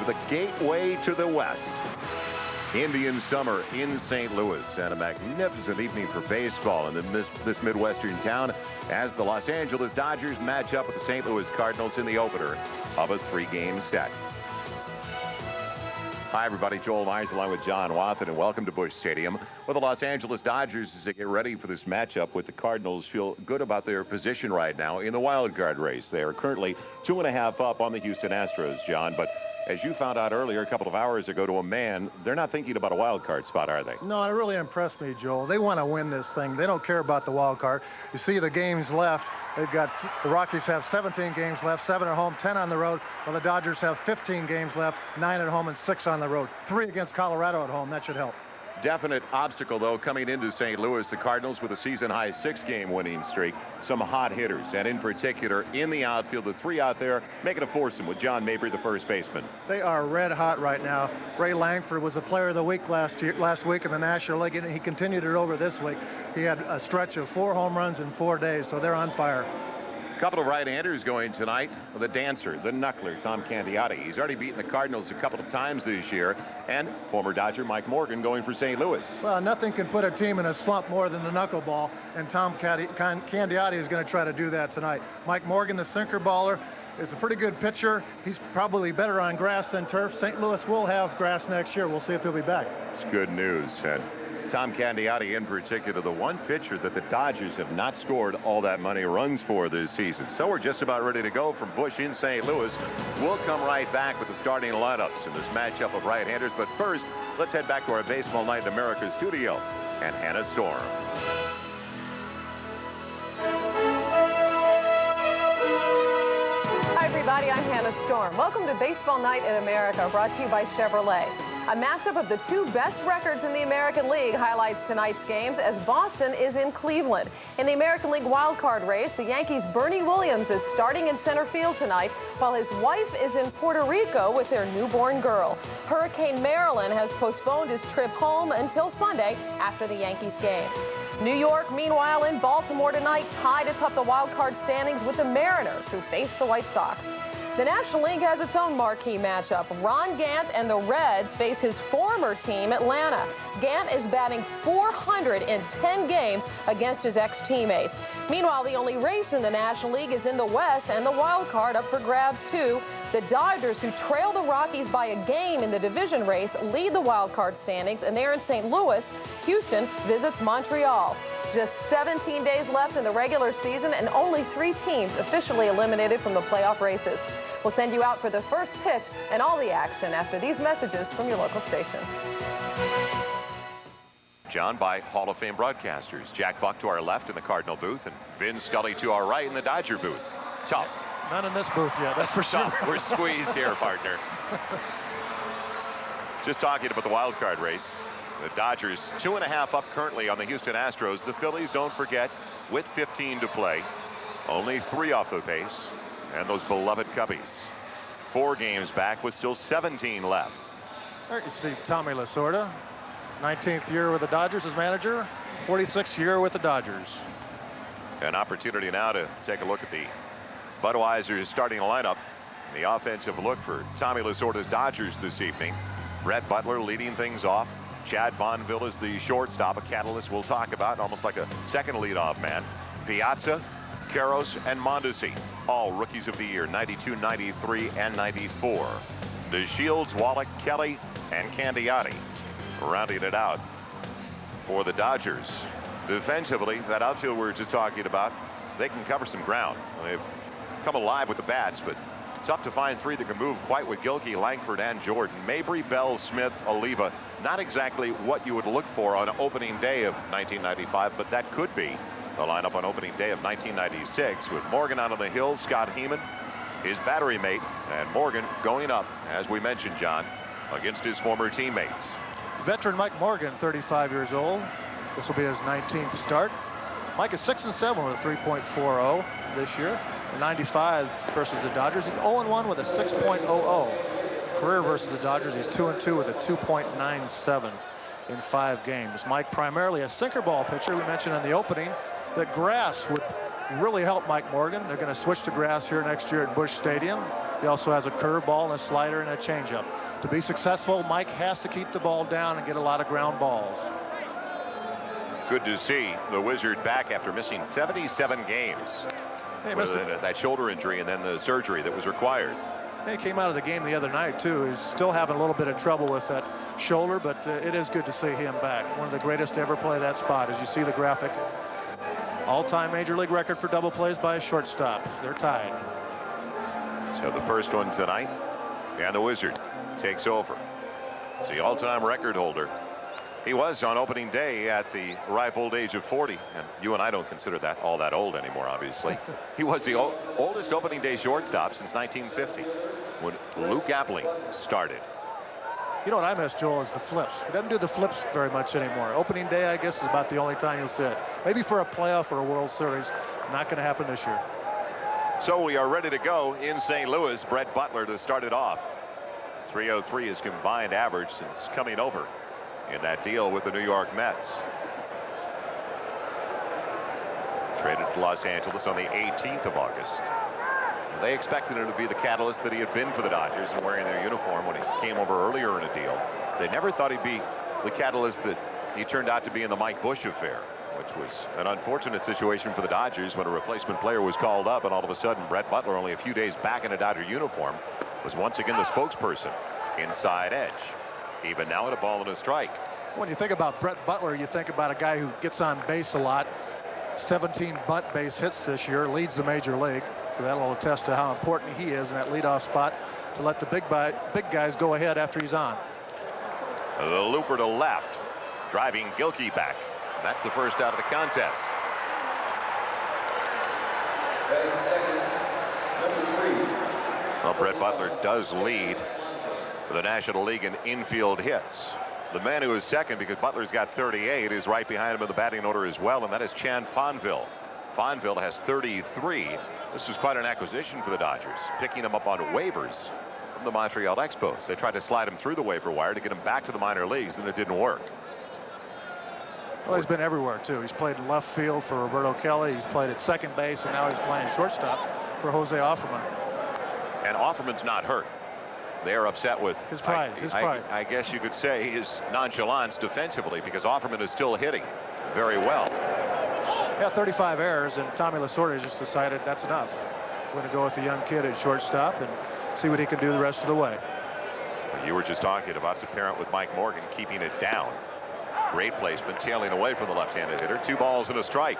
the gateway to the West. Indian summer in St. Louis, and a magnificent evening for baseball in this Midwestern town as the Los Angeles Dodgers match up with the St. Louis Cardinals in the opener of a 3-game set. Hi, everybody. Joel Meyers along with John Wathen, and welcome to Busch Stadium. Well, the Los Angeles Dodgers, as they get ready for this matchup with the Cardinals, feel good about their position right now in the wild card race. They are currently 2.5 up on the Houston Astros, John, but as you found out earlier a couple of hours ago to a man, they're not thinking about a wild card spot, are they? No, it really impressed me, Joel. They want to win this thing. They don't care about the wild card. You see the games left. They've got, the Rockies have 17 games left, 7 at home, 10 on the road, while the Dodgers have 15 games left, 9 at home and 6 on the road. 3 against Colorado at home. That should help. Definite obstacle, though, coming into St. Louis. The Cardinals with a season-high 6-game winning streak. Some hot hitters, and in particular, in the outfield, the 3 out there, making a foursome with John Mabry, the first baseman. They are red hot right now. Ray Langford was the player of the week last week in the National League, and he continued it over this week. He had a stretch of 4 home runs in 4 days, so they're on fire. A couple of right-handers going tonight. The dancer, the knuckler, Tom Candiotti. He's already beaten the Cardinals a couple of times this year. And former Dodger Mike Morgan going for St. Louis. Well, nothing can put a team in a slump more than the knuckleball, and Tom Candiotti is going to try to do that tonight. Mike Morgan, the sinker baller, is a pretty good pitcher. He's probably better on grass than turf. St. Louis will have grass next year. We'll see if he'll be back. It's good news. And Tom Candiotti in particular, the one pitcher that the Dodgers have not scored all that many runs for this season. So we're just about ready to go from Busch in St. Louis. We'll come right back with the starting lineups in this matchup of right-handers. But first, let's head back to our Baseball Night in America studio and Hannah Storm. Hi, everybody. I'm Hannah Storm. Welcome to Baseball Night in America, brought to you by Chevrolet. A matchup of the 2 best records in the American League highlights tonight's games as Boston is in Cleveland. In the American League wildcard race, the Yankees' Bernie Williams is starting in center field tonight, while his wife is in Puerto Rico with their newborn girl. Hurricane Marilyn has postponed his trip home until Sunday after the Yankees game. New York, meanwhile, in Baltimore tonight, tied atop the wildcard standings with the Mariners, who face the White Sox. The National League has its own marquee matchup. Ron Gant and the Reds face his former team, Atlanta. Gant is batting .400 in 10 games against his ex-teammates. Meanwhile, the only race in the National League is in the West, and the wild card up for grabs, too. The Dodgers, who trail the Rockies by a game in the division race, lead the wild card standings, and they're in St. Louis. Houston visits Montreal. Just 17 days left in the regular season, and only 3 teams officially eliminated from the playoff races. We'll send you out for the first pitch and all the action after these messages from your local station. John, by Hall of Fame broadcasters. Jack Buck to our left in the Cardinal booth, and Vin Scully to our right in the Dodger booth. Tough. Not in this booth yet, that's for sure. We're squeezed here, partner. Just talking about the wild card race. The Dodgers 2.5 up currently on the Houston Astros. The Phillies, don't forget, with 15 to play. Only 3 off the pace. And those beloved Cubbies. 4 games back with still 17 left. There you see Tommy Lasorda, 19th year with the Dodgers as manager, 46th year with the Dodgers. An opportunity now to take a look at the Budweiser starting lineup. The offensive look for Tommy Lasorda's Dodgers this evening. Brett Butler leading things off. Chad Bonville is the shortstop, a catalyst we'll talk about, almost like a second leadoff man. Piazza, Karros, and Mondesi, all rookies of the year, 92, 93, and 94. DeShields, Wallach, Kelly, and Candiotti rounding it out for the Dodgers. Defensively, that outfield we were just talking about, they can cover some ground. They've come alive with the bats, but tough to find 3 that can move quite with Gilkey, Langford, and Jordan. Mabry, Bell, Smith, Oliva, not exactly what you would look for on opening day of 1995, but that could be the lineup on opening day of 1996, with Morgan out on the hill, Scott Heeman, his battery mate, and Morgan going up, as we mentioned, John, against his former teammates. Veteran Mike Morgan, 35 years old. This will be his 19th start. Mike is 6-7 with a 3.40 this year. In 95 versus the Dodgers, he's 0-1 with a 6.00. Career versus the Dodgers, he's 2-2 with a 2.97 in 5 games. Mike, primarily a sinker ball pitcher. We mentioned in the opening that grass would really help Mike Morgan. They're going to switch to grass here next year at Busch Stadium. He also has a curveball and a slider and a changeup. To be successful, Mike has to keep the ball down and get a lot of ground balls. Good to see the Wizard back after missing 77 games with that shoulder injury and then the surgery that was required. He came out of the game the other night, too. He's still having a little bit of trouble with that shoulder, but it is good to see him back. One of the greatest to ever play that spot, as you see the graphic. All-time Major League record for double plays by a shortstop. They're tied. So the first one tonight, and the Wizard takes over. It's the all-time record holder. He was on opening day at the ripe old age of 40, and you and I don't consider that all that old anymore, obviously. He was the oldest opening day shortstop since 1950, when Lou Gapling started. You know what I miss, Joel, is the flips. He doesn't do the flips very much anymore. Opening day, I guess, is about the only time you'll see it. Maybe for a playoff or a World Series. Not going to happen this year. So we are ready to go in St. Louis. Brett Butler to start it off. 303 is combined average since coming over in that deal with the New York Mets. Traded to Los Angeles on the 18th of August. They expected him to be the catalyst that he had been for the Dodgers and wearing their uniform when he came over earlier in a deal. They never thought he'd be the catalyst that he turned out to be in the Mike Busch affair, which was an unfortunate situation for the Dodgers when a replacement player was called up, and all of a sudden Brett Butler, only a few days back in a Dodger uniform, was once again the spokesperson inside edge. Even now at a ball and a strike. When you think about Brett Butler, you think about a guy who gets on base a lot. 17 bunt base hits this year, leads the major league. So that'll attest to how important he is in that leadoff spot to let the big guys go ahead after he's on. The looper to left, driving Gilkey back. That's the first out of the contest. Well, Brett Butler does lead the National League in infield hits. The man who is second, because Butler's got 38, is right behind him in the batting order as well, and that is Chan Fonville. Fonville has 33. This is quite an acquisition for the Dodgers, picking him up on waivers from the Montreal Expos. They tried to slide him through the waiver wire to get him back to the minor leagues, and it didn't work. Well, he's been everywhere, too. He's played in left field for Roberto Kelly. He's played at second base, and now he's playing shortstop for Jose Offerman. And Offerman's not hurt. They're upset with his pride. I guess you could say his nonchalance defensively, because Offerman is still hitting very well. Yeah, 35 errors, and Tommy Lasorda just decided that's enough. We're going to go with the young kid at shortstop and see what he can do the rest of the way. You were just talking about it's apparent with Mike Morgan keeping it down. Great placement, tailing away from the left-handed hitter. 2 balls and a strike.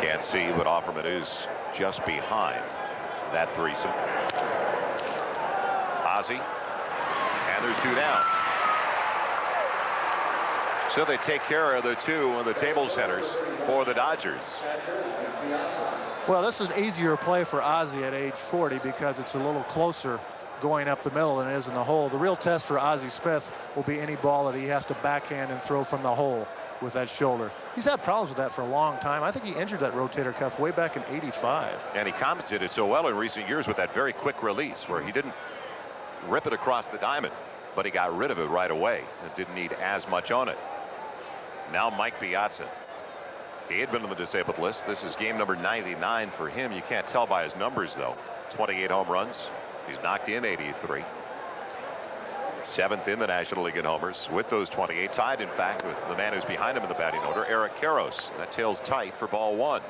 Can't see, but Offerman is just behind that threesome. Ozzie, and there's 2 down. So they take care of the 2 on the table setters for the Dodgers. Well, this is an easier play for Ozzie at age 40 because it's a little closer going up the middle than it is in the hole. The real test for Ozzie Smith will be any ball that he has to backhand and throw from the hole with that shoulder. He's had problems with that for a long time. I think he injured that rotator cuff way back in '85. And he compensated so well in recent years with that very quick release where he didn't rip it across the diamond, but he got rid of it right away and didn't need as much on it. Now Mike Piazza. He had been on the disabled list. This is game number 99 for him. You can't tell by his numbers, though. 28 home runs. He's knocked in 83. 7th in the National League in homers with those 28. Tied, in fact, with the man who's behind him in the batting order, Eric Karros. That tail's tight for ball 1.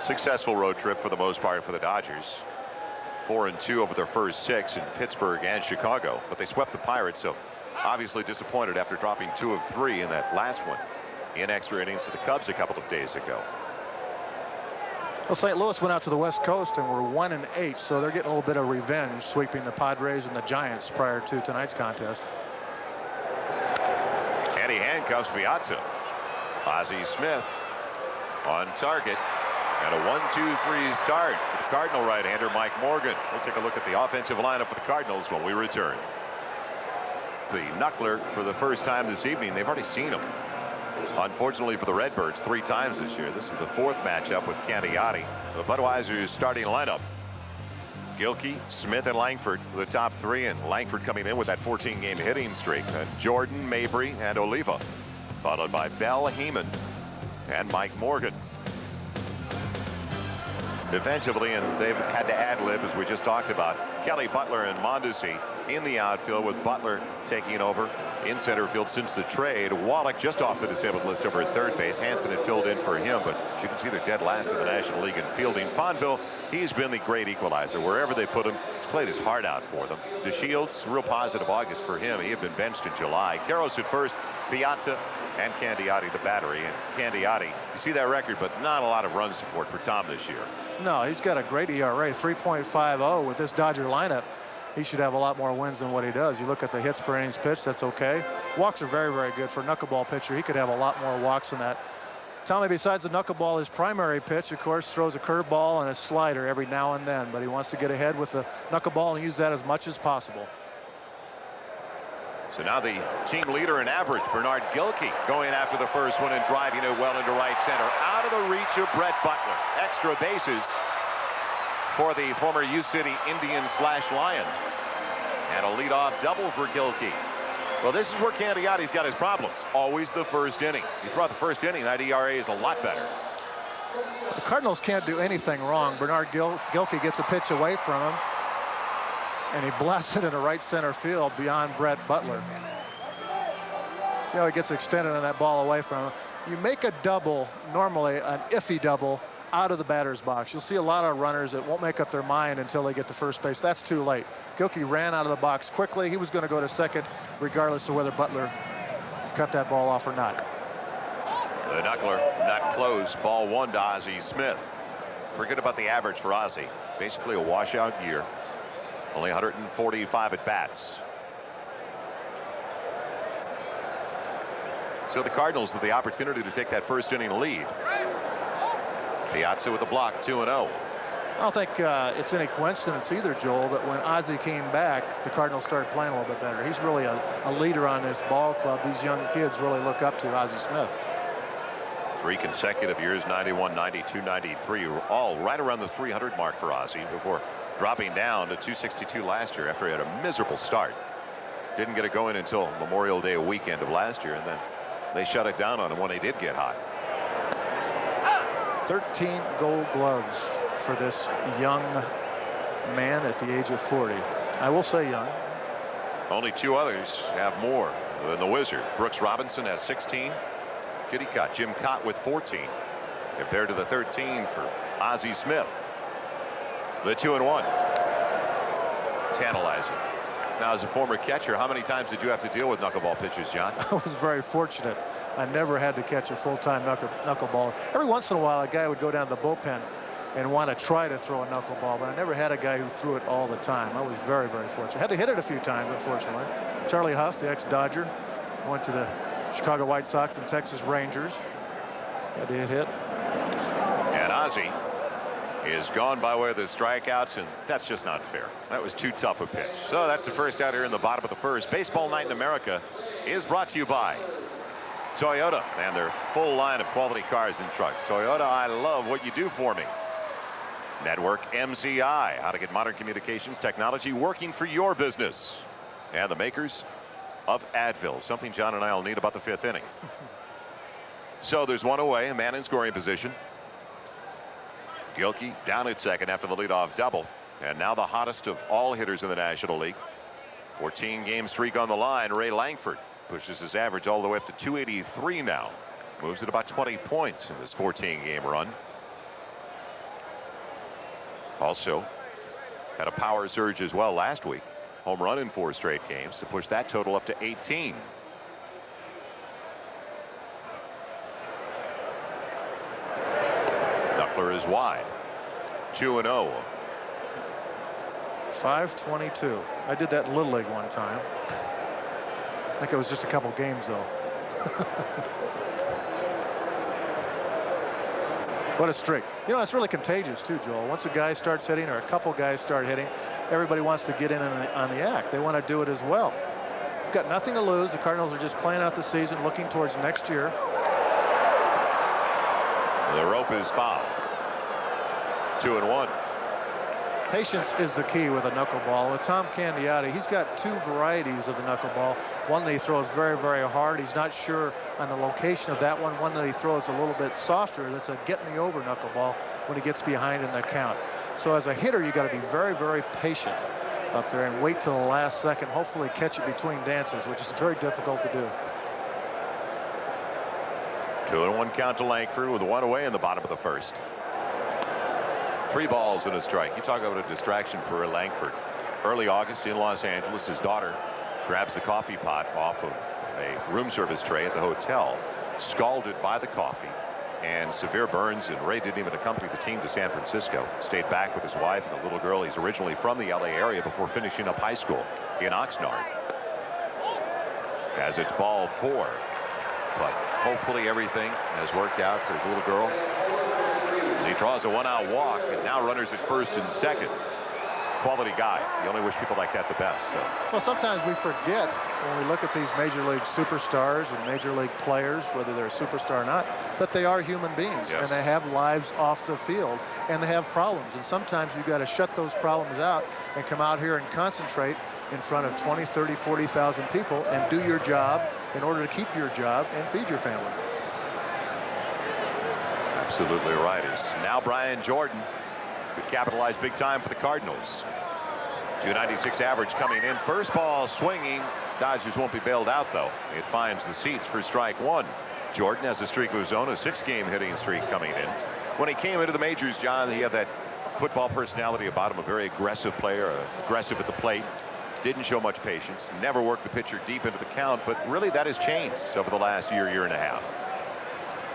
Successful road trip for the most part for the Dodgers. 4-2 over their first 6 in Pittsburgh and Chicago, but they swept the Pirates, so obviously disappointed after dropping 2 of 3 in that last one in extra innings to the Cubs a couple of days ago. Well, St. Louis went out to the West Coast and were 1-8, so they're getting a little bit of revenge, sweeping the Padres and the Giants prior to tonight's contest. And he handcuffs Piazza. Ozzie Smith on target. And a 1-2-3 start for the Cardinal right-hander Mike Morgan. We'll take a look at the offensive lineup for the Cardinals when we return. The knuckler for the first time this evening. They've already seen him. Unfortunately for the Redbirds, 3 times this year. This is the 4th matchup with Candiotti. The Budweiser's starting lineup. Gilkey, Smith, and Langford, the top 3, and Langford coming in with that 14-game hitting streak. Jordan, Mabry, and Oliva. followed by Bell, Heyman, and Mike Morgan. Defensively, and they've had to ad-lib, as we just talked about, Kelly, Butler, and Mondesi in the outfield, with Butler taking over in center field since the trade. Wallach just off the disabled list over at third base. Hansen had filled in for him, but you can see they're dead last in the National League in fielding. Fonville, he's been the great equalizer. Wherever they put him, he's played his heart out for them. DeShields, real positive August for him. He had been benched in July. Karros at first, Piazza, and Candiotti the battery. And Candiotti, you see that record, but not a lot of run support for Tom this year. No, he's got a great ERA, 3.50 with this Dodger lineup. He should have a lot more wins than what he does. You look at the hits per innings pitched, that's okay. Walks are very, very good for a knuckleball pitcher. He could have a lot more walks than that. Tommy, besides the knuckleball, his primary pitch, of course, throws a curveball and a slider every now and then, but he wants to get ahead with the knuckleball and use that as much as possible. So now the team leader in average, Bernard Gilkey, going after the first one and driving it well into right center. Out of the reach of Brett Butler. Extra bases for the former U-City Indian/Lion. And a leadoff double for Gilkey. Well, this is where Candiotti's got his problems. Always the first inning. He throughout the first inning, that ERA is a lot better. The Cardinals can't do anything wrong. Bernard Gilkey gets a pitch away from him, and he blasts it into right center field beyond Brett Butler. See how he gets extended on that ball away from him. You make a double, normally an iffy double, out of the batter's box. You'll see a lot of runners that won't make up their mind until they get to first base. That's too late. Gilkey ran out of the box quickly. He was going to go to second regardless of whether Butler cut that ball off or not. The knuckler not close. Ball one to Ozzie Smith. Forget about the average for Ozzie. Basically a washout year. Only 145 at bats. So the Cardinals with the opportunity to take that first inning lead. Piazza with the block, 2-0. I don't think it's any coincidence either, Joel, that when Ozzie came back, the Cardinals started playing a little bit better. He's really a leader on this ball club. These young kids really look up to Ozzie Smith. 3 consecutive years, 91, 92, 93, all right around the 300 mark for Ozzie before dropping down to 262 last year after he had a miserable start. Didn't get it going until Memorial Day weekend of last year, and then they shut it down on him when they did get hot. 13 gold gloves for this young man at the age of 40. I will say young. Only 2 others have more than the Wizard. Brooks Robinson has 16. Kitty Cott, Jim Cott with 14. Compared to the 13 for Ozzie Smith. The 2-1. Tantalizing. Now, as a former catcher, how many times did you have to deal with knuckleball pitches, John? I was very fortunate. I never had to catch a full-time knuckleball. Every once in a while, a guy would go down to the bullpen and want to try to throw a knuckleball, but I never had a guy who threw it all the time. I was very, very fortunate. Had to hit it a few times, unfortunately. Charlie Huff, the ex-Dodger, went to the Chicago White Sox and Texas Rangers. Had to hit. And Ozzie is gone by way of the strikeouts, and that's just not fair. That was too tough a pitch. So that's the first out here in the bottom of the first. Baseball Night in America is brought to you by Toyota and their full line of quality cars and trucks. Toyota, I love what you do for me. Network MCI, how to get modern communications technology working for your business. And the makers of Advil, something John and I will need about the 5th inning. So there's one away, a man in scoring position. Gilkey down at second after the leadoff double. And now the hottest of all hitters in the National League. 14-game streak on the line. Ray Langford pushes his average all the way up to 283 now. Moves at about 20 points in this 14-game run. Also had a power surge as well last week. Home run in 4 straight games to push that total up to 18. Knuckler is wide. 2-0. 522. I did that in Little League one time. I think it was just a couple games, though. What a streak. You know, it's really contagious, too, Joel. Once a guy starts hitting or a couple guys start hitting, everybody wants to get in on the act. They want to do it as well. We've got nothing to lose. The Cardinals are just playing out the season, looking towards next year. The rope is fouled. 2-1. Patience is the key with a knuckleball. With Tom Candiotti, he's got 2 varieties of the knuckleball. One that he throws very, very hard. He's not sure on the location of that one. One that he throws a little bit softer. That's a get me over knuckleball when he gets behind in the count. So as a hitter, you got to be very, very patient up there and wait till the last second. Hopefully catch it between dances, which is very difficult to do. 2-1 count to Langford with 1 away in the bottom of the first. 3 balls and a strike. You talk about a distraction for Langford. Early August in Los Angeles, his daughter grabs the coffee pot off of a room service tray at the hotel, scalded by the coffee, and severe burns, and Ray didn't even accompany the team to San Francisco. Stayed back with his wife and a little girl. He's originally from the LA area before finishing up high school in Oxnard. As it's ball 4, but hopefully everything has worked out for his little girl. As he draws a 1-out walk, and now runners at first and second. Quality guy. You only wish people like that the best. So. Well, sometimes we forget when we look at these major league superstars and major league players, whether they're a superstar or not, that they are human beings. Yes. And they have lives off the field, and they have problems. And sometimes you've got to shut those problems out and come out here and concentrate in front of 20, 30, 40,000 people and do your job in order to keep your job and feed your family. Absolutely right. Is now Brian Jordan could capitalize big time for the Cardinals. 296 average coming in. First ball swinging. Dodgers won't be bailed out, though. It finds the seats for strike 1. Jordan has a streak of his own, a 6-game hitting streak coming in. When he came into the majors, John, he had that football personality about him, a very aggressive player, aggressive at the plate. Didn't show much patience, never worked the pitcher deep into the count, but really that has changed over the last year, year and a half.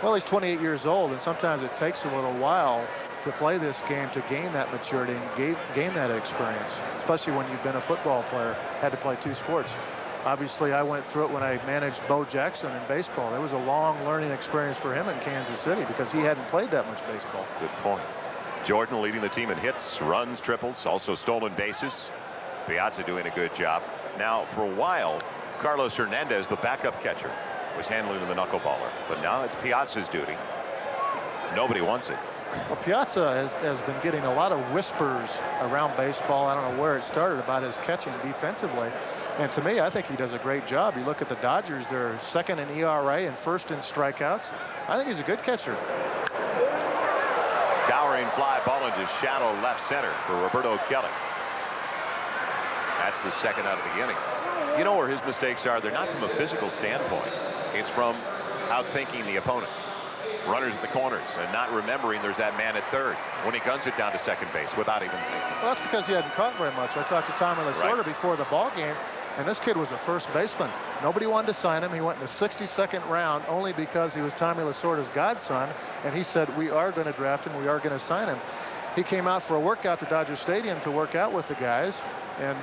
Well, he's 28 years old, and sometimes it takes a little while to play this game to gain that maturity and gain that experience, especially when you've been a football player, had to play 2 sports. Obviously, I went through it when I managed Bo Jackson in baseball. There was a long learning experience for him in Kansas City because he hadn't played that much baseball. Good point. Jordan leading the team in hits, runs, triples, also stolen bases. Piazza doing a good job. Now, for a while, Carlos Hernandez, the backup catcher, was handling the knuckleballer, but now it's Piazza's duty. Nobody wants it. Well, Piazza has been getting a lot of whispers around baseball. I don't know where it started about his catching defensively. And to me, I think he does a great job. You look at the Dodgers, they're second in ERA and first in strikeouts. I think he's a good catcher. Towering fly ball into shallow left center for Roberto Kelly. That's the second out of the inning. You know where his mistakes are? They're not from a physical standpoint. It's from outthinking the opponent. Runners at the corners and not remembering there's that man at third when he guns it down to second base without even thinking. Well, that's because he hadn't caught very much. I talked to Tommy Lasorda before the ball game, and this kid was a first baseman. Nobody wanted to sign him. He went in the 62nd round only because he was Tommy Lasorda's godson, and he said, we are going to draft him. We are going to sign him. He came out for a workout to Dodger Stadium to work out with the guys, and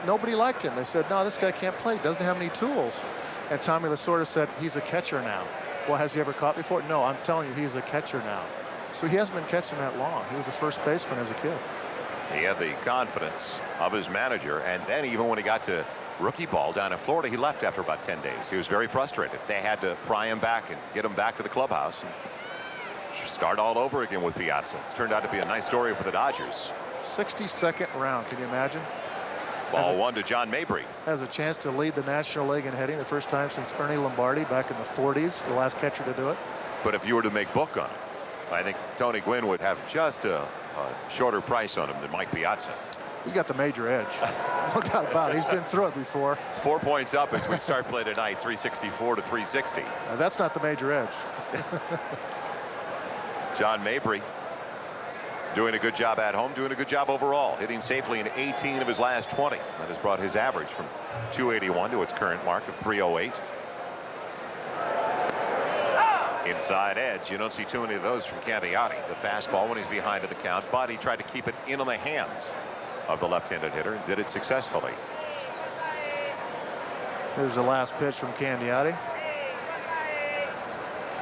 nobody liked him. They said, no, this guy can't play. He doesn't have any tools. And Tommy Lasorda said, he's a catcher now. Well, has he ever caught before? No, I'm telling you, he's a catcher now. So he hasn't been catching that long. He was a first baseman as a kid. He had the confidence of his manager, and then even when he got to rookie ball down in Florida, he left after about 10 days. He was very frustrated. They had to pry him back and get him back to the clubhouse and start all over again with Piazza. It's turned out to be a nice story for the Dodgers. 62nd round, can you imagine? Ball 1 to John Mabry. Has a chance to lead the National League in hitting, the first time since Ernie Lombardi back in the 40s, the last catcher to do it. But if you were to make book on it, I think Tony Gwynn would have just a shorter price on him than Mike Piazza. He's got the major edge. No doubt about it. He's been through it before. 4 points up as we start play tonight, 364 to 360. That's not the major edge. John Mabry doing a good job at home, doing a good job overall, hitting safely in 18 of his last 20. That has brought his average from 281 to its current mark of 308. Inside edge. You don't see too many of those from Candiotti. The fastball when he's behind in the count, but he tried to keep it in on the hands of the left-handed hitter and did it successfully. Here's the last pitch from Candiotti.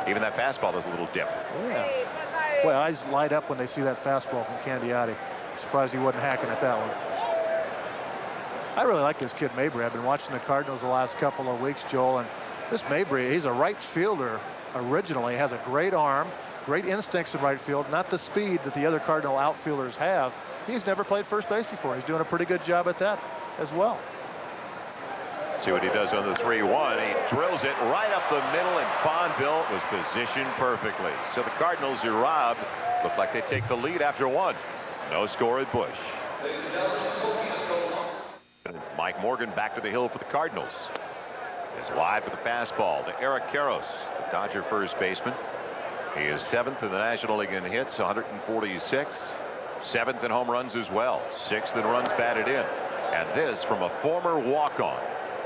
Even that fastball is a little dip. Yeah. Boy, eyes light up when they see that fastball from Candiotti. Surprised he wasn't hacking at that one. I really like this kid Mabry. I've been watching the Cardinals the last couple of weeks, Joel, and this Mabry, he's a right fielder originally, has a great arm, great instincts in right field, not the speed that the other Cardinal outfielders have. He's never played first base before. He's doing a pretty good job at that as well. See what he does on the 3-1. He drills it right up the middle, and Fonville was positioned perfectly. So the Cardinals are robbed. Look like they take the lead after one. No score at Busch. Mike Morgan back to the hill for the Cardinals. Is wide for the fastball to Eric Karros, the Dodger first baseman. He is 7th in the National League in hits, 146. 7th in home runs as well. 6th in runs batted in. And this from a former walk-on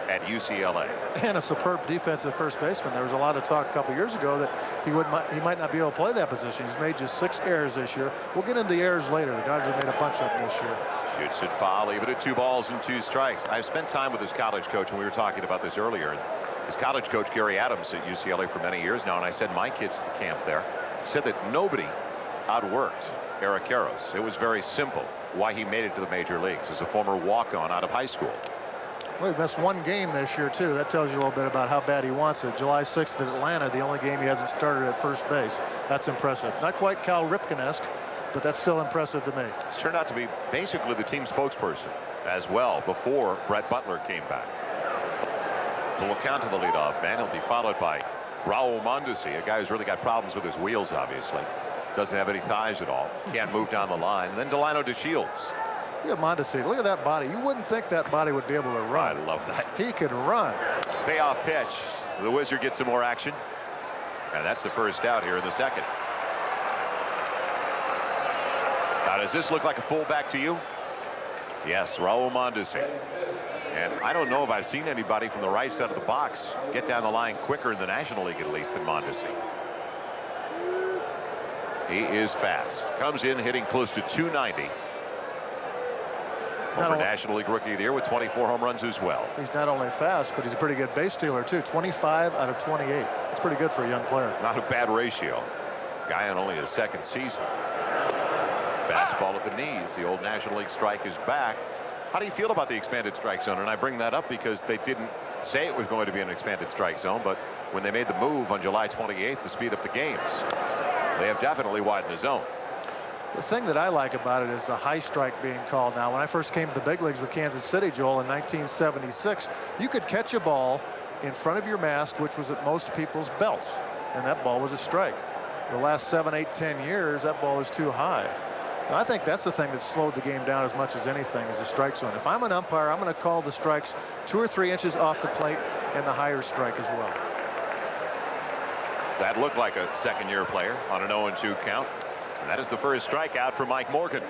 at UCLA. And a superb defensive first baseman. There was a lot of talk a couple years ago that he might not be able to play that position. He's made just 6 errors this year. We'll get into the errors later. The Dodgers made a bunch of them this year. Shoots it foul, leave it at 2 balls and 2 strikes. I've spent time with his college coach, and we were talking about this earlier. His college coach, Gary Adams, at UCLA for many years now, and I said my kids at the camp there said that nobody outworked Eric Karros. It was very simple why he made it to the major leagues as a former walk-on out of high school. Well, he missed 1 game this year, too. That tells you a little bit about how bad he wants it. July 6th at Atlanta, the only game he hasn't started at first base. That's impressive. Not quite Cal Ripken-esque, but that's still impressive to me. He's turned out to be basically the team spokesperson as well before Brett Butler came back. So we'll count to the leadoff man. He'll be followed by Raul Mondesi, a guy who's really got problems with his wheels, obviously. Doesn't have any thighs at all. Can't move down the line. And then Delino DeShields. Look at Mondesi. Look at that body. You wouldn't think that body would be able to run. I love that. He could run. Payoff pitch. The Wizard gets some more action. And that's the first out here in the second. Now, does this look like a fullback to you? Yes, Raul Mondesi. And I don't know if I've seen anybody from the right side of the box get down the line quicker in the National League, at least, than Mondesi. He is fast. Comes in hitting close to 290. Former National League Rookie of the Year with 24 home runs as well. He's not only fast, but he's a pretty good base stealer, too. 25 out of 28. That's pretty good for a young player. Not a bad ratio. Guy on only his 2nd season. Fastball at the knees. The old National League strike is back. How do you feel about the expanded strike zone? And I bring that up because they didn't say it was going to be an expanded strike zone, but when they made the move on July 28th to speed up the games, they have definitely widened the zone. The thing that I like about it is the high strike being called now. When I first came to the big leagues with Kansas City, Joel, in 1976, you could catch a ball in front of your mask, which was at most people's belts, and that ball was a strike. The last 7, 8, 10 years, that ball is too high. And I think that's the thing that slowed the game down as much as anything is the strike zone. If I'm an umpire, I'm going to call the strikes 2 or 3 inches off the plate and the higher strike as well. That looked like a second-year player on an 0-2 count. And that is the first strikeout for Mike Morgan.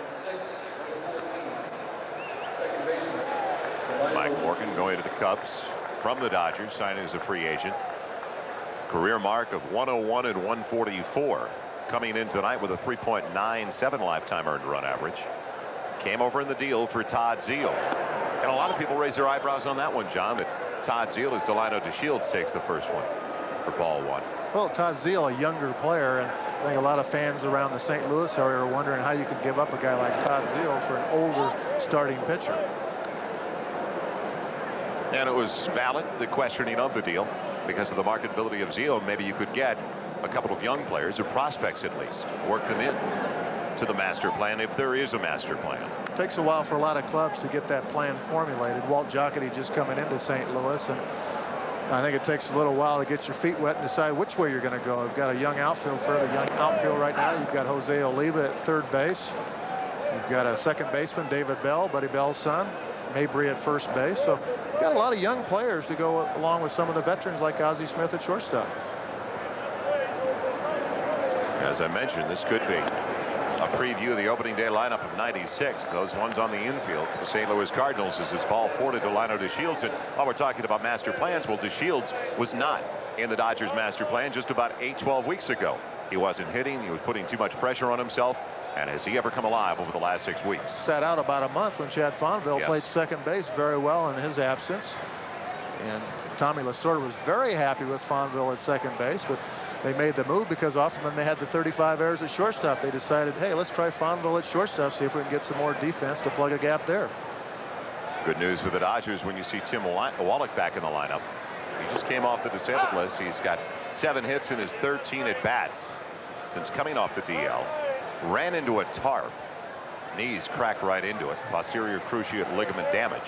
Mike Morgan going to the Cubs from the Dodgers, signing as a free agent. Career mark of 101 and 144. Coming in tonight with a 3.97 lifetime earned run average. Came over in the deal for Todd Zeile. And a lot of people raise their eyebrows on that one, John, that Todd Zeile, as Delino DeShields takes the first one for ball 1. Well, Todd Zeile, a younger player, and I think a lot of fans around the St. Louis area are wondering how you could give up a guy like Todd Zeile for an older starting pitcher. And it was valid, the questioning of the deal, because of the marketability of Zeile. Maybe you could get a couple of young players, or prospects at least, work them in to the master plan, if there is a master plan. It takes a while for a lot of clubs to get that plan formulated. Walt Jocketty just coming into St. Louis, and I think it takes a little while to get your feet wet and decide which way you're going to go. You've got a young outfield right now. You've got Jose Oliva at third base. You've got a second baseman, David Bell, Buddy Bell's son, Mabry at first base. So you've got a lot of young players to go along with some of the veterans like Ozzie Smith at shortstop. As I mentioned, this could be a preview of the opening day lineup of 96. Those ones on the infield for the St. Louis Cardinals is this ball 4 to Delino DeShields. And while we're talking about master plans, well, DeShields was not in the Dodgers master plan just about 8-12 weeks ago. He wasn't hitting. He was putting too much pressure on himself. And has he ever come alive over the last 6 weeks? Sat out about a month when Chad Fonville played second base very well in his absence. And Tommy Lasorda was very happy with Fonville at second base, but they made the move because often when they had the 35 errors at shortstop, they decided, hey, let's try Fonville at shortstop, see if we can get some more defense to plug a gap there. Good news for the Dodgers when you see Tim Wallach back in the lineup. He just came off the disabled list. He's got 7 hits in his 13 at-bats since coming off the DL. Ran into a tarp. Knees cracked right into it. Posterior cruciate ligament damage.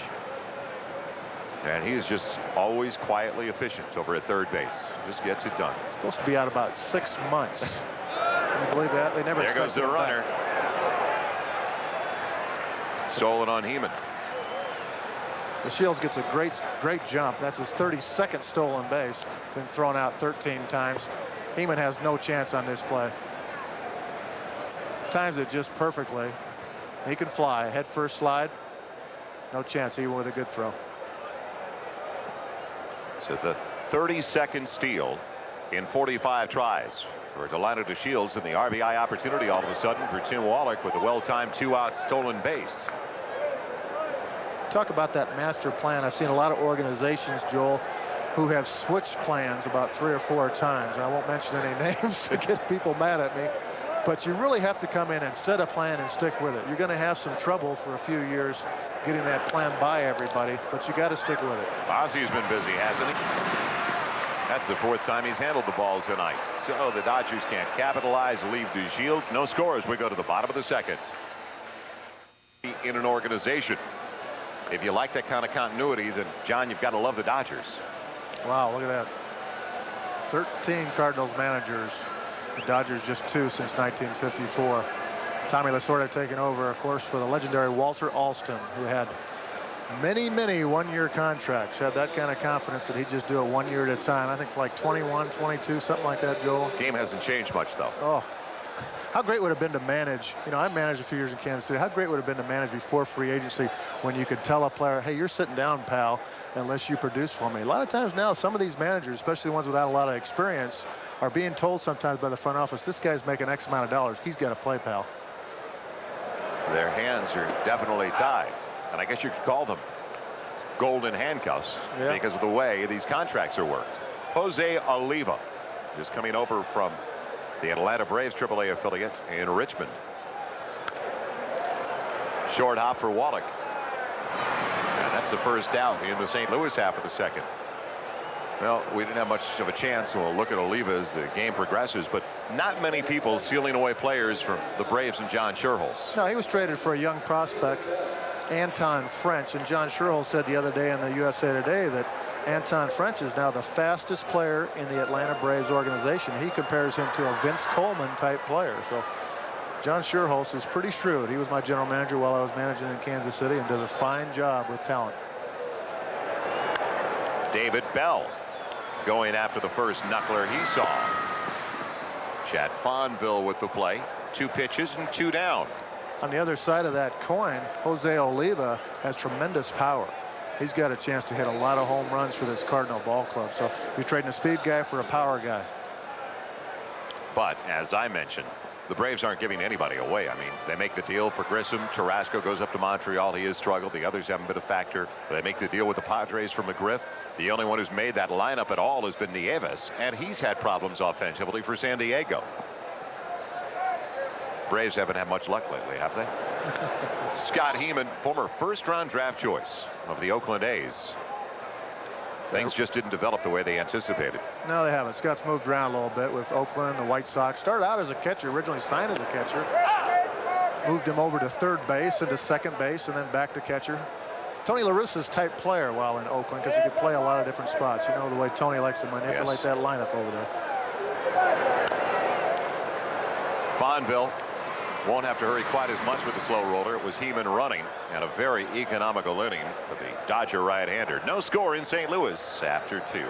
And he is just always quietly efficient over at third base. Just gets it done. Supposed to be out about 6 months. Can you believe that? They never. There goes the runner. Stolen on Heeman. The Shields gets a great jump. That's his 32nd stolen base. Been thrown out 13 times. Heeman has no chance on this play. Times it just perfectly. He can fly. Head first slide. No chance even with a good throw. So the 32nd steal in 45 tries for Delano DeShields, and the RBI opportunity all of a sudden for Tim Wallach with a well-timed 2-out stolen base. Talk about that master plan. I've seen a lot of organizations, Joel, who have switched plans about 3 or 4 times. I won't mention any names to get people mad at me, but you really have to come in and set a plan and stick with it. You're going to have some trouble for a few years getting that plan by everybody, but you got to stick with it. Ozzy's been busy, hasn't he? That's the 4th time he's handled the ball tonight. So the Dodgers can't capitalize, leave DeShields. No score as we go to the bottom of the 2nd. In an organization, if you like that kind of continuity, then John, you've got to love the Dodgers. Wow, look at that. 13 Cardinals managers. The Dodgers just 2 since 1954. Tommy Lasorda taking over, of course, for the legendary Walter Alston, who had many one-year contracts. Had that kind of confidence that he'd just do it 1 year at a time. I think like 21, 22, something like that, Joel. Game hasn't changed much, though. Oh, how great would it have been to manage? You know, I managed a few years in Kansas City. How great would it have been to manage before free agency, when you could tell a player, hey, you're sitting down, pal, unless you produce for me. A lot of times now, some of these managers, especially the ones without a lot of experience, are being told sometimes by the front office, this guy's making X amount of dollars. He's got to play, pal. Their hands are definitely tied, and I guess you could call them golden handcuffs, because of the way these contracts are worked. Jose Oliva is coming over from the Atlanta Braves AAA affiliate in Richmond. Short hop for Wallach, and that's the first down in the St. Louis half of the 2nd. Well, we didn't have much of a chance, and we'll look at Oliva as the game progresses, but not many people sealing away players from the Braves and John Schuerholz. No, he was traded for a young prospect, Anton French, and John Schuerholz said the other day in the USA Today that Anton French is now the fastest player in the Atlanta Braves organization. He compares him to a Vince Coleman type player. So John Schuerholz is pretty shrewd. He was my general manager while I was managing in Kansas City and does a fine job with talent. David Bell going after the first knuckler he saw. Chad Fonville with the play. 2 pitches and 2 down. On the other side of that coin, Jose Oliva has tremendous power. He's got a chance to hit a lot of home runs for this Cardinal ball club. So you're trading a speed guy for a power guy. But as I mentioned, the Braves aren't giving anybody away. I mean, they make the deal for Grissom. Tarasco goes up to Montreal. He has struggled. The others haven't been a factor. They make the deal with the Padres for McGriff. The only one who's made that lineup at all has been Nieves, and he's had problems offensively for San Diego. Braves haven't had much luck lately, have they? Scott Heeman, former first-round draft choice of the Oakland A's. Things just didn't develop the way they anticipated. No, they haven't. Scott's moved around a little bit with Oakland, the White Sox. Started out as a catcher, originally signed as a catcher. Moved him over to third base and to second base and then back to catcher. Tony La Russa's type player while in Oakland because he could play a lot of different spots. You know the way Tony likes to manipulate that lineup over there. Fonville won't have to hurry quite as much with the slow roller. It was Heeman running, and a very economical inning for the Dodger right-hander. No score in St. Louis after 2.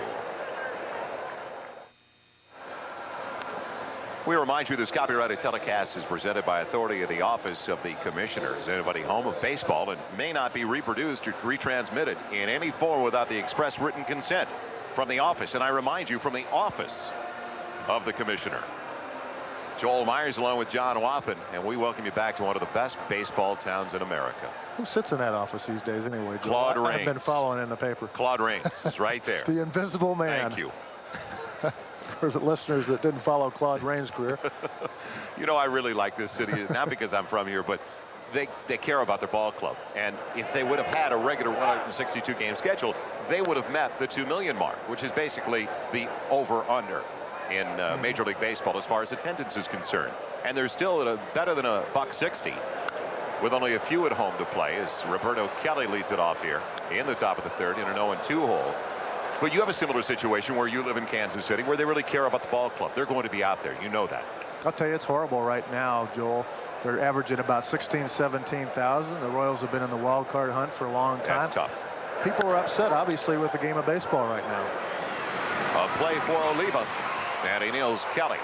We remind you this copyrighted telecast is presented by authority of the Office of the Commissioners. Anybody home of baseball and may not be reproduced or retransmitted in any form without the express written consent from the office. And I remind you, from the Office of the Commissioner. Joel Meyers along with John Waffen, and we welcome you back to one of the best baseball towns in America. Who sits in that office these days anyway, Joel? Claude Rains. I've been following in the paper. Claude Rains is right there. The invisible man. Thank you. For the listeners that didn't follow Claude Rains' career. You know, I really like this city, not because I'm from here, but they care about their ball club. And if they would have had a regular 162 game schedule, they would have met the 2 million mark, which is basically the over-under in Major League Baseball as far as attendance is concerned. And they're still at better than $1.60 with only a few at home to play, as Roberto Kelly leads it off here in the top of the third in an 0-2 hole. But you have a similar situation where you live in Kansas City, where they really care about the ball club. They're going to be out there. You know that. I'll tell you, it's horrible right now, Joel. They're averaging about 16,000, 17,000. The Royals have been in the wild card hunt for a long time. That's tough. People are upset, obviously, with the game of baseball right now. A play for Oliva, and he nails Kelly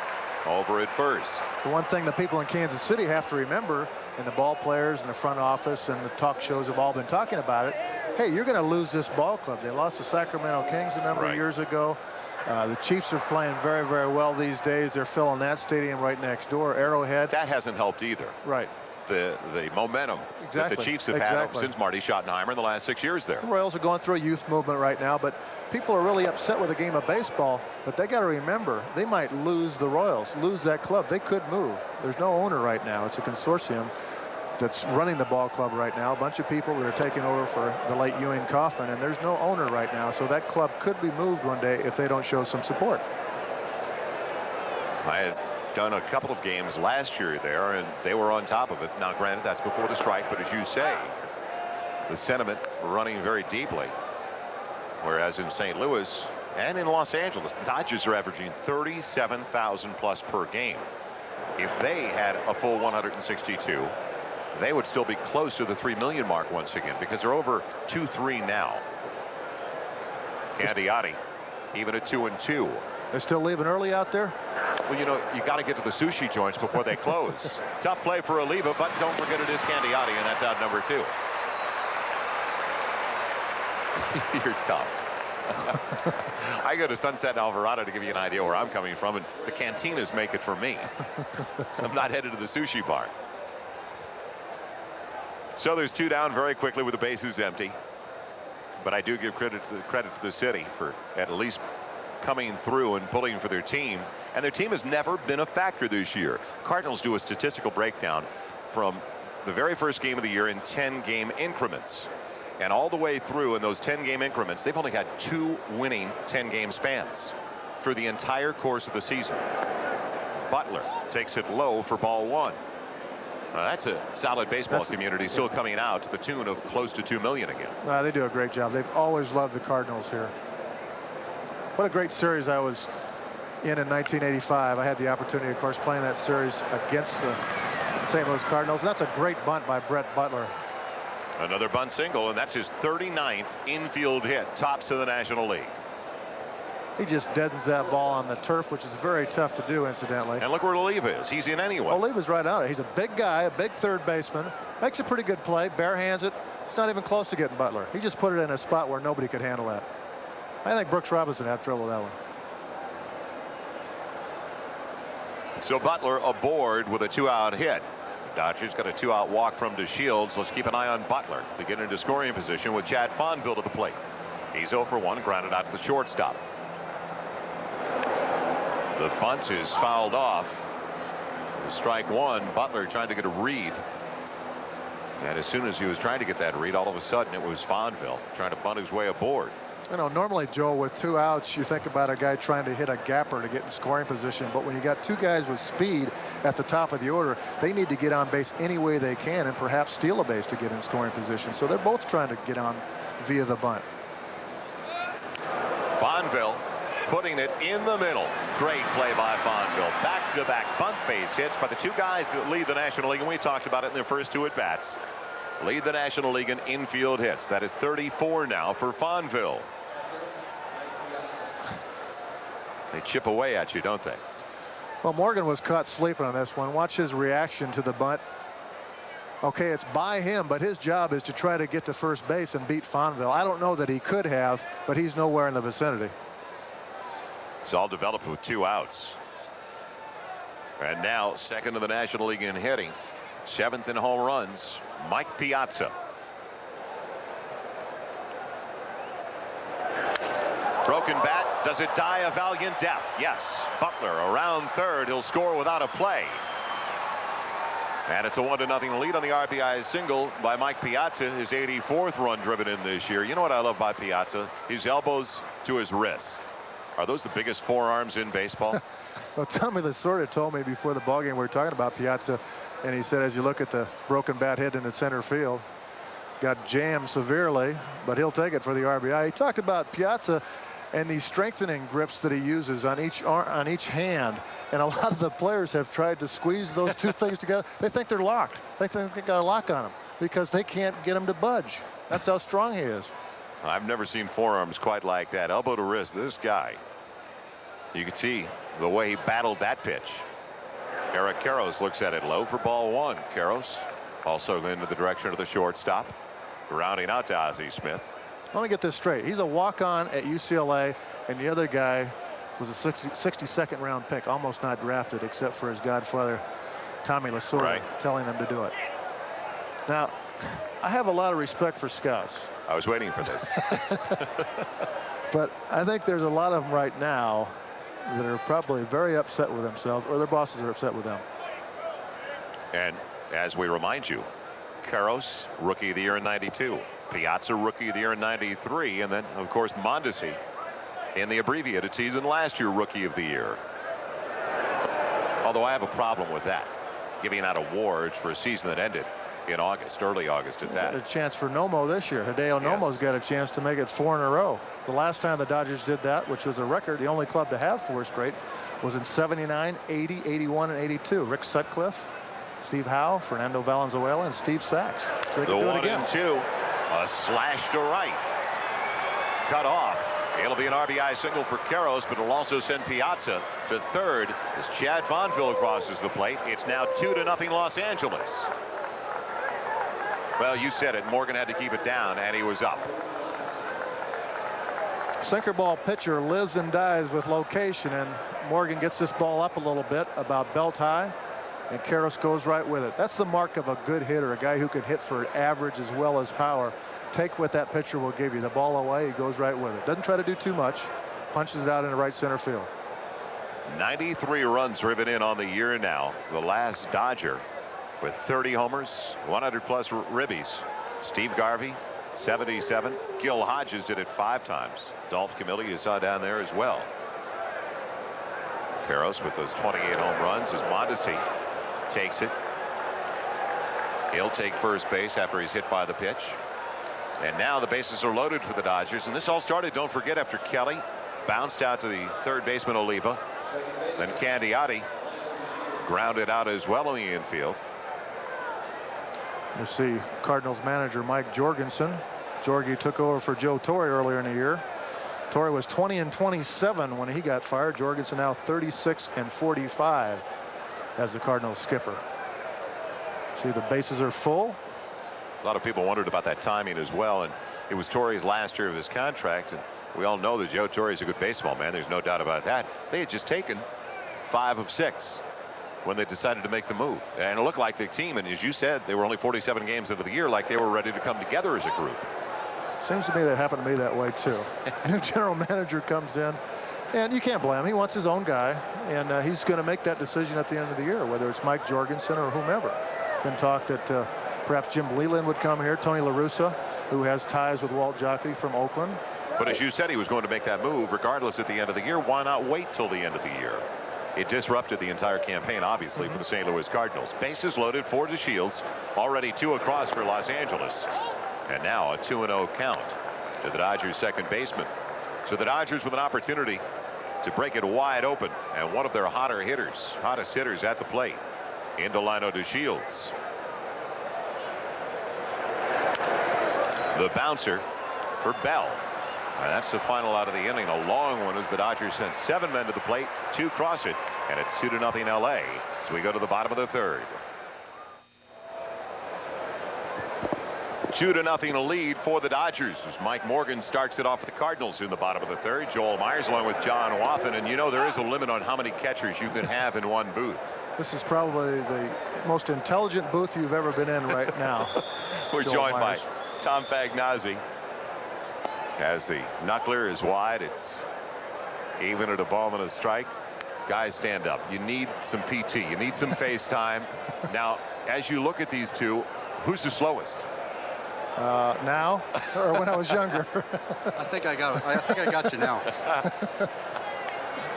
over at first. The one thing the people in Kansas City have to remember, and the ball players and the front office and the talk shows have all been talking about it, hey, you're going to lose this ball club. They lost the Sacramento Kings a number of years ago. The Chiefs are playing very, very well these days. They're filling that stadium right next door, Arrowhead. That hasn't helped either. Right. The momentum that the Chiefs have had since Marty Schottenheimer in the last 6 years there. The Royals are going through a youth movement right now, but people are really upset with the game of baseball. But they got to remember, they might lose the Royals, lose that club. They could move. There's no owner right now. It's a consortium that's running the ball club right now. A bunch of people that are taking over for the late Ewing Kauffman, and there's no owner right now. So that club could be moved one day if they don't show some support. I had done a couple of games last year there, and they were on top of it. Now, granted, that's before the strike, but as you say, the sentiment running very deeply. Whereas in St. Louis and in Los Angeles, the Dodgers are averaging 37,000 plus per game. If they had a full 162, they would still be close to the 3 million mark once again, because they're over 2-3 now. Candiotti even at 2-2. They're still leaving early out there? Well, you know, you got to get to the sushi joints before they close. Tough play for Oliva, but don't forget it is Candiotti, and that's out number 2. You're tough. I go to Sunset and Alvarado to give you an idea where I'm coming from, and the cantinas make it for me. I'm not headed to the sushi bar. So there's 2 down very quickly with the bases empty. But I do give credit to the city for at least coming through and pulling for their team. And their team has never been a factor this year. Cardinals do a statistical breakdown from the very first game of the year in 10-game increments. And all the way through in those 10-game increments, they've only had 2 winning 10-game spans for the entire course of the season. Butler takes it low for ball 1. That's a solid baseball community still coming out to the tune of close to 2 million again. They do a great job. They've always loved the Cardinals here. What a great series I was in 1985. I had the opportunity, of course, playing that series against the St. Louis Cardinals. And that's a great bunt by Brett Butler. Another bunt single, and that's his 39th infield hit, tops of the National League. He just deadens that ball on the turf, which is very tough to do, incidentally. And look where Oliva is. He's in anyway. Oliva's right out. He's a big guy, a big third baseman. Makes a pretty good play. Bare hands it. It's not even close to getting Butler. He just put it in a spot where nobody could handle that. I think Brooks Robinson had trouble with that one. So Butler aboard with a 2-out hit. Dodgers got a 2-out walk from DeShields. Let's keep an eye on Butler to get into scoring position with Chad Fonville to the plate. He's 0 for 1, grounded out to the shortstop. The bunt is fouled off. Strike 1. Butler trying to get a read. And as soon as he was trying to get that read, all of a sudden it was Fonville trying to bunt his way aboard. You know, normally, Joel, with 2 outs, you think about a guy trying to hit a gapper to get in scoring position. But when you got 2 guys with speed at the top of the order, they need to get on base any way they can and perhaps steal a base to get in scoring position. So they're both trying to get on via the bunt. Fonville putting it in the middle. Great play by Fonville. Back-to-back bunt base hits by the 2 guys that lead the National League, and we talked about it in their first 2 at-bats. Lead the National League in infield hits. That is 34 now for Fonville. They chip away at you, don't they? Well, Morgan was caught sleeping on this one. Watch his reaction to the bunt. Okay, it's by him, but his job is to try to get to first base and beat Fonville. I don't know that he could have, but he's nowhere in the vicinity. It's all developed with 2 outs. And now second in the National League in hitting, 7th in home runs, Mike Piazza. Broken bat. Does it die a valiant death? Yes. Butler around third. He'll score without a play. And it's a 1-0 lead on the RBI single by Mike Piazza, his 84th run driven in this year. You know what I love by Piazza? His elbows to his wrist. Are those the biggest forearms in baseball? Well, Tommy Lasorda told me before the ballgame we were talking about Piazza, And he said, as you look at the broken bat hit into center field, got jammed severely, but he'll take it for the RBI. He talked about Piazza and these strengthening grips that he uses on each hand. And a lot of the players have tried to squeeze those two things together. They think they're locked. They think they got a lock on them because they can't get him to budge. That's how strong he is. I've never seen forearms quite like that. Elbow to wrist. This guy. You can see the way he battled that pitch. Eric Karros looks at it low for ball one. Karros also into the direction of the shortstop. Grounding out to Ozzie Smith. Let me get this straight. He's a walk-on at UCLA, and the other guy was a 62nd round pick, almost not drafted except for his godfather, Tommy Lasorda, telling him to do it. Now, I have a lot of respect for scouts. I was waiting for this. But I think there's a lot of them right now that are probably very upset with themselves, or their bosses are upset with them. And as we remind you, Karros, Rookie of the Year in '92. Piazza, Rookie of the Year in '93. And then, of course, Mondesi in the abbreviated season last year, Rookie of the Year. Although I have a problem with that, giving out awards for a season that ended in August, early August at that. A chance for Nomo this year. Hideo Nomo's got a chance to make it 4 in a row. The last time the Dodgers did that, which was a record, the only club to have 4 straight, was in '79, '80, '81, and '82. Rick Sutcliffe, Steve Howe, Fernando Valenzuela, and Steve Sachs. So they can do it again. 1-2. A slash to right. Cut off. It'll be an RBI single for Karros, but it'll also send Piazza to third as Chad Fonville crosses the plate. It's now 2-0 Los Angeles. Well, you said it. Morgan had to keep it down, and he was up. Sinker ball pitcher lives and dies with location, and Morgan gets this ball up a little bit, about belt high, and Karros goes right with it. That's the mark of a good hitter, a guy who can hit for average as well as power. Take what that pitcher will give you. The ball away, he goes right with it. Doesn't try to do too much. Punches it out into right center field. 93 runs driven in on the year now. The last Dodger with 30 homers, 100+ ribbies. Steve Garvey, 77. Gil Hodges did it 5 times. Dolph Camilli you saw down there as well. Karros with those 28 home runs as Mondesi takes it. He'll take first base after he's hit by the pitch. And now the bases are loaded for the Dodgers. And this all started, don't forget, after Kelly bounced out to the third baseman Oliva. Then Candiotti grounded out as well in the infield. You see Cardinals manager Mike Jorgensen. Jorgie took over for Joe Torre earlier in the year. Torre was 20-27 when he got fired. Jorgensen now 36-45 as the Cardinals skipper. See, the bases are full. A lot of people wondered about that timing as well, and it was Torre's last year of his contract, and we all know that Joe Torre is a good baseball man. There's no doubt about that. They had just taken 5 of 6 when they decided to make the move, and it looked like the team, and as you said, they were only 47 games into the year, like they were ready to come together as a group. Seems to me that happened to me that way too. New general manager comes in, and you can't blame him. He wants his own guy, and he's going to make that decision at the end of the year, whether it's Mike Jorgensen or whomever. Been talked that perhaps Jim Leland would come here, Tony La Russa, who has ties with Walt Jockey from Oakland. But as you said, he was going to make that move regardless at the end of the year. Why not wait till the end of the year? It disrupted the entire campaign, obviously, for the St. Louis Cardinals. Bases loaded for DeShields, already 2 across for Los Angeles. And now a 2-0 count to the Dodgers' second baseman. So the Dodgers with an opportunity to break it wide open, and one of their hottest hitters at the plate, Indolino DeShields. The bouncer for Bell. And that's the final out of the inning. A long one as the Dodgers sent 7 men to the plate, 2 cross it, and it's 2-0 LA. So we go to the bottom of the third. 2-0 lead for the Dodgers as Mike Morgan starts it off for the Cardinals in the bottom of the third. Joel Meyers along with John Wathan, and you know there is a limit on how many catchers you can have in one booth. This is probably the most intelligent booth you've ever been in right now. We're joined by Tom Fagnazzi. As the knuckler is wide, it's even at a ball and a strike. Guys, stand up. You need some PT. You need some face time. Now, as you look at these two, who's the slowest? Now or when I was younger? I think I got you now.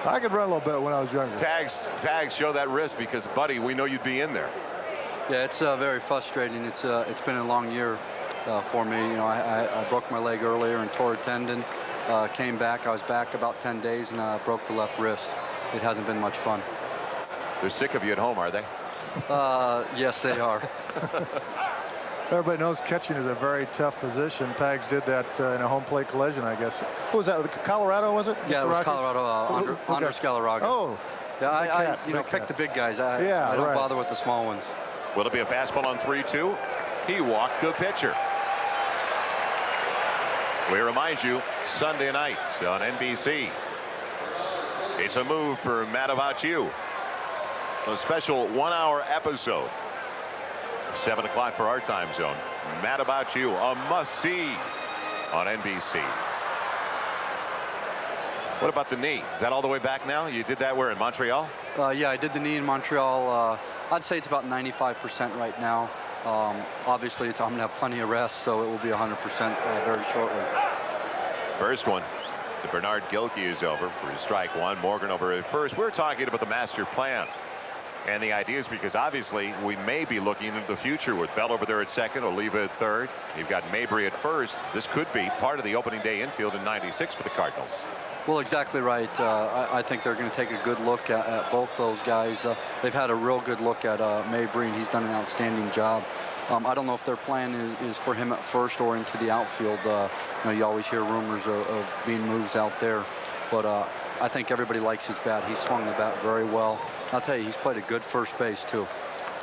I could run a little bit when I was younger. Tags show that wrist because, buddy, we know you'd be in there. Yeah, it's very frustrating. It's been a long year for me. You know, I broke my leg earlier and tore a tendon. Came back. I was back about 10 days and broke the left wrist. It hasn't been much fun. They're sick of you at home, are they? Yes, they are. Everybody knows catching is a very tough position. Pags did that in a home plate collision, I guess. Who was that? Colorado, was it? Yeah, it was Colorado. Under Scalaraga. Oh. Yeah, I pick the big guys. I don't bother with the small ones. Will it be a fastball on 3-2? He walked the pitcher. We remind you, Sunday night on NBC. It's a move for Mad About You. A special 1-hour episode. 7 o'clock for our time zone. Mad About You, a must-see on NBC. What about the knee? Is that all the way back now? You did that where, in Montreal? Yeah, I did the knee in Montreal. I'd say it's about 95% right now. Obviously, I'm going to have plenty of rest, so it will be 100% very shortly. First one to Bernard Gilkey is over for strike one. Morgan over at first. We're talking about the master plan. And the idea is because obviously we may be looking into the future with Bell over there at second, Oliva at third. You've got Mabry at first. This could be part of the opening day infield in '96 for the Cardinals. Well, exactly right. I think they're going to take a good look at both those guys. They've had a real good look at Mabry, and he's done an outstanding job. I don't know if their plan is for him at first or into the outfield. You know, you always hear rumors of being moves out there. But I think everybody likes his bat. He swung the bat very well. I'll tell you, he's played a good first base, too.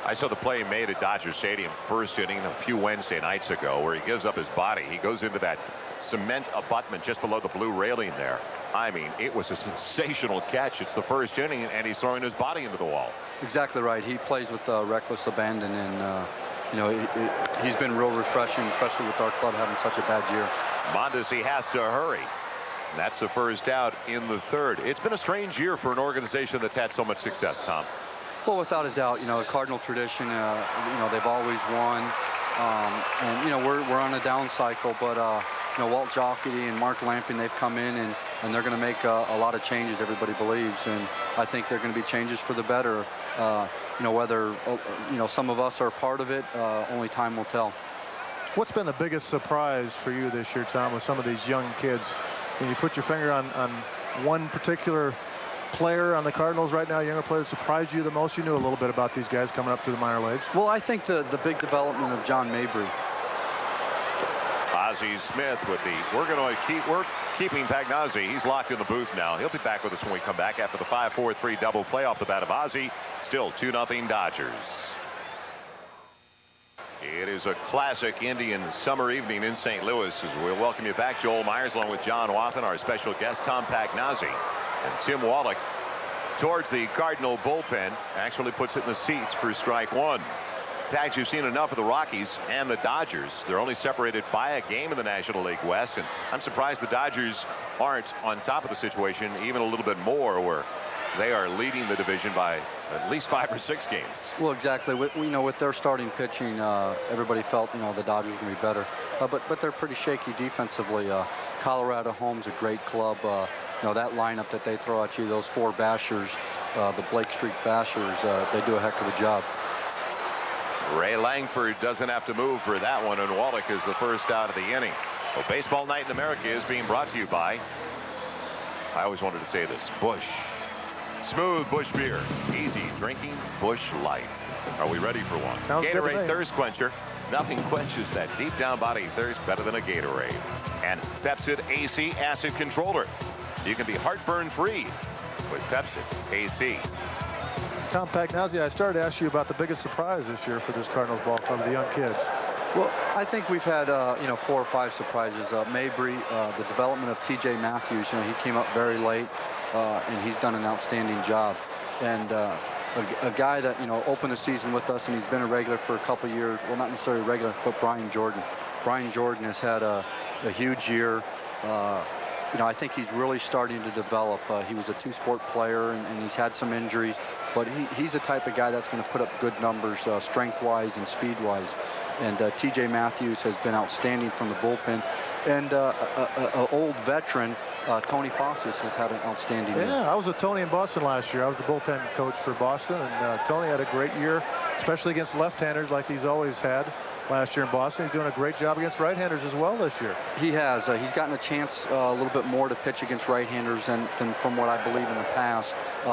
I saw the play made at Dodger Stadium first inning a few Wednesday nights ago where he gives up his body. He goes into that cement abutment just below the blue railing there. I mean, it was a sensational catch. It's the first inning, and he's throwing his body into the wall. Exactly right. He plays with reckless abandon, and, you know, he's been real refreshing, especially with our club having such a bad year. Mondesi has to hurry. And that's the first out in the third. It's been a strange year for an organization that's had so much success, Tom. Well, without a doubt, you know, a Cardinal tradition, you know, they've always won. And, you know, we're on a down cycle, but, you know, Walt Jocketty and Mark Lampion, they've come in and they're going to make a lot of changes, everybody believes. And I think they're going to be changes for the better. You know, whether, you know, some of us are part of it, only time will tell. What's been the biggest surprise for you this year, Tom, with some of these young kids? Can you put your finger on one particular player on the Cardinals right now, younger player, surprised you the most? You knew a little bit about these guys coming up through the minor leagues. Well, I think the big development of John Mabry. Ozzie Smith with we're keeping Pagnozzi. He's locked in the booth now. He'll be back with us when we come back after the 5-4-3 double play off the bat of Ozzie. Still 2-0 Dodgers. It is a classic Indian summer evening in St. Louis as we'll welcome you back. Joel Meyers along with John Wathan, our special guest Tom Pagnozzi, and Tim Wallach towards the Cardinal bullpen. Actually puts it in the seats for strike one. Pags, you've seen enough of the Rockies and the Dodgers. They're only separated by a game in the National League West, and I'm surprised the Dodgers aren't on top of the situation even a little bit more, where they are leading the division by at least 5 or 6 games. Well, exactly. With their starting pitching, everybody felt, the Dodgers would be better. But they're pretty shaky defensively. Colorado home's a great club. That lineup that they throw at you, those 4 bashers, the Blake Street bashers, they do a heck of a job. Ray Langford doesn't have to move for that one, and Wallach is the first out of the inning. Well, Baseball Night in America is being brought to you by, I always wanted to say this, Busch. Smooth Busch beer. Easy drinking Busch Light. Are we ready for one? Sounds Gatorade Thirst Quencher. Nothing quenches that deep down body thirst better than a Gatorade. And Pepsid AC Acid Controller. You can be heartburn free with Pepsid AC. Tom Pagnozzi, I started to ask you about the biggest surprise this year for this Cardinals ball club, the young kids. Well, I think we've had 4 or 5 surprises. Mabry, the development of T.J. Matthews. He came up very late, and he's done an outstanding job. And a guy that opened the season with us, and he's been a regular for a couple years. Well, not necessarily regular, but Brian Jordan. Brian Jordan has had a huge year. I think he's really starting to develop. He was a 2-sport player, and he's had some injuries. But he's the type of guy that's going to put up good numbers strength-wise and speed-wise. And T.J. Matthews has been outstanding from the bullpen. And an old veteran, Tony Fossis, has had an outstanding year. Yeah, I was with Tony in Boston last year. I was the bullpen coach for Boston, and Tony had a great year. especially against left-handers like he's always had last year in Boston. He's doing a great job against right-handers as well this year. He has. He's gotten a chance a little bit more to pitch against right-handers than from what I believe in the past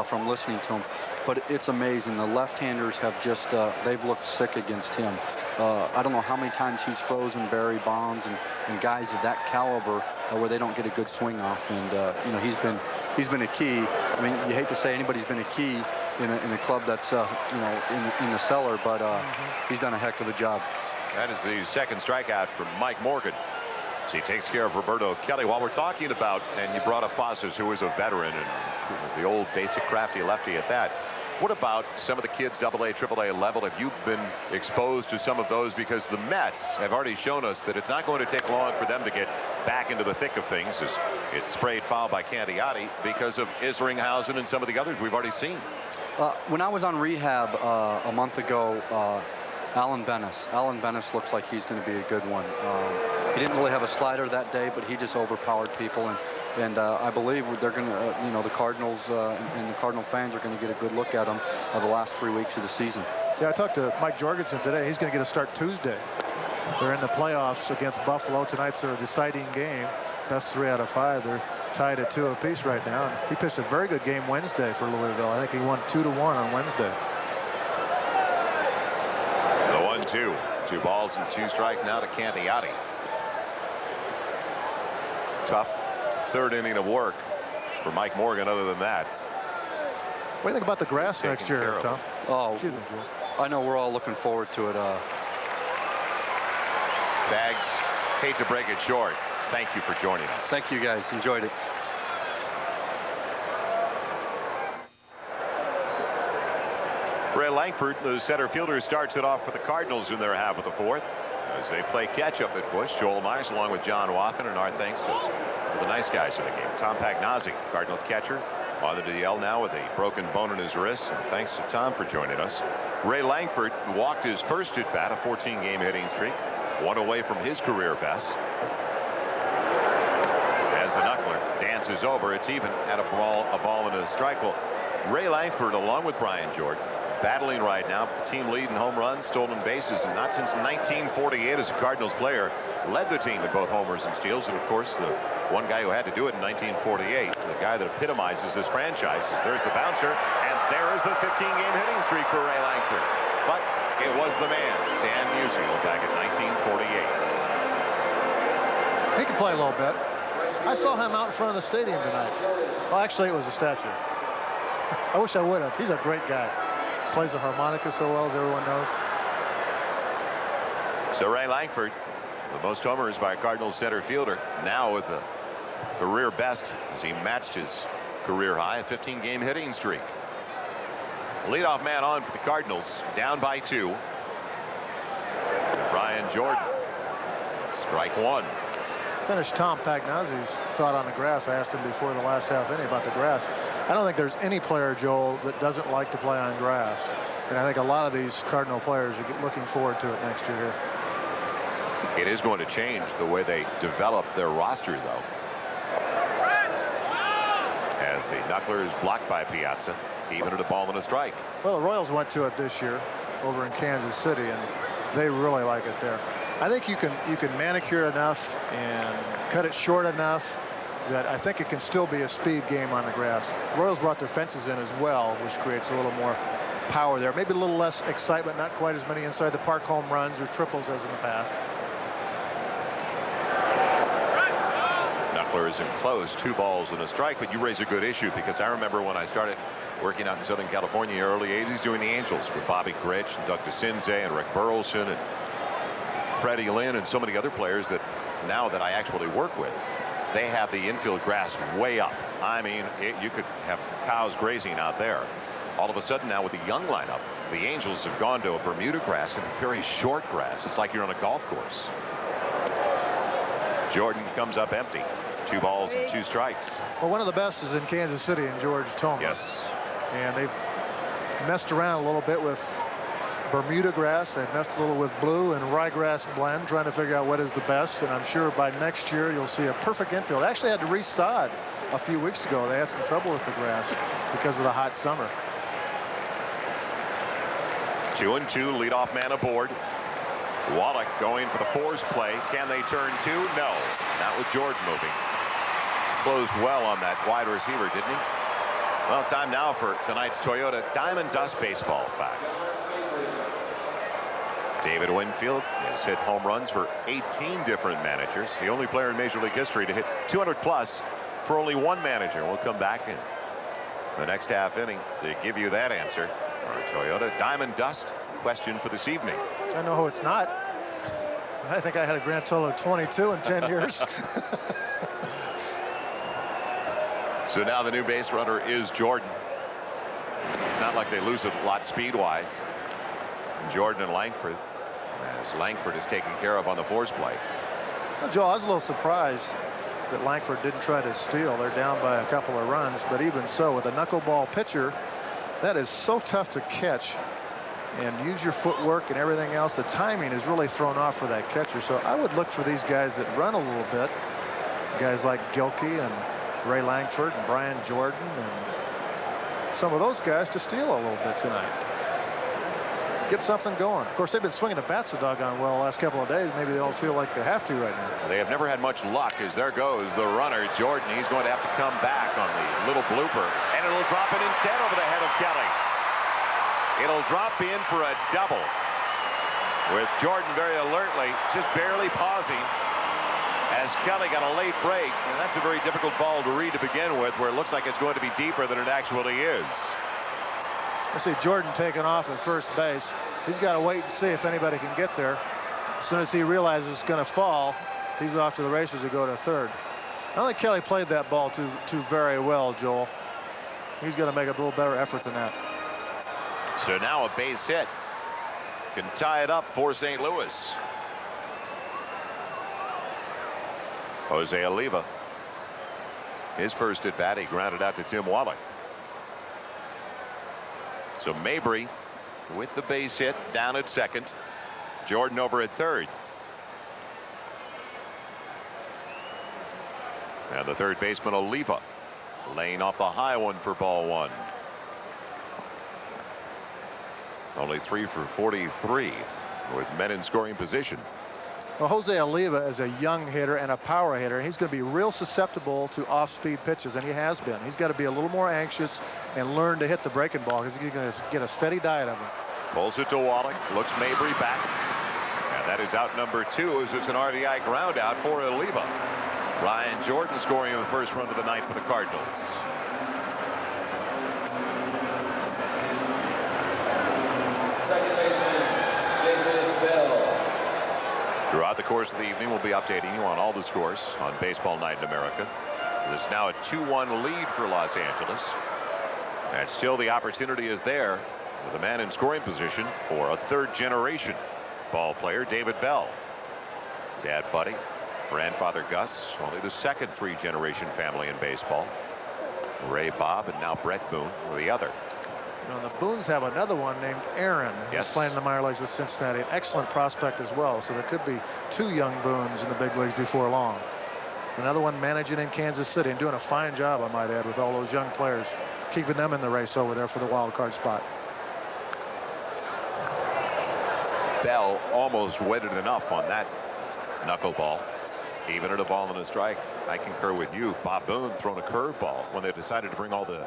from listening to him. But it's amazing. The left-handers have just, they've looked sick against him. I don't know how many times he's frozen Barry Bonds and guys of that caliber where they don't get a good swing off. And, you know, he's been a key. I mean, you hate to say anybody's been a key in a club that's, you know, in the cellar, but he's done a heck of a job. That is the second strikeout from Mike Morgan. So he takes care of Roberto Kelly. While we're talking about, and you brought up Foster, who is a veteran and the old basic crafty lefty at that. What about some of the kids AA, AAA level? Have you been exposed to some of those? Because the Mets have already shown us that it's not going to take long for them to get back into the thick of things. As it's sprayed foul by Candiotti because of Isringhausen and some of the others we've already seen. When I was on rehab a month ago, Alan Bennis looks like he's going to be a good one. He didn't really have a slider that day, but he just overpowered people. And I believe they're going to, you know, the Cardinals and the Cardinal fans are going to get a good look at him the last 3 weeks of the season. Yeah, I talked to Mike Jorgensen today. He's going to get a start Tuesday. They're in the playoffs against Buffalo. Tonight's their deciding game. Best 3 out of 5. They're tied at 2 apiece right now. And he pitched a very good game Wednesday for Louisville. I think he won 2-1 on Wednesday. The 1-2. 2 balls and 2 strikes now to Candiotti. Tough third inning of work for Mike Morgan. Other than that, what do you think about the grass next year, Tom? Oh, I know we're all looking forward to it. Bags, hate to break it short. Thank you for joining us. Thank you, guys. Enjoyed it. Ray Langford, the center fielder, starts it off for the Cardinals in their half of the 4th as they play catch-up at Busch. Joel Meyers along with John Wathan, and our thanks to the nice guys in the game. Tom Pagnozzi, Cardinals catcher, on the DL now with a broken bone in his wrist. And thanks to Tom for joining us. Ray Langford walked his first at bat, a 14-game hitting streak, 1 away from his career best. As the knuckler dances over, it's even at a ball and a strike. Well, Ray Langford, along with Brian Jordan, battling right now for the team lead in home runs, stolen bases, and not since 1948 as a Cardinals player led the team in both homers and steals. And of course, the one guy who had to do it in 1948, the guy that epitomizes this franchise. There's the bouncer, and there is the 15-game hitting streak for Ray Langford. But it was the man, Stan Musial, back in 1948. He can play a little bit. I saw him out in front of the stadium tonight. Well, actually, it was a statue. I wish I would have. He's a great guy. Plays the harmonica so well, as everyone knows. So Ray Langford, the most homers by a Cardinals center fielder, now with the career best as he matched his career high, a 15-game hitting streak. Leadoff man on for the Cardinals, down by 2. Brian Jordan, strike 1. Finished Tom Pagnozzi's thought on the grass. I asked him before the last half inning about the grass. I don't think there's any player, Joel, that doesn't like to play on grass. And I think a lot of these Cardinal players are looking forward to it next year. It is going to change the way they develop their roster, though. As the knuckler is blocked by Piazza, even at a ball and a strike. Well, the Royals went to it this year over in Kansas City, and they really like it there. I think you can manicure enough and cut it short enough that I think it can still be a speed game on the grass. Royals brought their fences in as well, which creates a little more power there. Maybe a little less excitement, not quite as many inside the park home runs or triples as in the past. Knuckler is enclosed, 2 balls and a strike, but you raise a good issue because I remember when I started working out in Southern California early 80s doing the Angels with Bobby Grich and Doug DeCinze and Rick Burleson and Freddie Lynn and so many other players that now that I actually work with. They have the infield grass way up. I mean, you could have cows grazing out there. All of a sudden now with the young lineup, the Angels have gone to a Bermuda grass and a very short grass. It's like you're on a golf course. Jordan comes up empty. 2 balls and 2 strikes. Well, one of the best is in Kansas City and George Thomas. Yes. And they've messed around a little bit with Bermuda grass. They've messed a little with blue and ryegrass blend, trying to figure out what is the best. And I'm sure by next year you'll see a perfect infield. They actually had to resod a few weeks ago. They had some trouble with the grass because of the hot summer. 2-2, leadoff man aboard. Wallach going for the force play. Can they turn two? No. Not with Jordan moving. Closed well on that wide receiver, didn't he? Well, time now for tonight's Toyota Diamond Dust Baseball fact. David Winfield has hit home runs for 18 different managers. The only player in Major League history to hit 200 plus for only one manager. We'll come back in the next half inning to give you that answer. Our Toyota Diamond Dust question for this evening. I know who it's not. I think I had a grand total of 22 in 10 years. So now the new base runner is Jordan. It's not like they lose a lot speed-wise. Jordan and Langford, as Langford is taken care of on the force play. Well, Joe, I was a little surprised that Langford didn't try to steal. They're down by a couple of runs, but even so, with a knuckleball pitcher, that is so tough to catch and use your footwork and everything else. The timing is really thrown off for that catcher. So I would look for these guys that run a little bit, guys like Gilkey and Ray Langford and Brian Jordan and some of those guys to steal a little bit tonight. Get something going. Of course, they've been swinging the bats a doggone well the last couple of days. Maybe they don't feel like they have to right now. They have never had much luck as there goes the runner, Jordan. He's going to have to come back on the little blooper, and it'll drop in instead over the head of Kelly. It'll drop in for a double with Jordan very alertly, just barely pausing as Kelly got a late break, and that's a very difficult ball to read to begin with, where it looks like it's going to be deeper than it actually is. I see Jordan taking off at first base. He's got to wait and see if anybody can get there. As soon as he realizes it's going to fall, he's off to the races to go to third. I don't think Kelly played that ball too very well, Joel. He's going to make a little better effort than that. So now a base hit can tie it up for St. Louis. Jose Oliva, his first at bat, he grounded out to Tim Wallach. So Mabry with the base hit down at second. Jordan over at third. And the third baseman Oliva laying off the high one for ball one. Only 3 for 43 with men in scoring position. Well, Jose Oliva is a young hitter and a power hitter. He's going to be real susceptible to off-speed pitches, and he has been. He's got to be a little more anxious and learn to hit the breaking ball because he's going to get a steady diet of it. Pulls it to Wallach, looks Mabry back, and that is out number 2 as it's an RBI ground out for Oliva. Ryan Jordan scoring the first run of the night for the Cardinals. Throughout the course of the evening, we'll be updating you on all the scores on Baseball Night in America. There's now a 2-1 lead for Los Angeles. And still the opportunity is there with a man in scoring position for a third-generation ball player, David Bell. Dad Buddy, grandfather Gus, only the second three-generation family in baseball. Ray Bob and now Brett Boone were the other. You know, the Boones have another one named Aaron. Yes. He's playing in the minor leagues with Cincinnati. An excellent prospect as well. So there could be 2 young Boones in the big leagues before long. Another one managing in Kansas City and doing a fine job, I might add, with all those young players, keeping them in the race over there for the wild card spot. Bell almost wetted enough on that knuckleball. Even at a ball and a strike. I concur with you. Bob Boone throwing a curveball when they decided to bring all the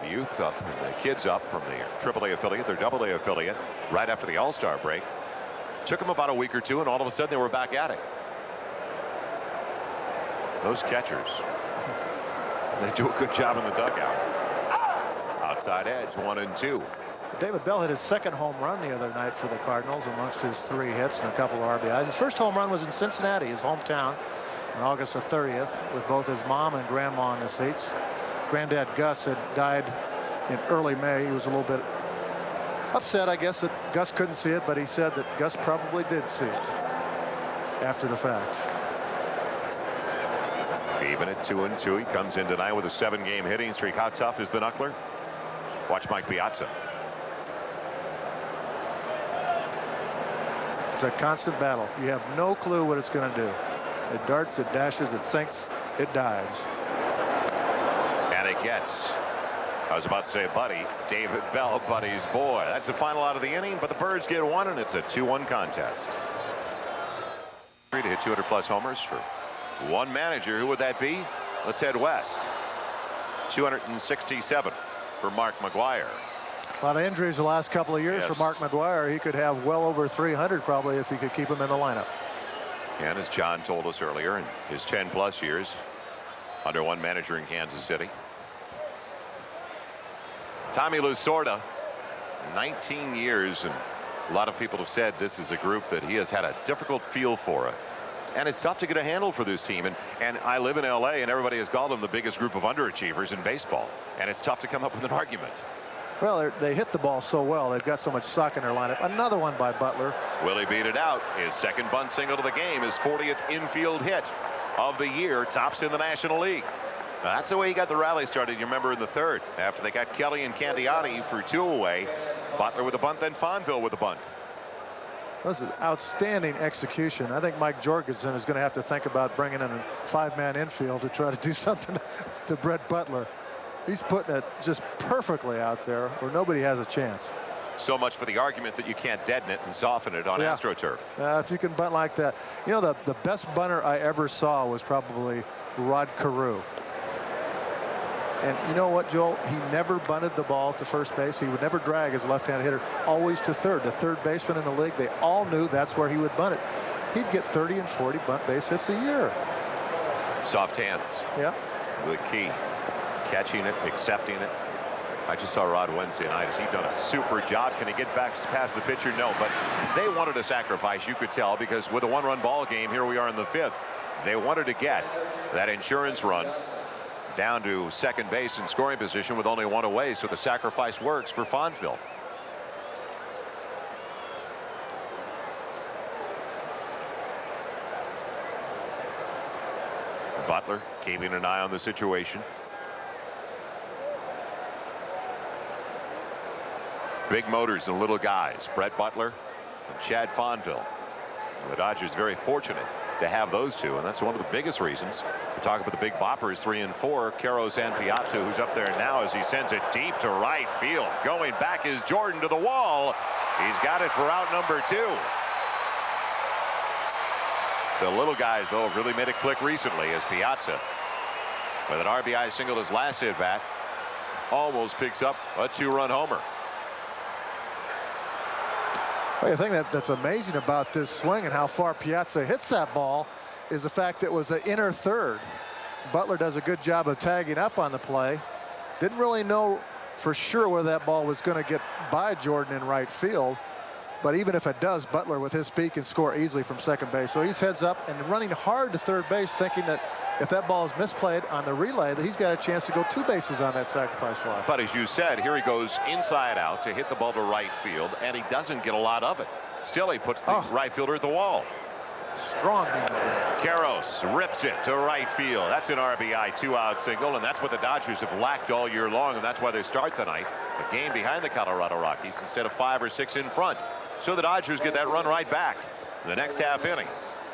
youth up and the kids up from the AAA affiliate, their AA affiliate, right after the All-Star break. Took them about a week or two, and all of a sudden they were back at it. Those catchers, they do a good job in the dugout. Outside edge, 1 and 2. David Bell hit his second home run the other night for the Cardinals amongst his 3 hits and a couple of RBIs. His first home run was in Cincinnati, his hometown, on August the 30th, with both his mom and grandma in the seats. Granddad Gus had died in early May. He was a little bit upset, I guess, that Gus couldn't see it, but he said that Gus probably did see it after the fact. Even at 2 and 2, he comes in tonight with a 7-game hitting streak. How tough is the knuckler? Watch Mike Piazza. It's a constant battle. You have no clue what it's going to do. It darts, it dashes, it sinks, it dives. And it gets I was about to say Buddy. David Bell, Buddy's boy. That's the final out of the inning, but the Birds get one, and it's a 2-1 contest. To hit 200+ homers for one manager. Who would that be? Let's head west. 267 for Mark McGwire. A lot of injuries the last couple of years for Mark McGwire. He could have well over 300 probably if he could keep him in the lineup. And as John told us earlier, in his 10+ years under one manager in Kansas City. Tommy Lasorda, 19 years, and a lot of people have said this is a group that he has had a difficult feel for it. And it's tough to get a handle for this team. And I live in L.A., and everybody has called them the biggest group of underachievers in baseball. And it's tough to come up with an argument. Well, they hit the ball so well. They've got so much stock in their lineup. Another one by Butler. Willie beat it out. His second bunt single to the game, his 40th infield hit of the year, tops in the National League. Now, that's the way he got the rally started, you remember, in the third. After they got Kelly and Candiotti for 2 away. Butler with a bunt, then Fonville with a bunt. This is outstanding execution. I think Mike Jorgensen is going to have to think about bringing in a 5-man infield to try to do something to Brett Butler. He's putting it just perfectly out there where nobody has a chance. So much for the argument that you can't deaden it and soften it on AstroTurf. If you can bunt like that. You know, the best bunter I ever saw was probably Rod Carew. And you know what, Joel? He never bunted the ball to first base. He would never drag his left-handed hitter, always to third. The third baseman in the league, they all knew that's where he would bunt it. He'd get 30 and 40 bunt base hits a year. Soft hands. Yeah. The key. Catching it, accepting it. I just saw Rod Wednesday night. Has he done a super job? Can he get back past the pitcher? No, but they wanted a sacrifice, you could tell, because with a 1-run ball game, here we are in the 5th. They wanted to get that insurance run down to second base in scoring position with only 1 away, so the sacrifice works for Fonville. Butler keeping an eye on the situation. Big motors and little guys. Brett Butler and Chad Fonville. The Dodgers very fortunate to have those two, and that's one of the biggest reasons. We talk about the big boppers, 3 and 4. Queiroz and Piazza, who's up there now as he sends it deep to right field. Going back is Jordan to the wall. He's got it for out number 2. The little guys, though, have really made it click recently as Piazza, with an RBI single his last at bat, almost picks up a 2-run homer. Well, the thing that's amazing about this swing and how far Piazza hits that ball is the fact that it was the inner third. Butler does a good job of tagging up on the play. Didn't really know for sure where that ball was going to get by Jordan in right field. But even if it does, Butler with his speed can score easily from second base. So he's heads up and running hard to third base, thinking that if that ball is misplayed on the relay, that he's got a chance to go 2 bases on that sacrifice fly. But as you said, here he goes inside out to hit the ball to right field, and he doesn't get a lot of it. Still, he puts the right fielder at the wall. Strong. Queiroz rips it to right field. That's an RBI 2-out single, and that's what the Dodgers have lacked all year long, and that's why they start tonight a game behind the Colorado Rockies instead of 5 or 6 in front. So the Dodgers get that run right back in the next half inning,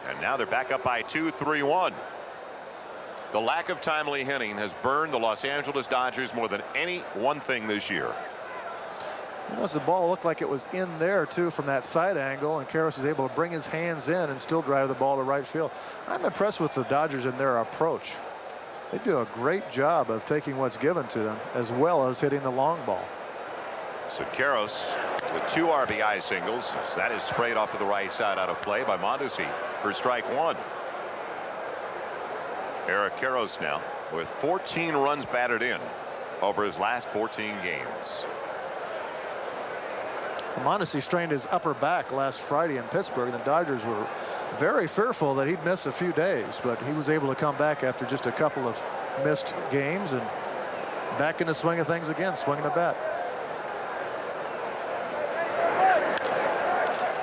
and now they're back up by 2, 3-1. The lack of timely hitting has burned the Los Angeles Dodgers more than any one thing this year. You know, the ball looked like it was in there too from that side angle, and Queiroz is able to bring his hands in and still drive the ball to right field. I'm impressed with the Dodgers in their approach. They do a great job of taking what's given to them as well as hitting the long ball. So Queiroz with 2 RBI singles. That is sprayed off to the right side out of play by Mondesi for strike 1. Eric Queiroz now with 14 runs batted in over his last 14 games. Mondesi strained his upper back last Friday in Pittsburgh, and the Dodgers were very fearful that he'd miss a few days, but he was able to come back after just a couple of missed games and back in the swing of things again, swinging the bat.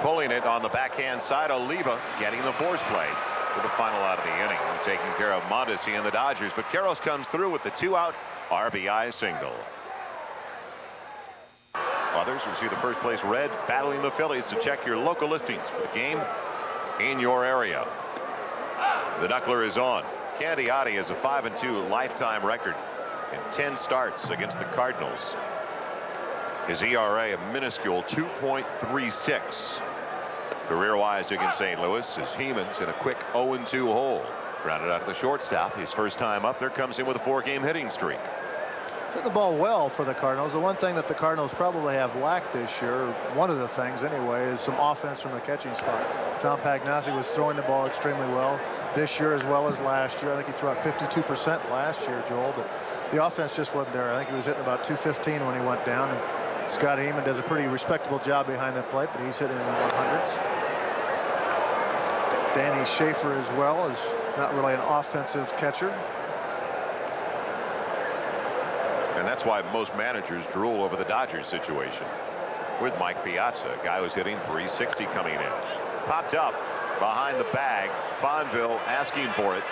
Pulling it on the backhand side, Oliva getting the force play for the final out of the inning. We're taking care of Mondesi and the Dodgers, but Queiroz comes through with the 2-out RBI single. Others will see the first place red battling the Phillies, so check your local listings for the game in your area. The knuckler is on. Candiotti has a 5-2 lifetime record in 10 starts against the Cardinals. His ERA a minuscule 2.36. Career-wise against St. Louis is Hemans in a quick 0-2 hole. Grounded out of the shortstop. His first time up there, comes in with a 4-game hitting streak. Hit the ball well for the Cardinals. The one thing that the Cardinals probably have lacked this year, one of the things anyway, is some offense from the catching spot. Tom Candiotti was throwing the ball extremely well this year as well as last year. I think he threw out 52% last year, Joel, but the offense just wasn't there. I think he was hitting about 215 when he went down. And Scott Heyman does a pretty respectable job behind the plate, but he's hitting in the 100s. Danny Schaefer as well is not really an offensive catcher. And that's why most managers drool over the Dodgers situation. With Mike Piazza, a guy who's hitting 360 coming in. Popped up behind the bag. Fonville asking for it.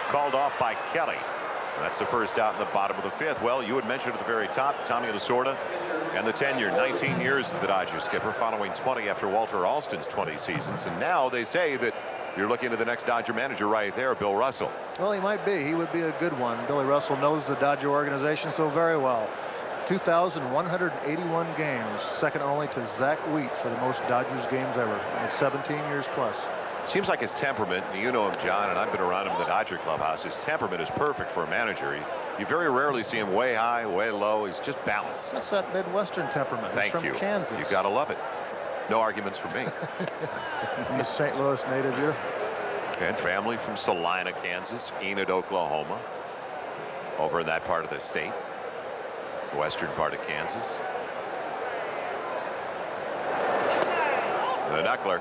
Called off by Kelly. That's the first out in the bottom of the 5th. Well, you had mentioned at the very top, Tommy Lasorda and the tenure, 19 years as the Dodgers skipper, following 20 after Walter Alston's 20 seasons. And now they say that you're looking at the next Dodger manager right there, Bill Russell. Well, he might be. He would be a good one. Billy Russell knows the Dodger organization so very well. 2,181 games, second only to Zach Wheat for the most Dodgers games ever. 17 years plus. Seems like his temperament, you know him, John, and I've been around him in the Dodger clubhouse. His temperament is perfect for a manager. You very rarely see him way high, way low. He's just balanced. That's that Midwestern temperament. Thank He's you. from Kansas. You gotta love it. No arguments from me. He's St. Louis native here. And family from Salina, Kansas, Enid, Oklahoma, over in that part of the state, the western part of Kansas. The knuckler.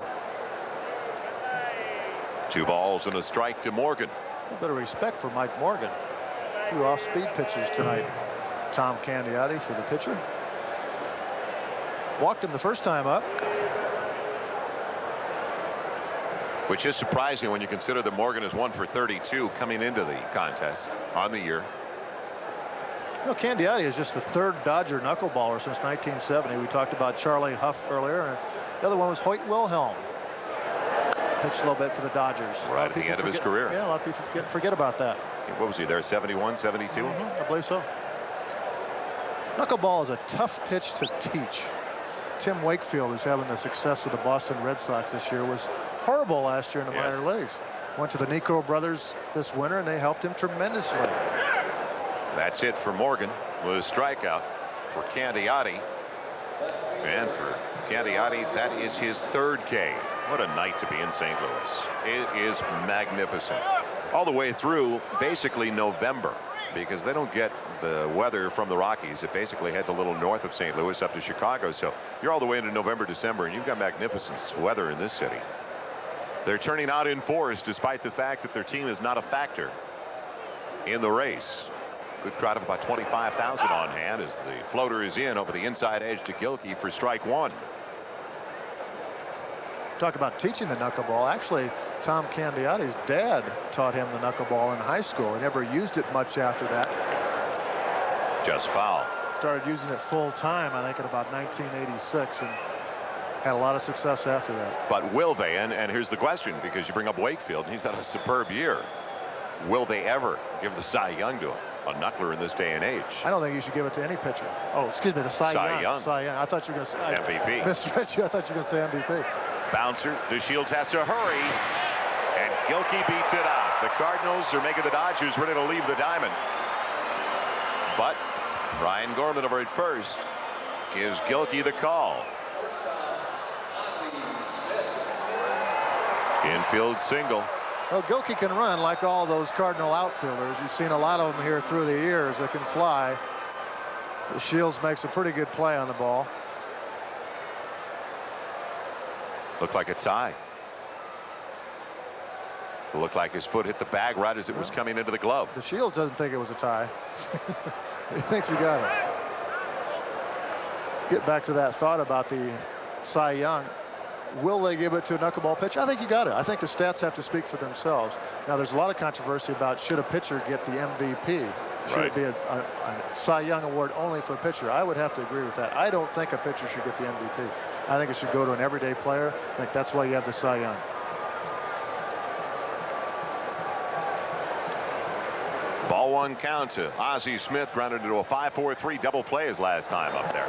2 balls and a strike to Morgan. A bit of respect for Mike Morgan. 2 off-speed pitches tonight. Tom Candiotti for the pitcher. Walked him the first time up. Which is surprising when you consider that Morgan is 1 for 32 coming into the contest on the year. You know, Candiotti is just the 3rd Dodger knuckleballer since 1970. We talked about Charlie Huff earlier, and the other one was Hoyt Wilhelm. Pitched a little bit for the Dodgers. Right at the end of his career. Yeah, a lot of people forget about that. What was he there, 71, 72? I believe so. Knuckleball is a tough pitch to teach. Tim Wakefield, who's having the success with the Boston Red Sox this year, was horrible last year in the minor leagues. Went to the Nico brothers this winter, and they helped him tremendously. That's it for Morgan with a strikeout for Candiotti. And for Candiotti, that is his 3rd K. What a night to be in St. Louis. It is magnificent. All the way through basically November, because they don't get the weather from the Rockies. It basically heads a little north of St. Louis up to Chicago. So you're all the way into November, December, and you've got magnificent weather in this city. They're turning out in force despite the fact that their team is not a factor in the race. Good crowd of about 25,000 on hand as the floater is in over the inside edge to Gilkey for strike 1. Talk about teaching the knuckleball. Actually, Tom Candiotti's dad taught him the knuckleball in high school. He never used it much after that. Just foul. Started using it full time, I think, in about 1986, and had a lot of success after that. But will they? And here's the question, because you bring up Wakefield, and he's had a superb year. Will they ever give the Cy Young to a knuckler in this day and age? I don't think you should give it to any pitcher. Oh, excuse me, the Cy Young. Cy Young. I thought you were going to say MVP. Misread you. I thought you were going to say MVP. Bouncer. DeShields has to hurry. And Gilkey beats it out. The Cardinals are making the Dodgers ready to leave the diamond. But Brian Gorman over at first gives Gilkey the call. Infield single. Well, Gilkey can run like all those Cardinal outfielders. You've seen a lot of them here through the years that can fly. DeShields makes a pretty good play on the ball. Looked like a tie. Looked like his foot hit the bag right as it was coming into the glove. DeShields doesn't think it was a tie. He thinks he got it. Get back to that thought about the Cy Young. Will they give it to a knuckleball pitcher? I think you got it. I think the stats have to speak for themselves. Now, there's a lot of controversy about should a pitcher get the MVP. Should it be a Cy Young award only for a pitcher? I would have to agree with that. I don't think a pitcher should get the MVP. I think it should go to an everyday player. I think that's why you have the Cy Young. Ball one count to Ozzie Smith, grounded into a 5-4-3 double play his last time up there.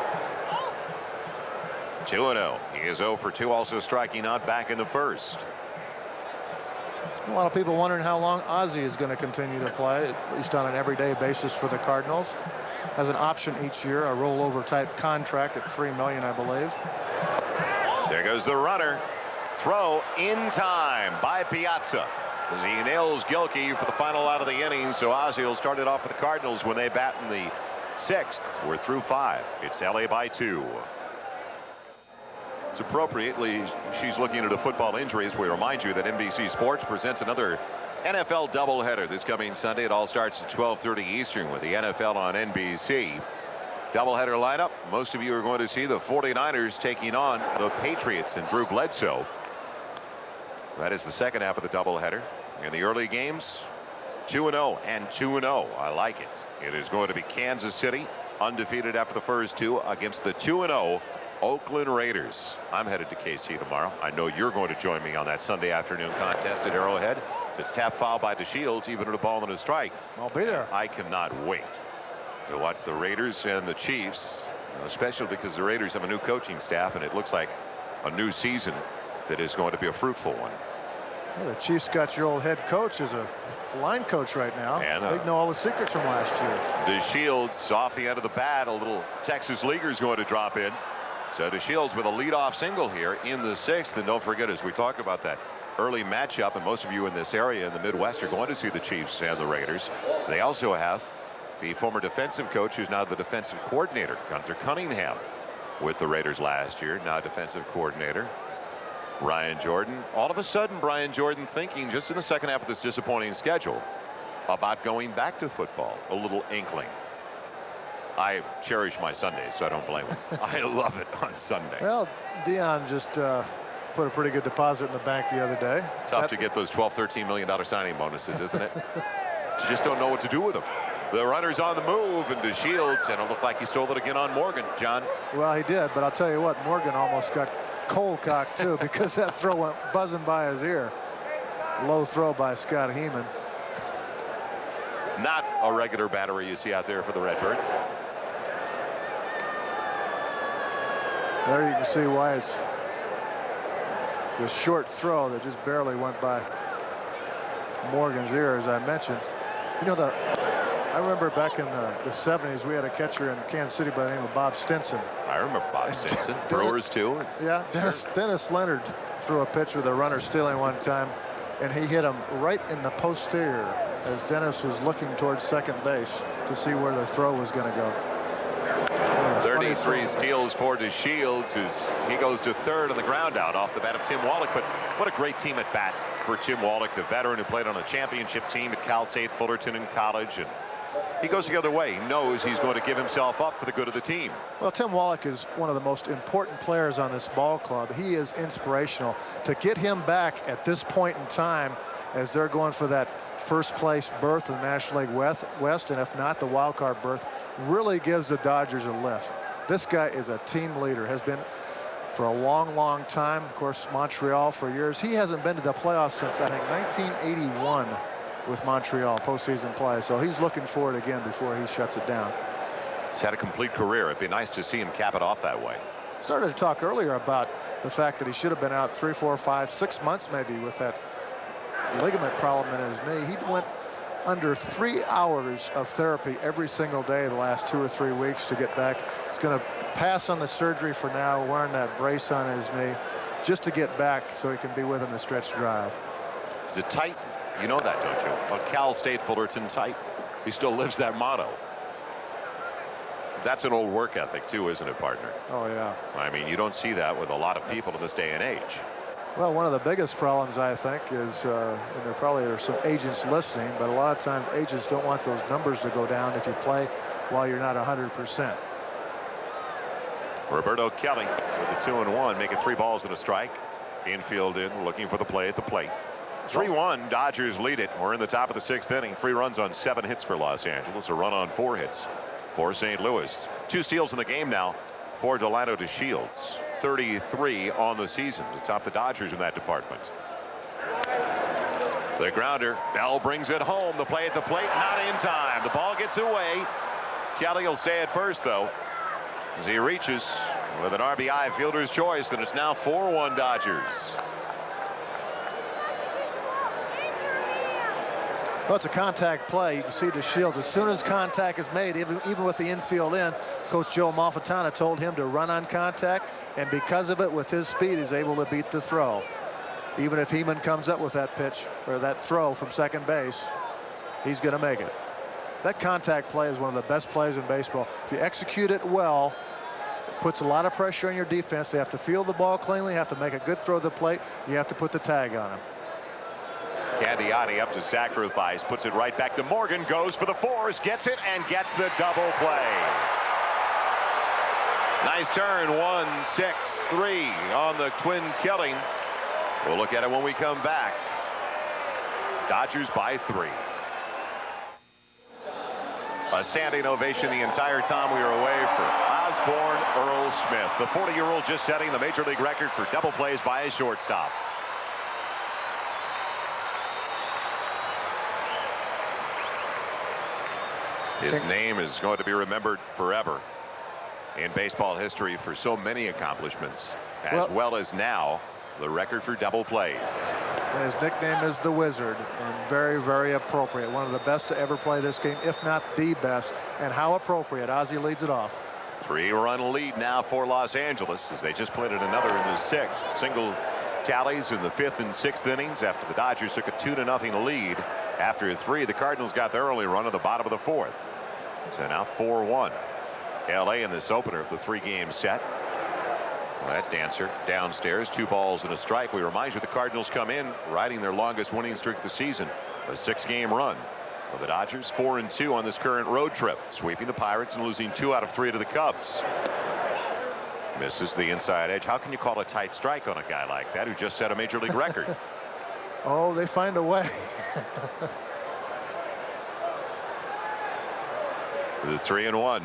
2-0. He is 0 for 2, also striking out back in the first. A lot of people wondering how long Ozzie is going to continue to play, at least on an everyday basis for the Cardinals. Has an option each year, a rollover type contract at $3 million, I believe. There goes the runner. Throw in time by Piazza as he nails Gilkey for the final out of the inning. So Ozzie will start it off for the Cardinals when they bat in the 6th. We're through 5. It's LA by 2. It's appropriately she's looking into football injuries. We remind you that NBC Sports presents another NFL doubleheader this coming Sunday. It all starts at 12:30 Eastern with the NFL on NBC. Doubleheader lineup. Most of you are going to see the 49ers taking on the Patriots and Drew Bledsoe. That is the second half of the doubleheader. In the early games, 2-0 and 2-0. I like it. It is going to be Kansas City, undefeated after the first 2, against the 2-0 Oakland Raiders. I'm headed to KC tomorrow. I know you're going to join me on that Sunday afternoon contest at Arrowhead. It's tap foul by DeShields, even at a ball and a strike. I'll be there. I cannot wait to watch the Raiders and the Chiefs, especially because the Raiders have a new coaching staff, and it looks like a new season that is going to be a fruitful one. Well, the Chiefs got your old head coach as a line coach right now. And they know all the secrets from last year. DeShields off the end of the bat. A little Texas leaguer is going to drop in. So DeShields with a leadoff single here in the 6th. And don't forget, as we talk about that early matchup, and most of you in this area in the Midwest are going to see the Chiefs and the Raiders. They also have the former defensive coach, who's now the defensive coordinator, Gunther Cunningham, with the Raiders last year, now defensive coordinator Brian Jordan. All of a sudden, Brian Jordan thinking just in the second half of this disappointing schedule about going back to football. A little inkling. I cherish my Sundays, so I don't blame him. I love it on Sunday. Well, Dion just put a pretty good deposit in the bank the other day. Tough to get those $12-13 million signing bonuses, isn't it? You just don't know what to do with them. The runner's on the move, and DeShields, and it looked like he stole it again on Morgan. John? Well, he did, but I'll tell you what, Morgan almost got cold-cocked, too, because that throw went buzzing by his ear. Low throw by Scott Heeman. Not a regular battery you see out there for the Redbirds. There you can see why it's the short throw that just barely went by Morgan's ear, as I mentioned. You know, I remember back in the 70s, we had a catcher in Kansas City by the name of Bob Stinson. I remember Bob Stinson. Brewers, too. Yeah, Dennis Leonard threw a pitch with a runner stealing one time, and he hit him right in the posterior as Dennis was looking towards second base to see where the throw was going to go. 33 steals for DeShields as he goes to third on the ground out off the bat of Tim Wallach. But what a great team at bat for Tim Wallach, the veteran who played on a championship team at Cal State Fullerton in college. And he goes the other way. He knows he's going to give himself up for the good of the team. Well, Tim Wallach is one of the most important players on this ball club. He is inspirational. To get him back at this point in time as they're going for that first place berth in the National League West, and if not the wild card berth, really gives the Dodgers a lift. This guy is a team leader, has been for a long time. Of course, Montreal for years. He hasn't been to the playoffs since, I think, 1981 with Montreal postseason play. So he's looking for it again before he shuts it down. He's had a complete career. It'd be nice to see him cap it off that way. Started to talk earlier about the fact that he should have been out 3, 4, 5, 6 months maybe with that ligament problem in his knee. He went under 3 hours of therapy every single day the last 2 or 3 weeks to get back. He's going to pass on the surgery for now, wearing that brace on his knee, just to get back so he can be with him the stretch drive. Is it tight? You know that, don't you? A Cal State Fullerton tight. He still lives that motto. That's an old work ethic too, isn't it, partner? Oh yeah. I mean, you don't see that with a lot of people in this day and age. Well, one of the biggest problems, I think, is, and there probably are some agents listening, but a lot of times agents don't want those numbers to go down if you play while you're not 100%. Roberto Kelly with the 2-1, making 3 balls and a strike. Infield in, looking for the play at the plate. 3-1, Dodgers lead it. We're in the top of the 6th inning. 3 runs on 7 hits for Los Angeles. A run on 4 hits for St. Louis. 2 steals in the game now for Delano DeShields. 33 on the season to top the Dodgers in that department. The grounder. Bell brings it home. The play at the plate, not in time. The ball gets away. Kelly will stay at first, though, as he reaches with an RBI fielder's choice, and it's now 4-1 Dodgers. Well, it's a contact play. You can see DeShields, as soon as contact is made, even with the infield in, Coach Joe Malfitano told him to run on contact, and because of it, with his speed, he's able to beat the throw. Even if Heeman comes up with that pitch or that throw from second base, he's going to make it. That contact play is one of the best plays in baseball. If you execute it well, it puts a lot of pressure on your defense. They have to field the ball cleanly, have to make a good throw to the plate. You have to put the tag on him. Candiotti up to sacrifice, puts it right back to Morgan, goes for the fours, gets it, and gets the double play. Nice turn, 1-6-3 on the twin killing. We'll look at it when we come back. Dodgers by 3. A standing ovation the entire time we were away for Osborne Earl Smith, the 40-year-old just setting the major league record for double plays by a shortstop. His name is going to be remembered forever in baseball history for so many accomplishments, as well as now the record for double plays. And his nickname is the Wizard, and very, very appropriate. One of the best to ever play this game, if not the best. And how appropriate. Ozzie leads it off. 3-run lead now for Los Angeles, as they just planted another in the 6th. Single tallies in the 5th and 6th innings after the Dodgers took a 2-0 lead. After 3, the Cardinals got their early run at the bottom of the 4th. So now 4-1. LA in this opener of the 3-game set. Well, that dancer downstairs, 2 balls and a strike. We remind you the Cardinals come in riding their longest winning streak of the season, a 6-game run. Well, the Dodgers 4-2 on this current road trip, sweeping the Pirates and losing 2 out of 3 to the Cubs. Misses the inside edge. How can you call a tight strike on a guy like that who just set a major league record? Oh, they find a way. The 3-1.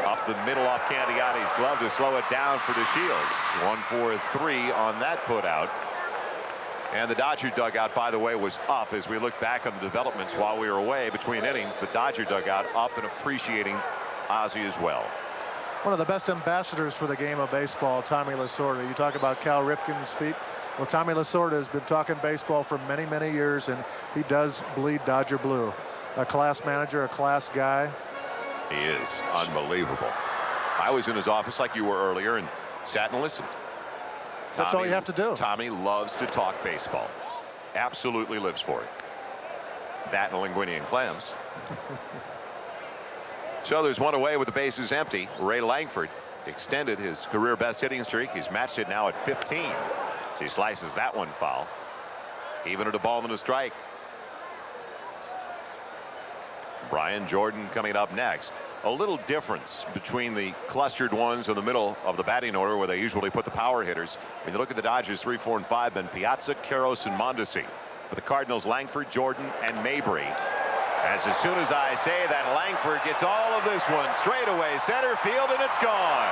Up the middle off Candiotti's glove to slow it down for DeShields. 1-4-3 on that put out. And the Dodger dugout, by the way, was up as we look back on the developments while we were away between innings. The Dodger dugout up and appreciating Ozzie as well. One of the best ambassadors for the game of baseball, Tommy Lasorda. You talk about Cal Ripken's feet. Well, Tommy Lasorda has been talking baseball for many, many years, and he does bleed Dodger blue. A class manager, a class guy. He is unbelievable. I was in his office like you were earlier and sat and listened. That's all you have to do. Tommy loves to talk baseball. Absolutely lives for it. That and linguine and clams. So there's one away with the bases empty. Ray Langford extended his career best hitting streak. He's matched it now at 15. So he slices that one foul. Even at a ball and a strike. Brian Jordan coming up next. A little difference between the clustered ones in the middle of the batting order where they usually put the power hitters. When you look at the Dodgers, 3, 4, and 5, Ben Piazza, Karros, and Mondesi. For the Cardinals, Langford, Jordan, and Mabry. As soon as I say that, Langford gets all of this one straight away center field, and it's gone.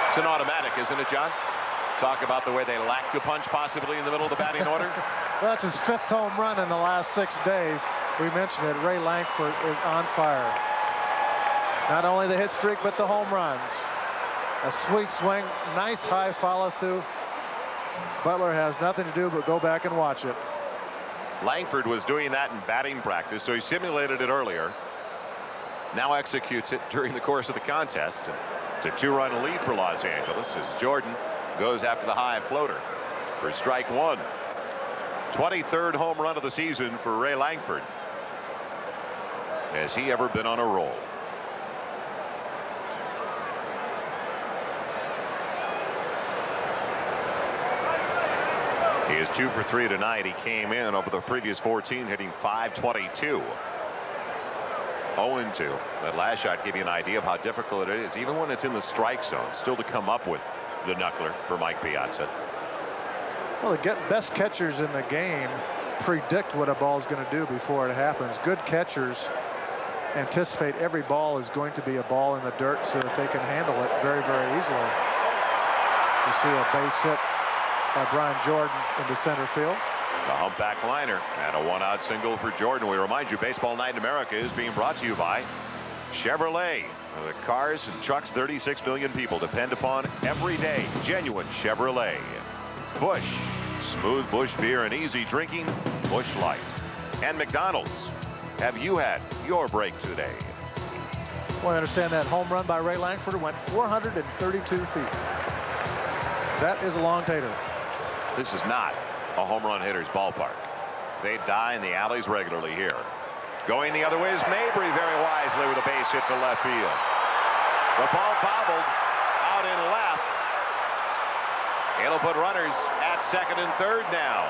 It's an automatic, isn't it, John? Talk about the way they lack the punch possibly in the middle of the batting order. Well, that's his 5th home run in the last 6 days. We mentioned it. Ray Langford is on fire. Not only the hit streak, but the home runs. A sweet swing, nice high follow through. Butler has nothing to do but go back and watch it. Langford was doing that in batting practice, so he simulated it earlier. Now executes it during the course of the contest. It's a 2-run lead for Los Angeles as Jordan goes after the high floater for strike 1. 23rd home run of the season for Ray Langford. Has he ever been on a roll? He is 2 for 3 tonight. He came in over the previous 14 hitting .522. 0-2. That last shot gave you an idea of how difficult it is, even when it's in the strike zone, still to come up with the knuckler for Mike Piazza. Well, the best catchers in the game predict what a ball is going to do before it happens. Good catchers anticipate every ball is going to be a ball in the dirt so that they can handle it very, very easily. You see a base hit by Brian Jordan into center field. The humpback liner and a one-out single for Jordan. We remind you, Baseball Night in America is being brought to you by Chevrolet. The cars and trucks 36 million people depend upon every day. Genuine Chevrolet. Busch, smooth Busch beer and easy drinking. Busch Light. And McDonald's. Have you had your break today? Well, I understand that home run by Ray Lankford went 432 feet. That is a long tater. This is not a home run hitter's ballpark. They die in the alleys regularly here. Going the other way is Mabry very wisely with a base hit to left field. The ball bobbled out in left. It'll put runners at second and third now.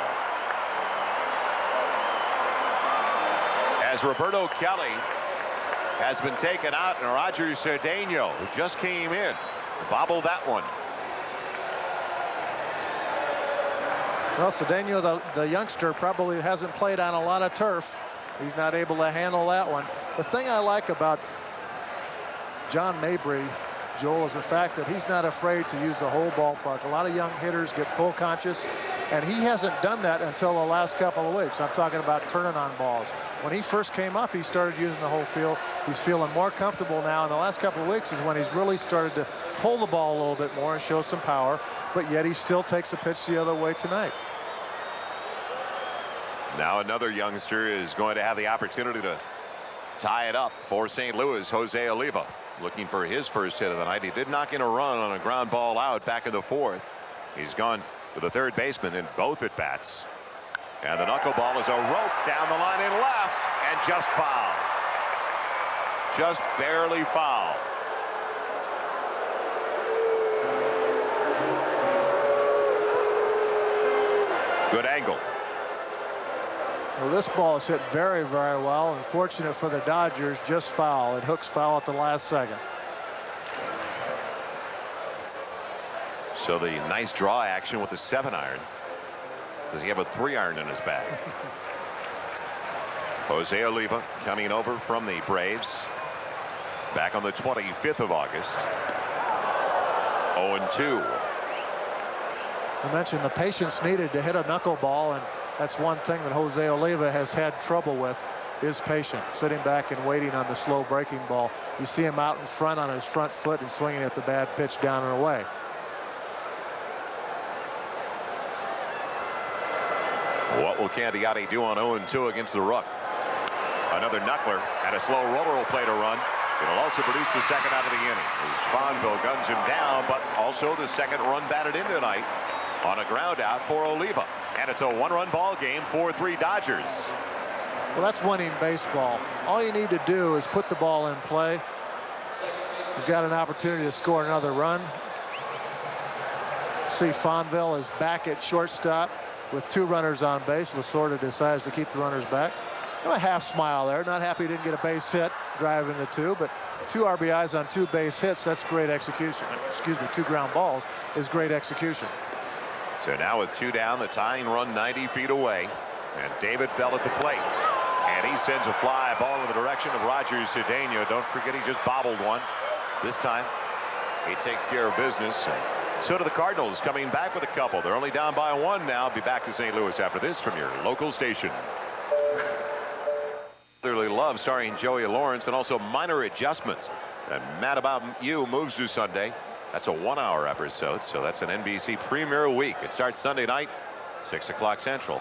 As Roberto Kelly has been taken out, and Roger Cedeno, who just came in, bobbled that one. Well, Cedeno, the youngster, probably hasn't played on a lot of turf. He's not able to handle that one. The thing I like about John Mabry, Joel, is the fact that he's not afraid to use the whole ballpark. A lot of young hitters get full conscious, and he hasn't done that until the last couple of weeks. I'm talking about turning on balls. When he first came up, he started using the whole field. He's feeling more comfortable now. In the last couple of weeks is when he's really started to pull the ball a little bit more and show some power, but yet he still takes the pitch the other way tonight. Now another youngster is going to have the opportunity to tie it up for St. Louis. Jose Oliva looking for his first hit of the night. He did knock in a run on a ground ball out back in the fourth. He's gone to the third baseman in both at bats. And the knuckleball is a rope down the line in left and just foul. Just barely foul. Good angle. Well, this ball is hit very, very well. Unfortunate for the Dodgers, just foul. It hooks foul at the last second. So the nice draw action with the 7-iron. Does he have a 3-iron in his bag? Jose Oliva coming over from the Braves. Back on the 25th of August. 0-2. I mentioned the patience needed to hit a knuckleball, and that's one thing that Jose Oliva has had trouble with, is patience, sitting back and waiting on the slow breaking ball. You see him out in front on his front foot and swinging at the bad pitch down and away. What will Candiotti do on 0-2 against the Rook? Another knuckler and a slow roller will play to run. It'll also produce the second out of the inning. Fonville guns him down, but also the second run batted in tonight on a ground out for Oliva. And it's a one-run ball game, 4-3 Dodgers. Well, that's winning baseball. All you need to do is put the ball in play. You've got an opportunity to score another run. See, Fonville is back at shortstop with 2 runners on base. Lasorda decides to keep the runners back. A half smile there. Not happy he didn't get a base hit driving the 2, but 2 RBIs on 2 base hits. That's great execution. Excuse me, 2 ground balls is great execution. So now with 2 down, the tying run 90 feet away, and David Bell at the plate. And he sends a fly ball in the direction of Roger Cedeno. Don't forget he just bobbled one. This time he takes care of business. So do the Cardinals, coming back with a couple. They're only down by 1 now. Be back to St. Louis after this from your local station. Clearly Love, starring Joey Lawrence, and also Minor Adjustments. And Mad About You moves to Sunday. That's a 1-hour episode, so that's an NBC premiere week. It starts Sunday night, 6 o'clock Central,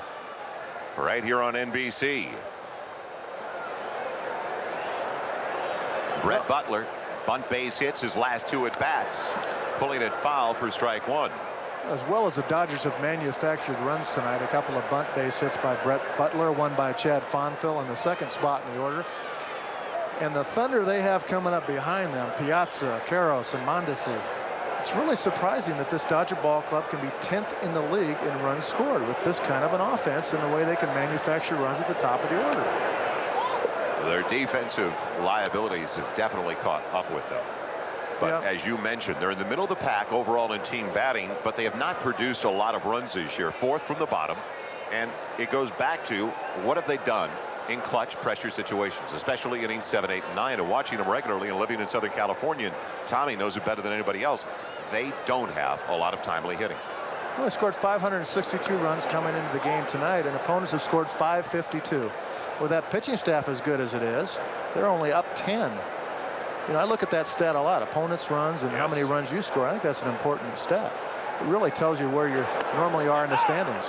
right here on NBC. Brett Butler, bunt base hits his last 2 at bats, pulling it foul for strike 1. As well as the Dodgers have manufactured runs tonight. A couple of bunt base hits by Brett Butler, one by Chad Fonville in the second spot in the order. And the Thunder they have coming up behind them, Piazza, Karros, and Mondesi. It's really surprising that this Dodger ball club can be 10th in the league in runs scored with this kind of an offense and the way they can manufacture runs at the top of the order. Their defensive liabilities have definitely caught up with them. But as you mentioned, they're in the middle of the pack overall in team batting, but they have not produced a lot of runs this year. 4th from the bottom. And it goes back to what have they done in clutch pressure situations, especially innings 7, 8, and 9. And watching them regularly and living in Southern California, and Tommy knows it better than anybody else, they don't have a lot of timely hitting. Well, they scored 562 runs coming into the game tonight, and opponents have scored 552. With that pitching staff as good as it is, they're only up 10. You know, I look at that stat a lot, opponents' runs and how many runs you score. I think that's an important stat. It really tells you where you normally are in the standings.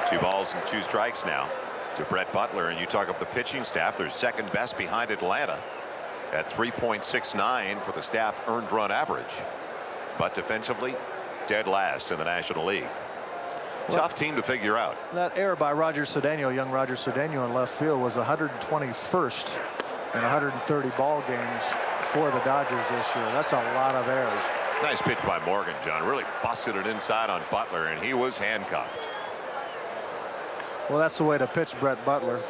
2 balls and 2 strikes now to Brett Butler, and you talk of the pitching staff, they're second best behind Atlanta at 3.69 for the staff earned run average, but defensively dead last in the National League. Well, tough team to figure out. That error by Roger Cedeno, young Roger Cedeno in left field, was 121st in 130 ball games for the Dodgers this year. That's a lot of errors. Nice pitch by Morgan, John. Really busted it inside on Butler, and he was handcuffed. Well, that's the way to pitch Brett Butler.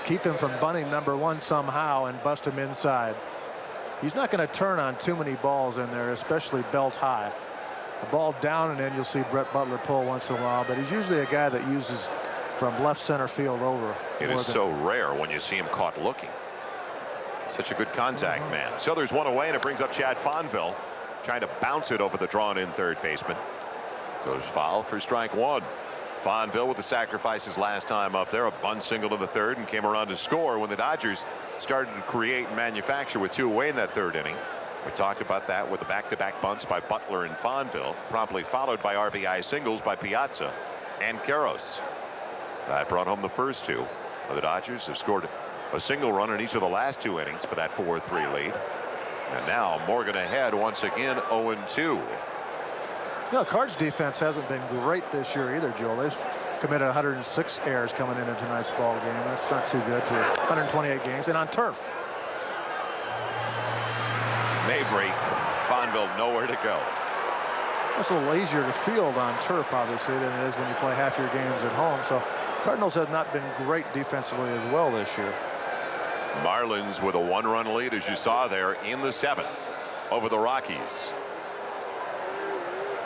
Keep him from bunting number 1 somehow and bust him inside. He's not going to turn on too many balls in there, especially belt high. A ball down and in, you'll see Brett Butler pull once in a while, but he's usually a guy that uses from left center field over. It is so rare when you see him caught looking. Such a good contact man. So there's 1 away, and it brings up Chad Fonville, trying to bounce it over the drawn-in third baseman. Goes foul for strike 1. Fonville with the sacrifices last time up there, a bunt single to the third, and came around to score when the Dodgers started to create and manufacture with 2 away in that third inning. We talked about that with the back-to-back bunts by Butler and Fonville, promptly followed by RBI singles by Piazza and Queiroz. That brought home the first 2. The Dodgers have scored a single run in each of the last 2 innings for that 4-3 lead. And now Morgan ahead once again, 0-2. You know, Cards defense hasn't been great this year either, Joel. They've committed 106 errors coming into tonight's ball game. That's not too good for 128 games and on turf. Mabry, Fonville nowhere to go. It's a little easier to field on turf, obviously, than it is when you play half your games at home. So Cardinals have not been great defensively as well this year. Marlins with a 1-run lead, as you saw there, in the 7th over the Rockies.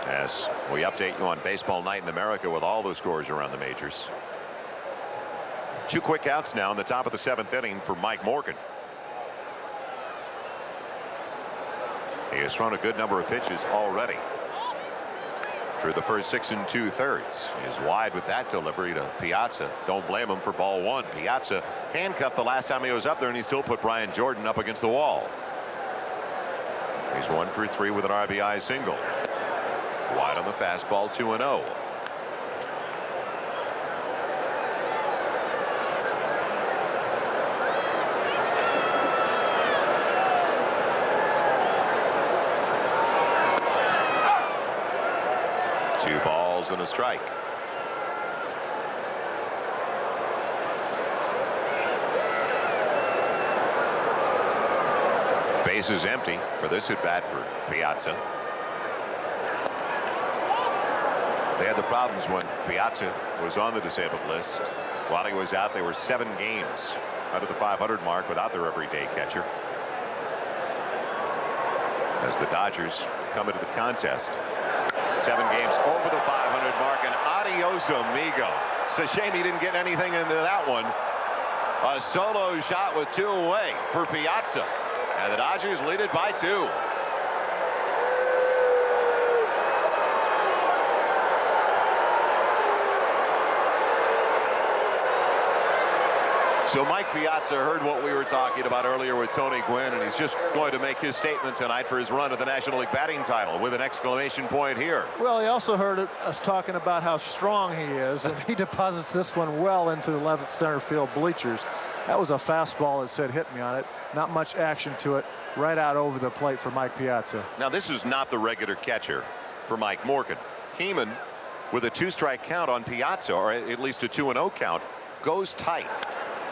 As we update you on Baseball Night in America with all the scores around the majors. 2 quick outs now in the top of the 7th inning for Mike Morgan. He has thrown a good number of pitches already. Through the first 6 2/3. Is wide with that delivery to Piazza. Don't blame him for ball 1. Piazza handcuffed the last time he was up there, and he still put Brian Jordan up against the wall. He's 1 for 3 with an RBI single. Wide on the fastball, 2-0. Two balls and a strike. Base is empty for this at bat for Piazza. They had the problems when Piazza was on the disabled list. While he was out, they were 7 games under the 500 mark without their everyday catcher. As the Dodgers come into the contest, 7 games over the 500 mark, and adios amigo. It's a shame he didn't get anything into that one. A solo shot with 2 away for Piazza, and the Dodgers lead it by 2. So Mike Piazza heard what we were talking about earlier with Tony Gwynn, and he's just going to make his statement tonight for his run at the National League batting title with an exclamation point here. Well, he also heard us talking about how strong he is, and he deposits this one well into the left center field bleachers. That was a fastball that said hit me on it. Not much action to it. Right out over the plate for Mike Piazza. Now, this is not the regular catcher for Mike Morgan. Heeman, with a 2-strike count on Piazza, or at least a 2-0 count, goes tight.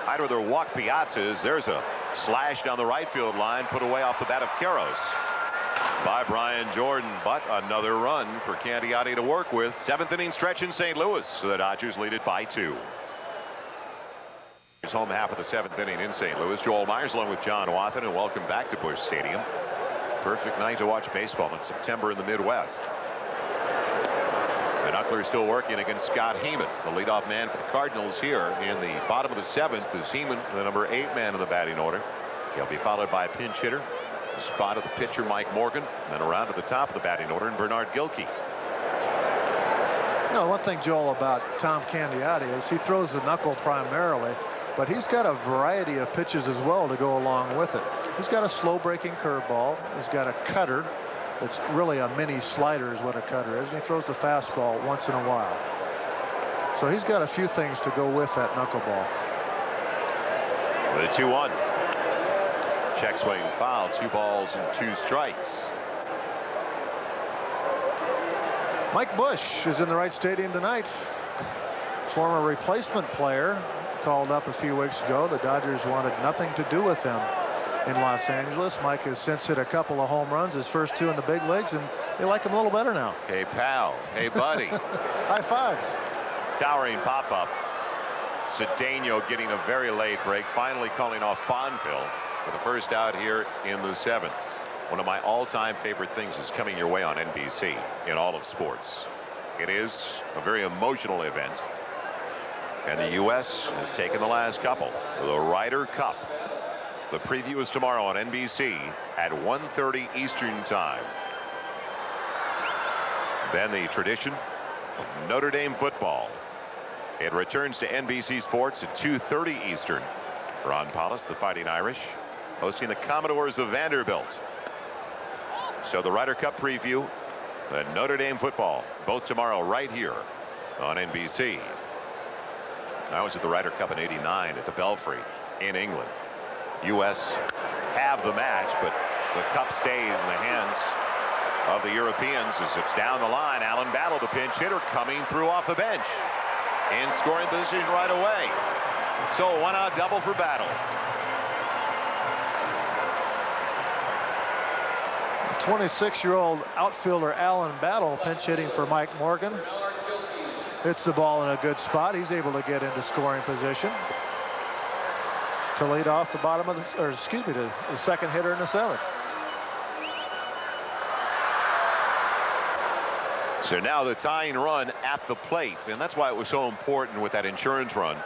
I'd rather walk Piazza. As there's a slash down the right field line, put away off the bat of Queiroz by Brian Jordan, but another run for Candiotti to work with. 7th inning stretch in St. Louis, so the Dodgers lead it by 2. It's home half of the 7th inning in St. Louis. Joel Meyers along with John Wathen, and welcome back to Busch Stadium. Perfect night to watch baseball in September in the Midwest. And Knuckler still working against Scott Heyman, the leadoff man for the Cardinals here in the bottom of the 7th. Is Heyman, the number 8 man in the batting order. He'll be followed by a pinch hitter, the spot of the pitcher Mike Morgan, and then around to the top of the batting order and Bernard Gilkey. You know, one thing, Joel, about Tom Candiotti is he throws the knuckle primarily, but he's got a variety of pitches as well to go along with it. He's got a slow breaking curveball. He's got a cutter. It's really a mini slider is what a cutter is. And he throws the fastball once in a while. So he's got a few things to go with that knuckleball. The 2-1. Check swing foul. 2 balls and 2 strikes. Mike Busch is in the right stadium tonight. Former replacement player called up a few weeks ago. The Dodgers wanted nothing to do with him in Los Angeles. Mike has since hit a couple of home runs, his first 2 in the big leagues, and they like him a little better now. Hey, pal. Hey, buddy. High fives. Towering pop-up. Cedeno getting a very late break, finally calling off Fonville for the first out here in the 7th. One of my all-time favorite things is coming your way on NBC in all of sports. It is a very emotional event. And the U.S. has taken the last couple. The Ryder Cup. The preview is tomorrow on NBC at 1:30 Eastern Time. Then the tradition of Notre Dame football. It returns to NBC Sports at 2:30 Eastern. Ron Paulus, the Fighting Irish, hosting the Commodores of Vanderbilt. So the Ryder Cup preview and Notre Dame football, both tomorrow right here on NBC. I was at the Ryder Cup in '89 at the Belfry in England. U.S. have the match, but the cup stayed in the hands of the Europeans as it's down the line. Alan Battle, the pinch hitter, coming through off the bench in scoring position right away. So a 1-out double for Battle. 26-year-old outfielder Alan Battle pinch hitting for Mike Morgan. Hits the ball in a good spot. He's able to get into scoring position to lead off the bottom of the, or excuse me, the second hitter in the 7th. So now the tying run at the plate, and that's why it was so important with that insurance run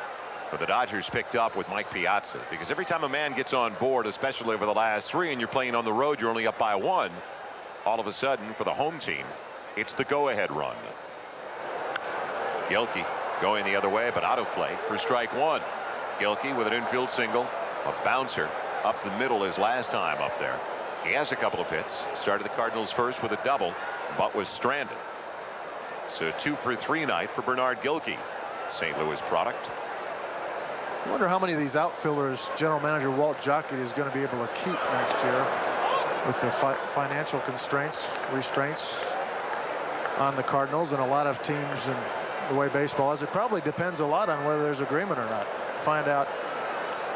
that the Dodgers picked up with Mike Piazza, because every time a man gets on board, especially over the last 3, and you're playing on the road, you're only up by 1, all of a sudden for the home team, it's the go-ahead run. Gilkey going the other way, but out of play for strike 1. Gilkey with an infield single, a bouncer up the middle his last time up there. He has a couple of hits. Started the Cardinals first with a double, but was stranded. So 2 for 3 night for Bernard Gilkey, St. Louis product. I wonder how many of these outfielders general manager Walt Jocketty is going to be able to keep next year with the financial restraints on the Cardinals and a lot of teams and the way baseball is. It probably depends a lot on whether there's agreement or not. Find out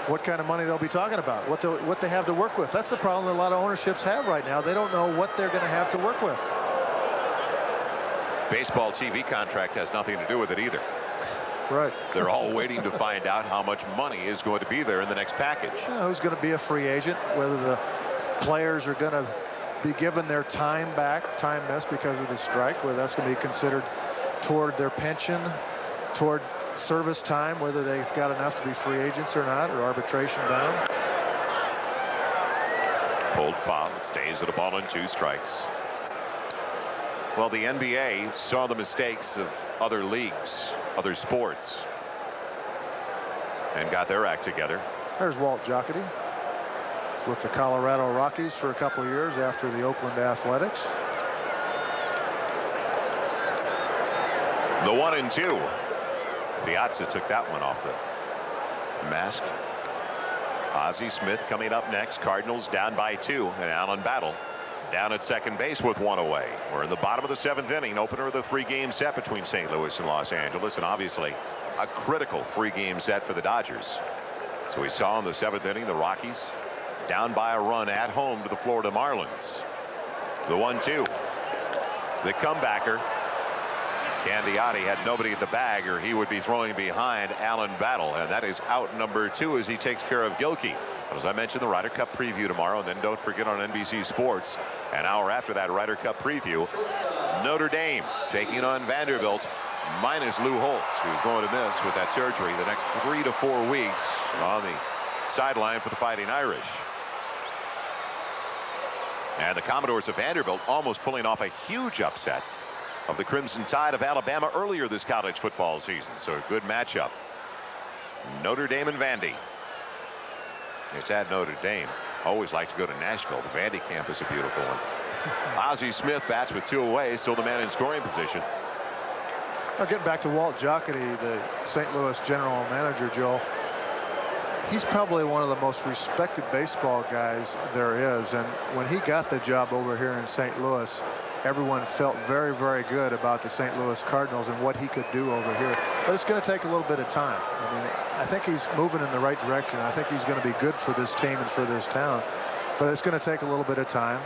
what kind of money they'll be talking about, what they have to work with. That's the problem that a lot of ownerships have right now. They don't know what they're going to have to work with. Baseball TV contract has nothing to do with it either. Right. They're all waiting to find out how much money is going to be there in the next package. Who's going to be a free agent, whether the players are going to be given their time back, time missed because of the strike, whether that's going to be considered toward their pension, toward service time, whether they've got enough to be free agents or not, or arbitration bound. Pulled foul. It stays at a ball and 2 strikes. Well, the NBA saw the mistakes of other leagues, other sports, and got their act together. There's Walt Jocketty. He's with the Colorado Rockies for a couple of years after the Oakland Athletics. The 1-2. Piazza took that one off the mask. Ozzie Smith coming up next. Cardinals down by 2, and Alan Battle down at second base with 1 away. We're in the bottom of the 7th inning, opener of the 3-game set between St. Louis and Los Angeles, and obviously a critical 3-game set for the Dodgers. So we saw in the 7th inning the Rockies down by a run at home to the Florida Marlins. The 1-2. The comebacker. Candiotti had nobody at the bag, or he would be throwing behind Alan Battle, and that is out number 2 as he takes care of Gilkey. As I mentioned, the Ryder Cup preview tomorrow, and then don't forget on NBC Sports, an hour after that Ryder Cup preview, Notre Dame taking on Vanderbilt, minus Lou Holtz, who's going to miss with that surgery the next 3 to 4 weeks on the sideline for the Fighting Irish. And the Commodores of Vanderbilt almost pulling off a huge upset of the Crimson Tide of Alabama earlier this college football season. So a good matchup. Notre Dame and Vandy. It's at Notre Dame. Always like to go to Nashville. The Vandy camp is a beautiful one. Ozzie Smith bats with 2 away, still the man in scoring position. Now getting back to Walt Jocketty, the St. Louis general manager, Joel. He's probably one of the most respected baseball guys there is, and when he got the job over here in St. Louis, everyone felt very, very good about the St. Louis Cardinals and what he could do over here. But it's going to take a little bit of time. I mean, I think he's moving in the right direction. I think he's going to be good for this team and for this town, but it's going to take a little bit of time.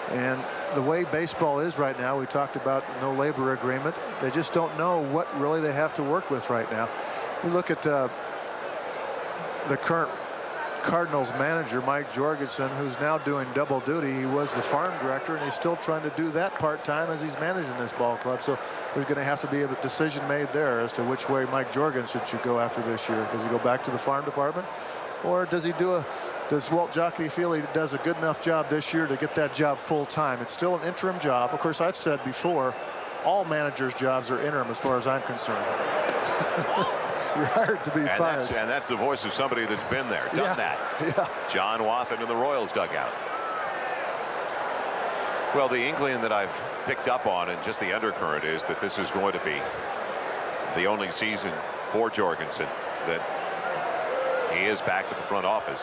And the way baseball is right now, we talked about no labor agreement. They just don't know what really they have to work with right now. You look at the current Cardinals manager, Mike Jorgensen, who's now doing double duty. He was the farm director, and he's still trying to do that part-time as he's managing this ball club. So there's going to have to be a decision made there as to which way Mike Jorgensen should go after this year. Does he go back to the farm department, or does he does Walt Jocketty feel he does a good enough job this year to get that job full-time? It's still an interim job. Of course, I've said before, all managers' jobs are interim as far as I'm concerned. You're hired to be fired. And that's the voice of somebody that's been there, done that. Yeah. John Wathen in the Royals dugout. Well, the inkling that I've picked up on and just the undercurrent is that this is going to be the only season for Jorgensen that he is back to the front office.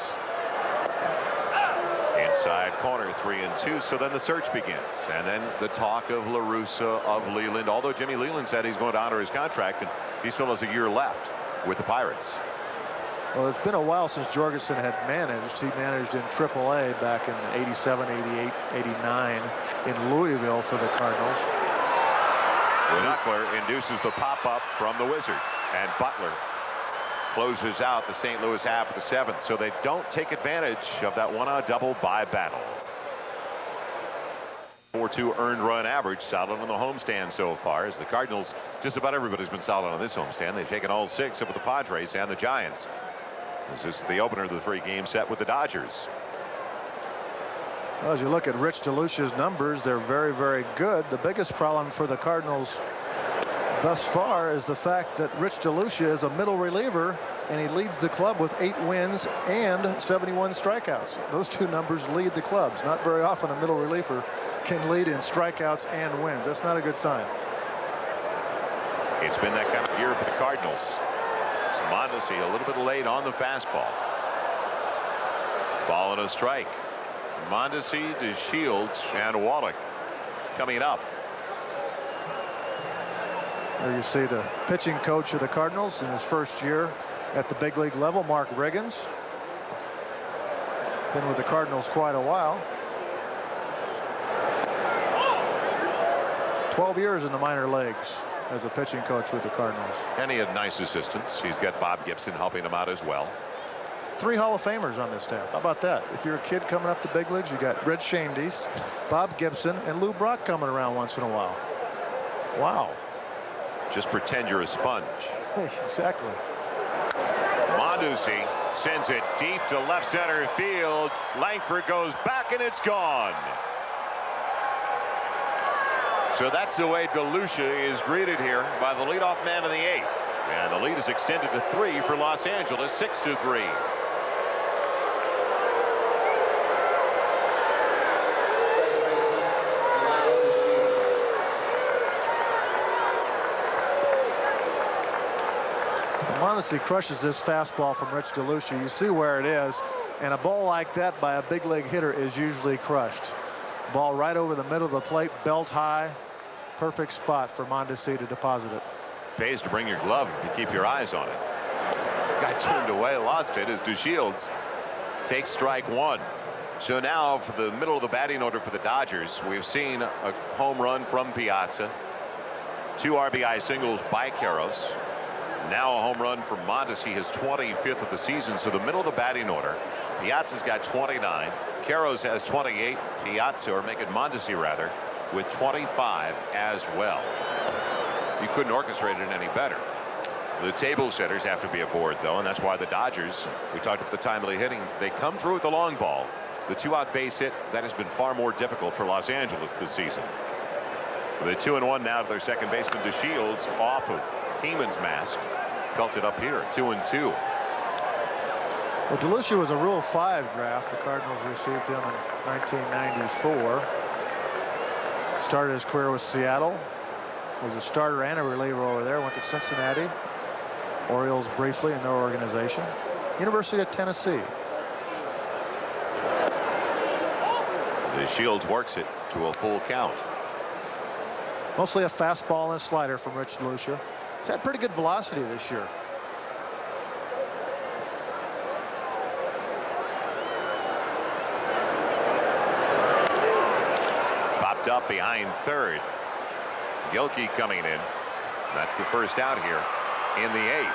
Inside corner, 3-2. So then the search begins, and then the talk of La Russa, of Leland. Although Jimmy Leland said he's going to honor his contract, and he still has a year left with the Pirates. Well, it's been a while since Jorgensen had managed. He managed in AAA back in 87, 88, 89 in Louisville for the Cardinals. The knuckler induces the pop-up from the Wizard, and Butler closes out the St. Louis half of the 7th, so they don't take advantage of that one-out double by Battle. 4.2 earned run average, solid on the homestand so far, as the Cardinals, just about everybody's been solid on this homestand. They've taken all 6 over the Padres and the Giants. This is the opener of the 3-game set with the Dodgers. Well, as you look at Rich DeLucia's numbers, they're very, very good. The biggest problem for the Cardinals thus far is the fact that Rich DeLucia is a middle reliever, and he leads the club with 8 wins and 71 strikeouts. Those 2 numbers lead the clubs. Not very often a middle reliever can lead in strikeouts and wins. That's not a good sign. It's been that kind of year for the Cardinals. Mondesi a little bit late on the fastball. Ball and a strike. Mondesi, DeShields, and Wallach coming up. There you see the pitching coach of the Cardinals in his first year at the big league level, Mark Riggins. Been with the Cardinals quite a while. 12 years in the minor leagues as a pitching coach with the Cardinals. And he had nice assistants. He's got Bob Gibson helping him out as well. 3 Hall of Famers on this staff. How about that? If you're a kid coming up to big leagues, you got Red Schoendienst, Bob Gibson, and Lou Brock coming around once in a while. Wow. Just pretend you're a sponge. Exactly. Mondesi sends it deep to left center field. Langford goes back, and it's gone. So that's the way DeLucia is greeted here by the leadoff man in the 8th. And the lead is extended to 3 for Los Angeles, 6-3. Mondesi crushes this fastball from Rich DeLucia. You see where it is, and a ball like that by a big league hitter is usually crushed. Ball right over the middle of the plate, belt high. Perfect spot for Mondesi to deposit it. Pays to bring your glove to keep your eyes on it. Got turned away, lost it as DeShields takes strike 1. So now for the middle of the batting order for the Dodgers, we've seen a home run from Piazza, 2 RBI singles by Karros. Now a home run from Mondesi, his 25th of the season. So the middle of the batting order, Piazza's got 29. Caros has 28. Piazza, or make it Mondesi rather, with 25 as well. You couldn't orchestrate it any better. The table setters have to be aboard, though, and that's why the Dodgers, we talked about the timely hitting, they come through with the long ball. The 2-out base hit, that has been far more difficult for Los Angeles this season. The 2-1 now to their second baseman, DeShields, off of Heeman's mask. Belted up here, 2-2. Well, DeLucia was a Rule 5 draft. The Cardinals received him in 1994. Started his career with Seattle. Was a starter and a reliever over there. Went to Cincinnati. Orioles briefly in their organization. University of Tennessee. DeShields works it to a full count. Mostly a fastball and a slider from Rich DeLucia. He's had pretty good velocity this year. Popped up behind third. Gilkey coming in. That's the first out here in the 8th.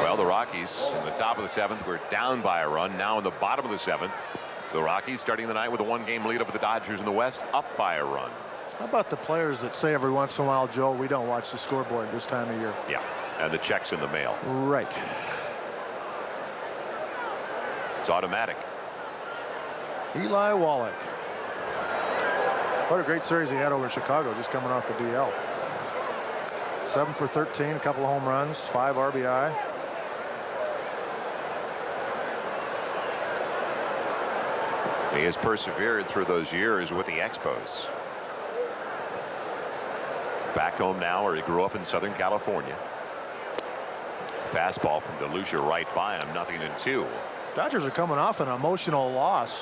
Well, the Rockies in the top of the 7th were down by a run. Now in the bottom of the 7th, the Rockies starting the night with a 1-game lead over the Dodgers in the West, up by a run. How about the players that say every once in a while, Joe, we don't watch the scoreboard this time of year? Yeah, and the check's in the mail. Right. It's automatic. Eli Wallach. What a great series he had over in Chicago, just coming off the DL. 7 for 13, a couple of home runs, 5 RBI. He has persevered through those years with the Expos. Back home now, where he grew up in Southern California. Fastball from DeLucia right by him, 0-2. Dodgers are coming off an emotional loss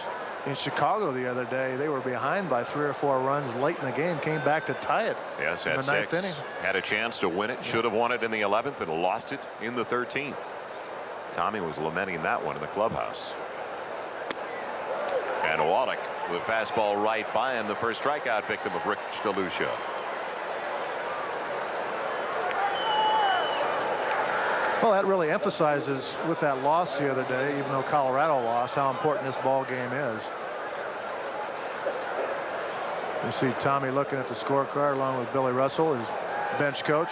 in Chicago the other day. They were behind by 3 or 4 runs late in the game, came back to tie it. Yes, in at the 9th 6. inning. Had a chance to win it, should have won it in the 11th, and lost it in the 13th. Tommy was lamenting that one in the clubhouse. And Wallach with a fastball right by him, the first strikeout victim of Rich DeLucia. Well, that really emphasizes with that loss the other day, even though Colorado lost, how important this ball game is. You see Tommy looking at the scorecard along with Billy Russell, his bench coach.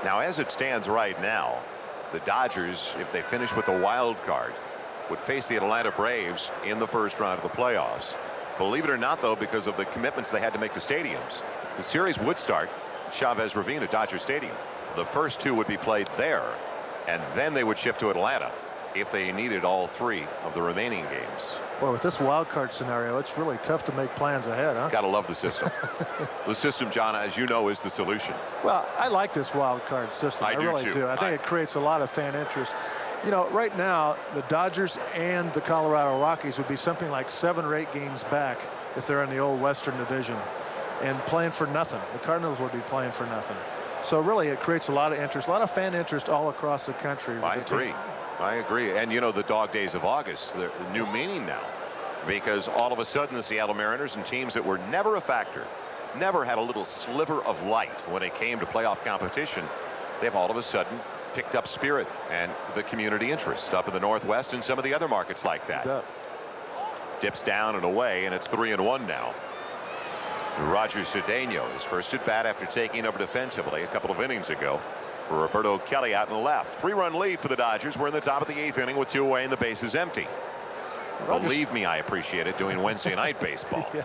Now, as it stands right now, the Dodgers, if they finish with a wild card, would face the Atlanta Braves in the first round of the playoffs. Believe it or not, though, because of the commitments they had to make to stadiums, the series would start Chavez Ravine at Dodger Stadium. The first 2 would be played there, and then they would shift to Atlanta if they needed all 3 of the remaining games. Boy, with this wild card scenario, it's really tough to make plans ahead, huh? Gotta love the system. The system, John, as you know, is the solution. Well, I like this wild card system. I really do. I think it creates a lot of fan interest. You know, right now, the Dodgers and the Colorado Rockies would be something like 7 or 8 games back if they're in the old Western Division and playing for nothing. The Cardinals would be playing for nothing. So really, it creates a lot of interest, a lot of fan interest all across the country. I agree. I agree. And, you know, the dog days of August, the new meaning now, because all of a sudden the Seattle Mariners and teams that were never a factor, never had a little sliver of light when it came to playoff competition, they've all of a sudden picked up spirit and the community interest up in the Northwest and some of the other markets like that. Dips down and away, and it's 3-1 now. Roger Cedeno, his first at bat after taking over defensively a couple of innings ago for Roberto Kelly out in the left. 3-run lead for the Dodgers. We're in the top of the 8th inning with 2 away and the base is empty. Believe me, I appreciate it doing Wednesday night baseball. Yeah.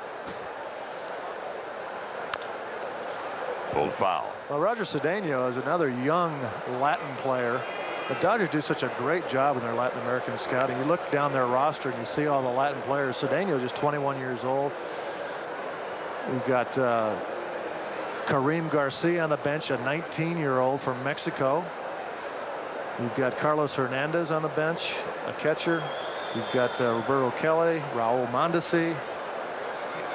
Pulled foul. Well, Roger Cedeno is another young Latin player. The Dodgers do such a great job in their Latin American scouting. You look down their roster and you see all the Latin players. Cedeno is just 21 years old. We've got Karim Garcia on the bench, a 19-year-old from Mexico. You've got Carlos Hernandez on the bench, a catcher. You've got Roberto Kelly, Raul Mondesi.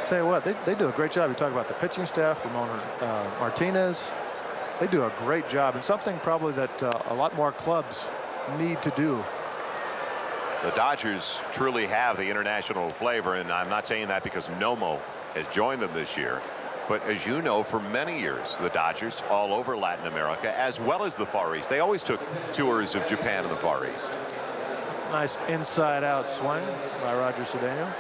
Tell you what, they do a great job. You talk about the pitching staff, Ramon Martinez. They do a great job, and something probably that a lot more clubs need to do. The Dodgers truly have the international flavor, and I'm not saying that because Nomo has joined them this year. But as you know, for many years, the Dodgers all over Latin America, as well as the Far East, they always took tours of Japan and the Far East. Nice inside-out swing by Roger Cedeno.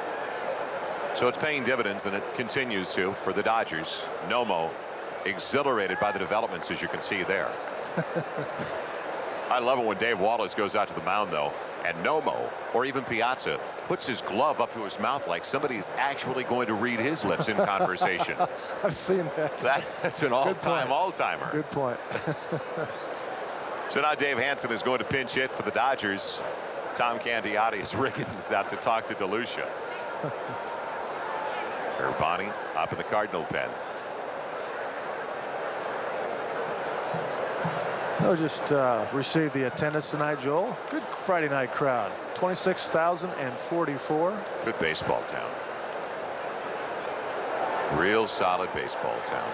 So it's paying dividends, and it continues to for the Dodgers. Nomo exhilarated by the developments, as you can see there. I love it when Dave Wallace goes out to the mound, though, and Nomo, or even Piazza, puts his glove up to his mouth like somebody's actually going to read his lips in conversation. I've seen that. That's an all-timer. Good point. So now Dave Hansen is going to pinch hit for the Dodgers. Tom Candiotti as Ricketts is out to talk to DeLucia. Urbani up in the Cardinal pen. Oh, just received the attendance tonight, Joel. Good Friday night crowd. 26,044. Good baseball town. Real solid baseball town.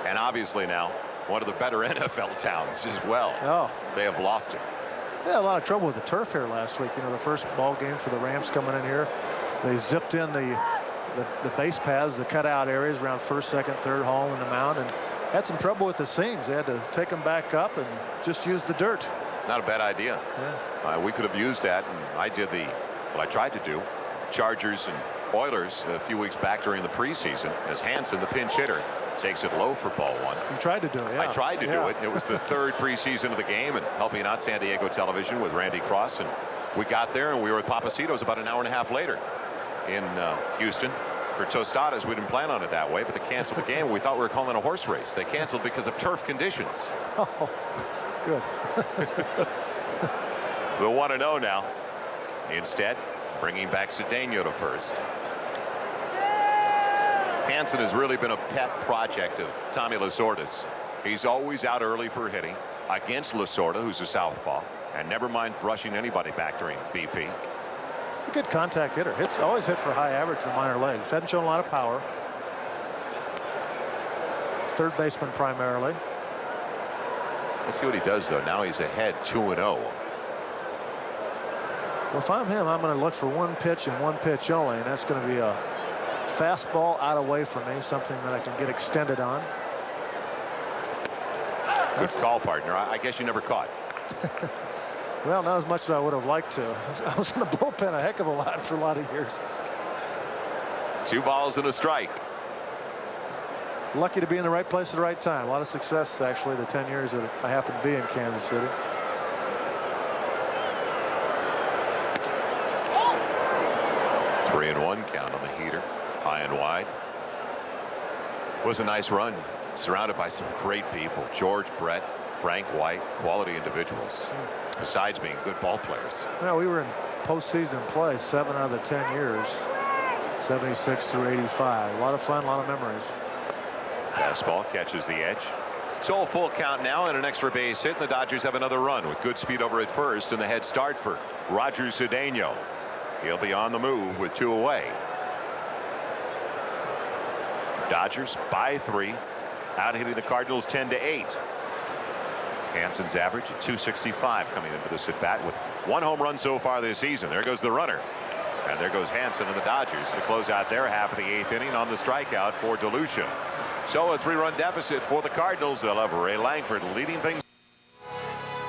And obviously now one of the better NFL towns as well. Oh. They have lost it. They had a lot of trouble with the turf here last week. You know, the first ball game for the Rams coming in here. They zipped in the base paths, the cutout areas around first, second, third, home, and the mound, and had some trouble with the seams. They had to take them back up and just use the dirt. Not a bad idea. Yeah. We could have used that, and I did what I tried to do. Chargers and Oilers a few weeks back during the preseason as Hansen, the pinch hitter, takes it low for ball one. You tried to do it, yeah. I tried to do it. It was the third preseason of the game and helping out San Diego television with Randy Cross. And we got there and we were at Papacito's about an hour and a half later in Houston for tostadas. We didn't plan on it that way, but they canceled the game. We thought we were calling a horse race. They canceled because of turf conditions. Oh, good. The 1-0 now. Instead, bringing back Cedeno to first. Hansen has really been a pet project of Tommy Lasorda's. He's always out early for hitting against Lasorda, who's a southpaw, and never mind brushing anybody back during BP. A good contact hitter. Always hit for high average for minor leagues. Hasn't shown a lot of power. Third baseman primarily. Let's see what he does, though. Now he's ahead 2-0. Well, if I'm him, I'm going to look for one pitch and one pitch only, and that's going to be a fastball out away from me, something that I can get extended on. Good call, partner. I guess you never caught. Well, not as much as I would have liked to. I was in the bullpen a heck of a lot for a lot of years. 2 balls and a strike. Lucky to be in the right place at the right time. A lot of success, actually, the 10 years that I happened to be in Kansas City. Oh! 3-1 count on the heater. High and wide. Was a nice run. Surrounded by some great people. George Brett, Frank White, quality individuals. Besides being good ball players. Well, we were in postseason play 7 out of the 10 years. 76 through 85. A lot of fun, a lot of memories. Fastball catches the edge. So a full count now and an extra base hit. And the Dodgers have another run with good speed over at first and the head start for Roger Cedeno. He'll be on the move with 2 away. Dodgers by 3. Out hitting the Cardinals 10-8. Hansen's average at 265 coming into this at bat with 1 home run so far this season. There goes the runner. And there goes Hansen and the Dodgers to close out their half of the 8th inning on the strikeout for DeLucia. So a 3-run deficit for the Cardinals. They'll have Ray Langford leading things.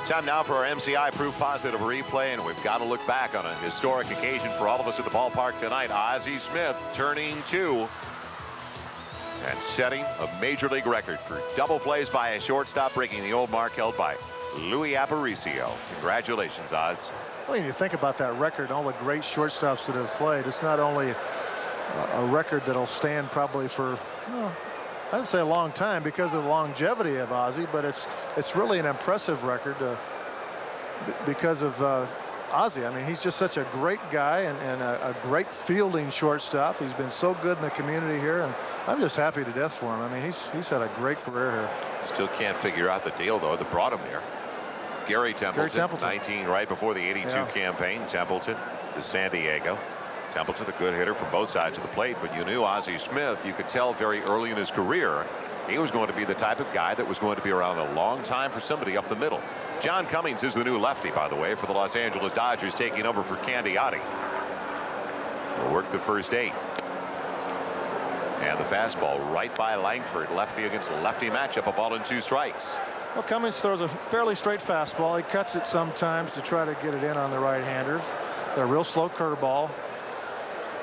Time now for our MCI proof positive replay, and we've got to look back on a historic occasion for all of us at the ballpark tonight. Ozzie Smith turning 2 and setting a major league record for double plays by a shortstop, breaking the old mark held by Louis Aparicio. Congratulations, Oz. I mean, you think about that record and all the great shortstops that have played. It's not only a record that'll stand probably for, well, I'd say a long time because of the longevity of Ozzie, but it's really an impressive record because of Ozzie. I mean, he's just such a great guy and a great fielding shortstop. He's been so good in the community here, and I'm just happy to death for him. I mean, he's had a great career here. Still can't figure out the deal, though, that brought him here. Gary Templeton, 19 right before the 82 campaign. Templeton to San Diego. Templeton, a good hitter from both sides of the plate, but you knew Ozzie Smith. You could tell very early in his career he was going to be the type of guy that was going to be around a long time for somebody up the middle. John Cummings is the new lefty, by the way, for the Los Angeles Dodgers, taking over for Candiotti. Will work the first 8. And the fastball right by Langford. Lefty against lefty matchup. A ball and 2 strikes. Well, Cummings throws a fairly straight fastball. He cuts it sometimes to try to get it in on the right-handers. They're a real slow curveball.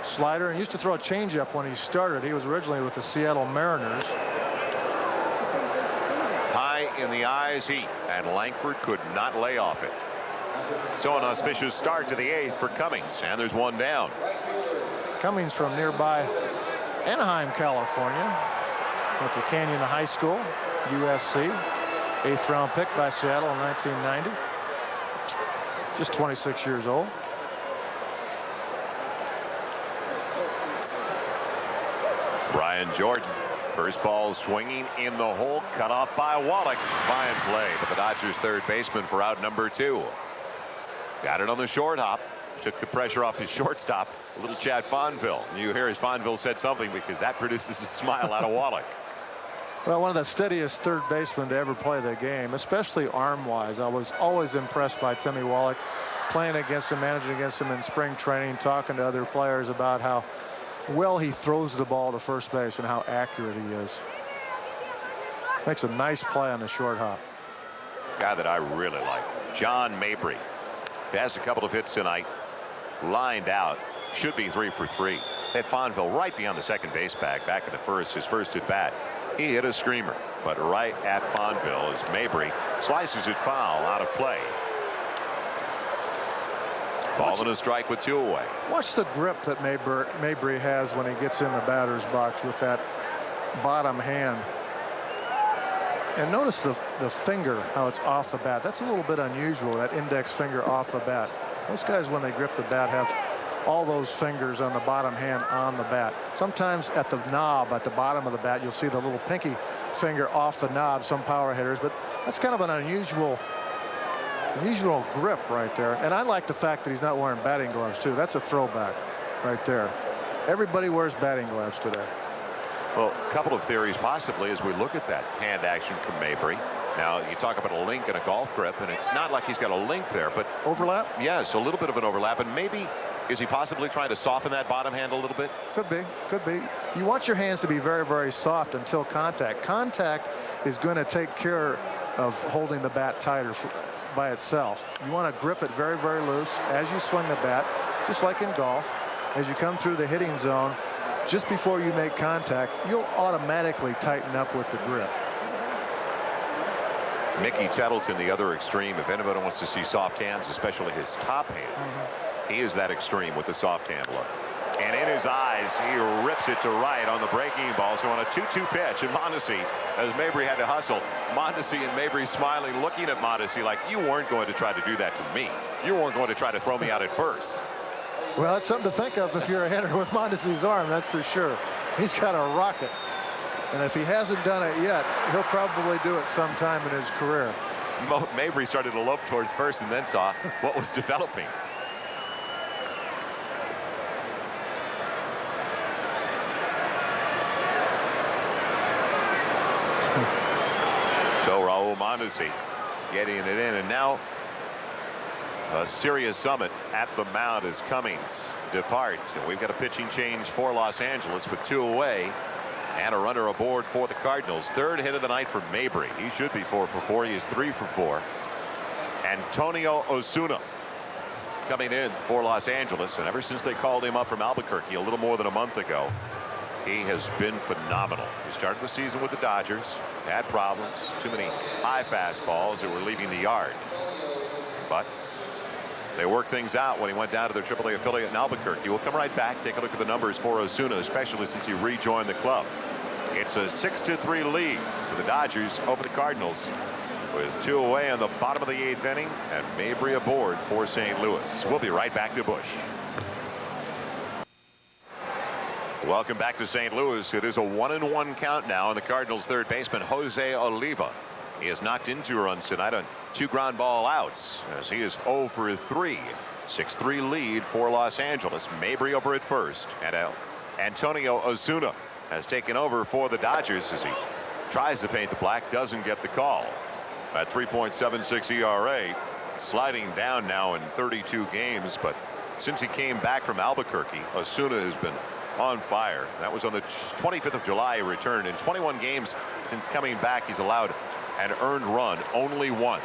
Slider, and used to throw a changeup when he started. He was originally with the Seattle Mariners. High in the eyes heat, and Langford could not lay off it. So an auspicious start to the 8th for Cummings, and there's 1 down. Cummings from nearby Anaheim, California. Went to Canyon High School, USC. 8th round pick by Seattle in 1990. Just 26 years old. Brian Jordan. First ball swinging in the hole, cut off by Wallach. Fine play, but the Dodgers third baseman for out number 2. Got it on the short hop. Took the pressure off his shortstop, little Chad Fonville. You hear as Fonville said something, because that produces a smile out of Wallach. Well, one of the steadiest third basemen to ever play the game, especially arm-wise. I was always impressed by Timmy Wallach, playing against him, managing against him in spring training, talking to other players about how well he throws the ball to first base and how accurate he is. Makes a nice play on the short hop. Guy that I really like, John Mabry. Has a couple of hits tonight. Lined out. Should be 3 for 3. Hit Fonville right beyond the second base bag, back in the first, his first at bat. He hit a screamer, but right at Fonville as Mabry slices it foul out of play. Ball and a strike with 2 away. Watch the grip that Mabry has when he gets in the batter's box with that bottom hand. And notice the finger, how it's off the bat. That's a little bit unusual, that index finger off the bat. Most guys, when they grip the bat, have all those fingers on the bottom hand on the bat. Sometimes at the knob at the bottom of the bat, you'll see the little pinky finger off the knob, some power hitters, but that's kind of an unusual grip right there. And I like the fact that he's not wearing batting gloves too. That's a throwback right there. Everybody wears batting gloves today. Well, a couple of theories possibly as we look at that hand action from Mabry. Now you talk about a link and a golf grip, and it's not like he's got a link there, but overlap. Yes, a little bit of an overlap, and maybe is he possibly trying to soften that bottom hand a little bit? Could be, could be. You want your hands to be very, very soft until contact. Contact is going to take care of holding the bat tighter by itself. You want to grip it very, very loose as you swing the bat, just like in golf. As you come through the hitting zone, just before you make contact, you'll automatically tighten up with the grip. Mickey Tettleton, the other extreme. If anybody wants to see soft hands, especially his top hand, he is that extreme with the soft hand look. And in his eyes, he rips it to right on the breaking ball. So on a 2-2 pitch, and Mondesi, as Mabry had to hustle, Mondesi and Mabry smiling, looking at Mondesi like, you weren't going to try to do that to me. You weren't going to try to throw me out at first. Well, that's something to think of if you're a hitter with Mondesi's arm, that's for sure. He's got a rocket. And if he hasn't done it yet, he'll probably do it sometime in his career. Mabry started to lope towards first and then saw what was developing. So Raul Mondesi getting it in, and now a serious summit at the mound as Cummings departs. And we've got a pitching change for Los Angeles with 2 away and a runner aboard for the Cardinals. Third hit of the night for Mabry. He should be 4 for 4. He is 3 for 4. Antonio Osuna coming in for Los Angeles, and ever since they called him up from Albuquerque a little more than a month ago, he has been phenomenal. He started the season with the Dodgers, had problems, too many high fastballs that were leaving the yard, but they worked things out when he went down to their AAA affiliate in Albuquerque. We'll come right back, take a look at the numbers for Osuna, especially since he rejoined the club. It's a 6-3 lead for the Dodgers over the Cardinals, with 2 away in the bottom of the 8th inning, and Mabry aboard for St. Louis. We'll be right back to Busch. Welcome back to St. Louis. It is a 1-1 count now, and the Cardinals third baseman Jose Oliva. He has knocked in 2 runs tonight on 2 ground ball outs, as he is 0 for 3. 6-3 lead for Los Angeles. Mabry over at first, and Antonio Osuna has taken over for the Dodgers as he tries to paint the black, doesn't get the call. At 3.76 ERA, sliding down now in 32 games, but since he came back from Albuquerque, Osuna has been on fire. That was on the 25th of July. He returned. In 21 games since coming back, he's allowed an earned run only once.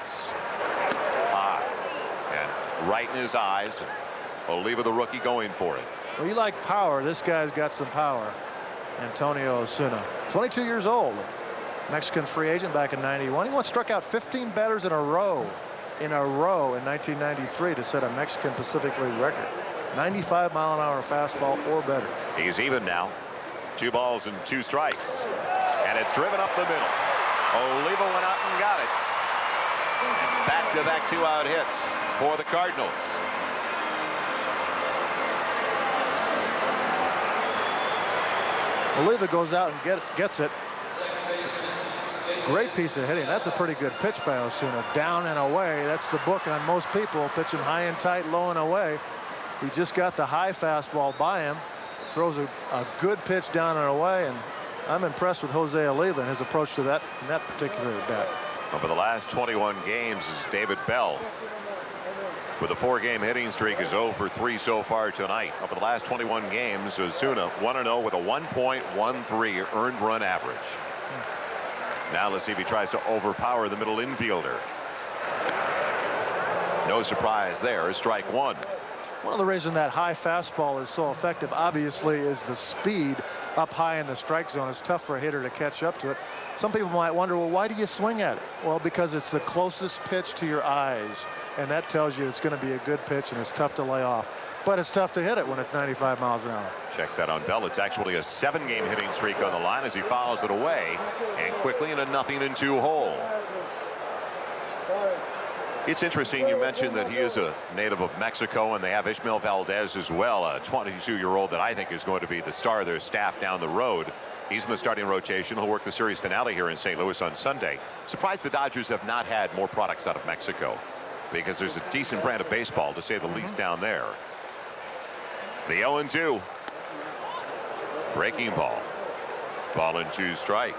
And right in his eyes. Oliva, the rookie, going for it. Well, you like power. This guy's got some power. Antonio Osuna, 22 years old. Mexican free agent back in '91. He once struck out 15 batters in a row in 1993 to set a Mexican Pacific League record. 95-mile-an-hour fastball or better. He's even now. 2 balls and 2 strikes. And it's driven up the middle. Oliva went out and got it. Back-to-back 2-out hits for the Cardinals. Oliva goes out and gets it. Great piece of hitting. That's a pretty good pitch by Osuna. Down and away. That's the book on most people. Pitching high and tight, low and away. He just got the high fastball by him. Throws a good pitch down and away. And I'm impressed with Jose Oliva and his approach to that particular at bat. Over the last 21 games is David Bell. With a 4-game hitting streak is 0 for 3 so far tonight. Over the last 21 games, Osuna 1-0 with a 1.13 earned run average. Now let's see if he tries to overpower the middle infielder. No surprise there. Strike 1. One of the reasons that high fastball is so effective, obviously, is the speed up high in the strike zone. It's tough for a hitter to catch up to it. Some people might wonder, well, why do you swing at it? Well, because it's the closest pitch to your eyes, and that tells you it's going to be a good pitch, and it's tough to lay off. But it's tough to hit it when it's 95 miles an hour. Check that on Bell. It's actually a 7-game hitting streak on the line as he fouls it away, and quickly in a 0-2 hole. It's interesting you mentioned that he is a native of Mexico, and they have Ishmael Valdez as well, a 22-year-old that I think is going to be the star of their staff down the road. He's in the starting rotation. He'll work the series finale here in St. Louis on Sunday. Surprised the Dodgers have not had more products out of Mexico, because there's a decent brand of baseball, to say the least, down there. The 0-2. Breaking ball. Ball and 2 strikes.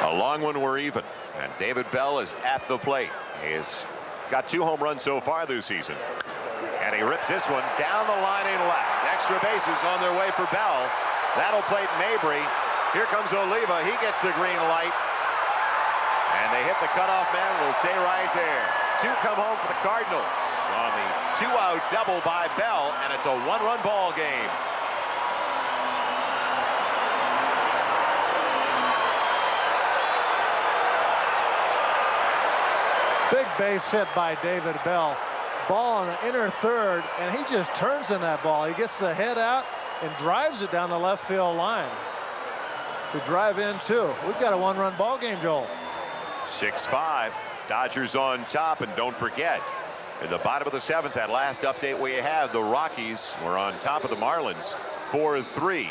A long one, we're even. And David Bell is at the plate. He's got 2 home runs so far this season. And he rips this one down the line in left. Extra bases on their way for Bell. That'll plate Mabry. Here comes Oliva. He gets the green light. And they hit the cutoff man. Will stay right there. 2 come home for the Cardinals on the 2-out double by Bell. And it's a 1-run ball game. Big base hit by David Bell. Ball in the inner third, and he just turns in that ball. He gets the head out and drives it down the left field line to drive in 2. We've got a 1-run ball game, Joel. 6-5. Dodgers on top, and don't forget, in the bottom of the 7th, that last update we had, the Rockies were on top of the Marlins 4-3.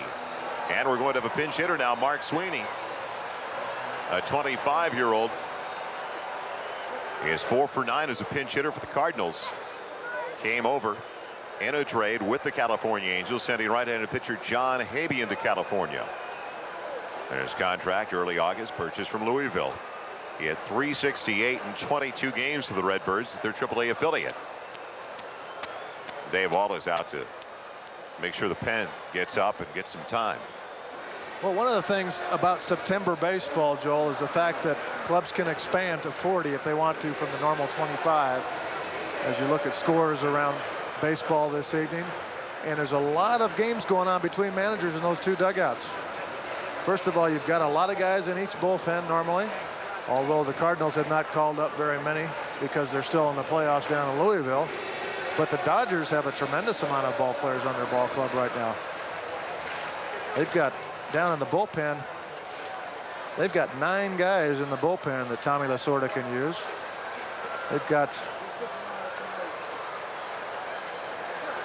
And we're going to have a pinch hitter now, Mark Sweeney, a 25-year-old. He is 4 for 9 as a pinch hitter for the Cardinals. Came over in a trade with the California Angels, sending right-handed pitcher John Habe into California. And his contract early August, purchased from Louisville. He had .368 in 22 games for the Redbirds, their AAA affiliate. Dave Wallace out to make sure the pen gets up and gets some time. Well, one of the things about September baseball, Joel, is the fact that clubs can expand to 40 if they want to from the normal 25. As you look at scores around baseball this evening, and there's a lot of games going on between managers in those 2 dugouts. First of all, you've got a lot of guys in each bullpen normally, although the Cardinals have not called up very many because they're still in the playoffs down in Louisville. But the Dodgers have a tremendous amount of ball players on their ball club right now. They've got down in the bullpen, they've got 9 guys in the bullpen that Tommy Lasorda can use. They've got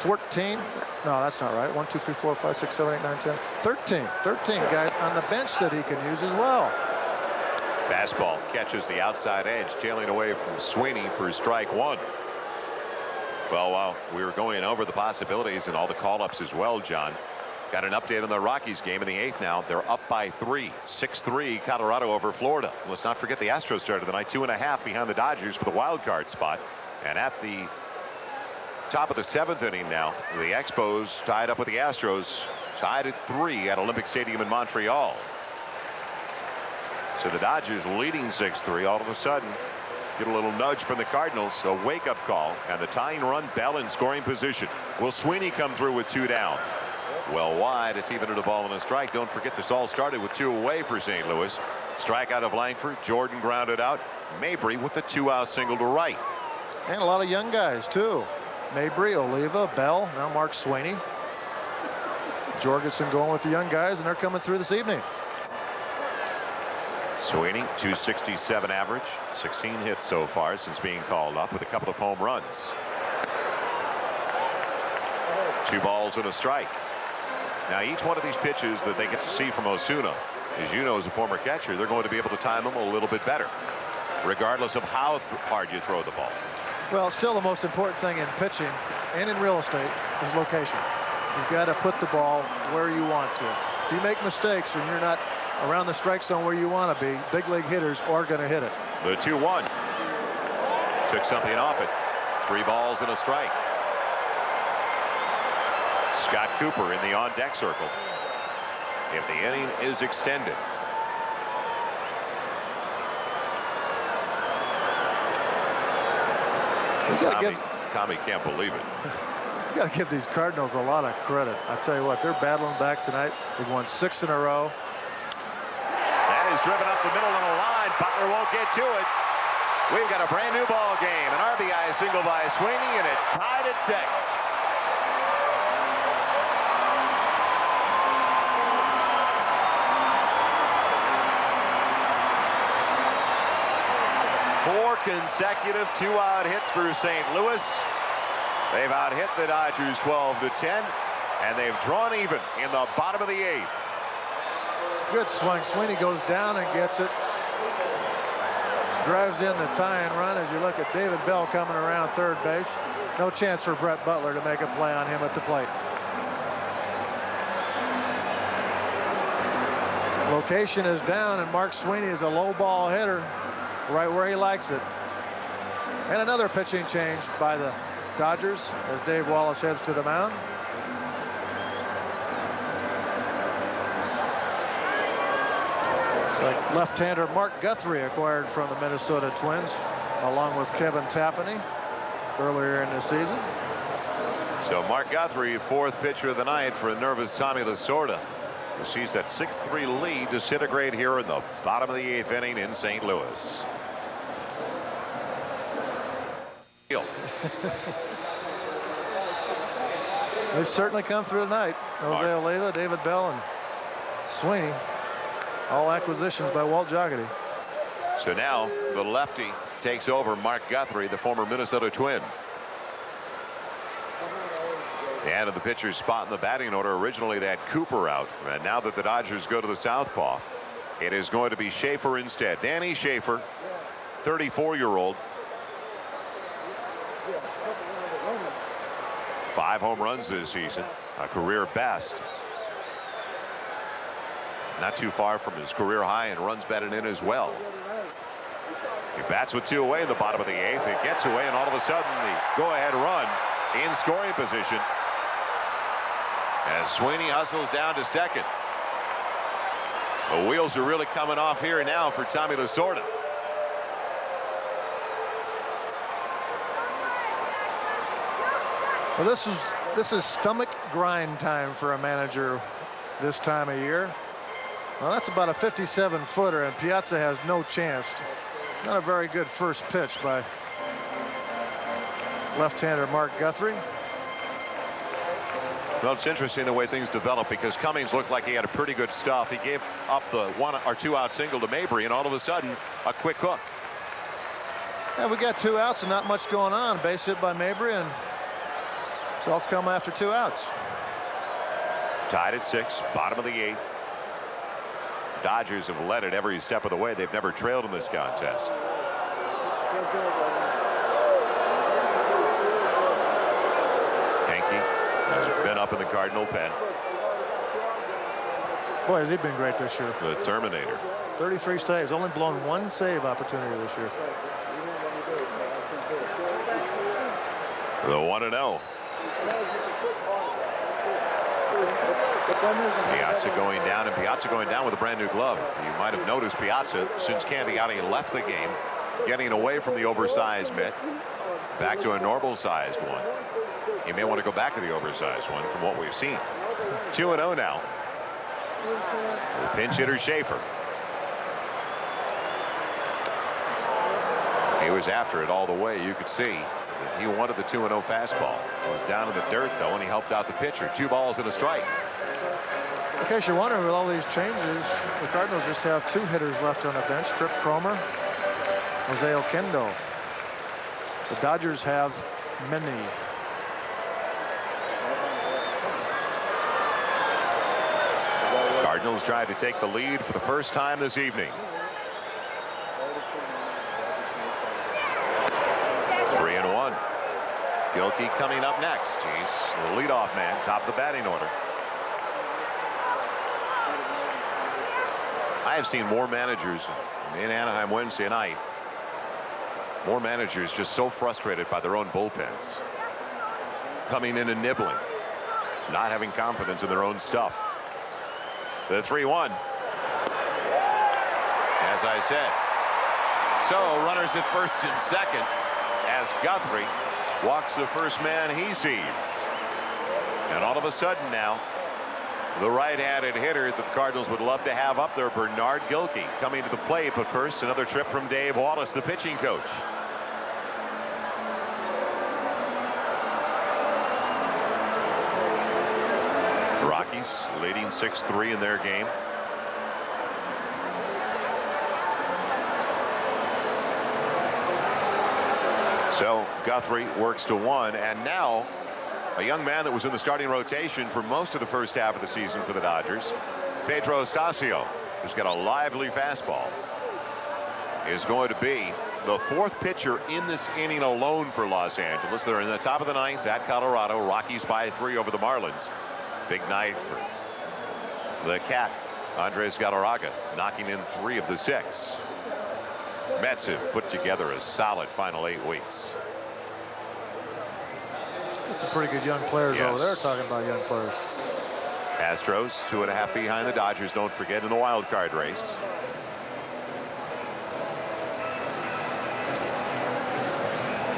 14. No, that's not right. 1, 2, 3, 4, 5, 6, 7, 8, 9, 10. 13 guys on the bench that he can use as well. Fastball catches the outside edge, tailing away from Sweeney for strike 1. Well, while we were going over the possibilities and all the call-ups as well, John, Got an update on the Rockies game in the 8th now. They're up by 3. 6-3 Colorado over Florida. Let's not forget the Astros started the night 2.5 behind the Dodgers for the wild card spot. And at the top of the 7th inning now, the Expos tied up with the Astros, tied at 3 at Olympic Stadium in Montreal. So the Dodgers leading 6-3. All of a sudden get a little nudge from the Cardinals. A wake-up call, and the tying run, Bell in scoring position. Will Sweeney come through with 2 down? Well wide. It's even at a ball and a strike. Don't forget this all started with 2 away for St. Louis. Strikeout of Langford. Jordan grounded out. Mabry with the 2-out single to right. And a lot of young guys too. Mabry, Oliva, Bell, now Mark Sweeney. Jorgensen going with the young guys, and they're coming through this evening. Sweeney, 267 average, 16 hits so far since being called up with a couple of home runs. 2 balls and a strike. Now each one of these pitches that they get to see from Osuna, as you know, as a former catcher, they're going to be able to time them a little bit better, regardless of how hard you throw the ball. Well, still the most important thing in pitching and in real estate is location. You've got to put the ball where you want to. If you make mistakes and you're not around the strike zone where you want to be, big league hitters are going to hit it. The 2-1 took something off it. 3 balls and a strike. Scott Cooper in the on-deck circle. If the inning is extended. Tommy can't believe it. You got to give these Cardinals a lot of credit. I tell you what, they're battling back tonight. They've won 6 in a row. That is driven up the middle of the line. Butler won't get to it. We've got a brand new ball game. An RBI single by Sweeney, and it's tied at 6. Four consecutive 2-out hits for St. Louis. They've out-hit the Dodgers 12-10, and they've drawn even in the bottom of the 8th. Good swing. Sweeney goes down and gets it. Drives in the tying run. As you look at David Bell coming around third base. No chance for Brett Butler to make a play on him at the plate. Location is down, and Mark Sweeney is a low ball hitter right where he likes it. And another pitching change by the Dodgers as Dave Wallace heads to the mound. Looks like left-hander Mark Guthrie acquired from the Minnesota Twins along with Kevin Tapani earlier in the season. So Mark Guthrie, 4th pitcher of the night for a nervous Tommy Lasorda. Who sees that 6-3 lead disintegrate here in the bottom of the 8th inning in St. Louis. They've certainly come through tonight. Jose Oliva, David Bell, and Sweeney. All acquisitions by Walt Joggedy. So now the lefty takes over Mark Guthrie, the former Minnesota Twin. And in the pitcher's spot in the batting order, originally they had Cooper out. And now that the Dodgers go to the southpaw, it is going to be Schaefer instead. Danny Schaefer, 34-year-old. 5 home runs this season, a career best. Not too far from his career high and runs batted in as well. He bats with 2 away in the bottom of the 8th. It gets away, and all of a sudden the go-ahead run in scoring position as Sweeney hustles down to second. The wheels are really coming off here now for Tommy Lasorda. Well, this is stomach grind time for a manager this time of year. Well, that's about a 57-footer, and Piazza has no chance. Not a very good first pitch by left-hander Mark Guthrie. Well, it's interesting the way things develop, because Cummings looked like he had a pretty good stuff. He gave up the 1 or 2 out single to Mabry, and all of a sudden a quick hook. Yeah, we got 2 outs and not much going on. Base hit by Mabry, and it's all come after 2 outs. Tied at 6, bottom of the 8th. Dodgers have led it every step of the way. They've never trailed in this contest. Henke has been up in the Cardinal pen. Boy, has he been great this year. The Terminator. 33 saves, only blown one save opportunity this year. The 1-0. Piazza going down, and Piazza going down with a brand new glove. You might have noticed Piazza, since Candiotti left the game, getting away from the oversized mitt, back to a normal sized one. He may want to go back to the oversized one from what we've seen. 2-0 now. The pinch hitter Schaefer. He was after it all the way. You could see that he wanted the 2-0 fastball. It was down in the dirt, though, and he helped out the pitcher. 2 balls and a strike. In case you're wondering, with all these changes, the Cardinals just have 2 hitters left on the bench, Trip Cromer, Jose Oquendo. The Dodgers have many. Cardinals tried to take the lead for the first time this evening. 3-1. Gilkey coming up next. He's the leadoff man, top of the batting order. I have seen more managers in Anaheim Wednesday night. More managers just so frustrated by their own bullpens. Coming in and nibbling. Not having confidence in their own stuff. The 3-1. As I said. So runners at first and second as Guthrie walks the first man he sees. And all of a sudden now, the right-handed hitter that the Cardinals would love to have up there, Bernard Gilkey, coming to the plate. But first, another trip from Dave Wallace, the pitching coach. Rockies leading 6-3 in their game. So Guthrie works to 1, and now a young man that was in the starting rotation for most of the first half of the season for the Dodgers, Pedro Estacio, who's got a lively fastball, is going to be the 4th pitcher in this inning alone for Los Angeles. They're in the top of the 9th at Colorado. Rockies by 3 over the Marlins. Big night for the Cat, Andres Galarraga, knocking in 3 of the 6. Mets have put together a solid final 8 weeks. Some pretty good young players Yes. over there. Talking about young players. Astros 2.5 behind the Dodgers, don't forget, in the wild card race.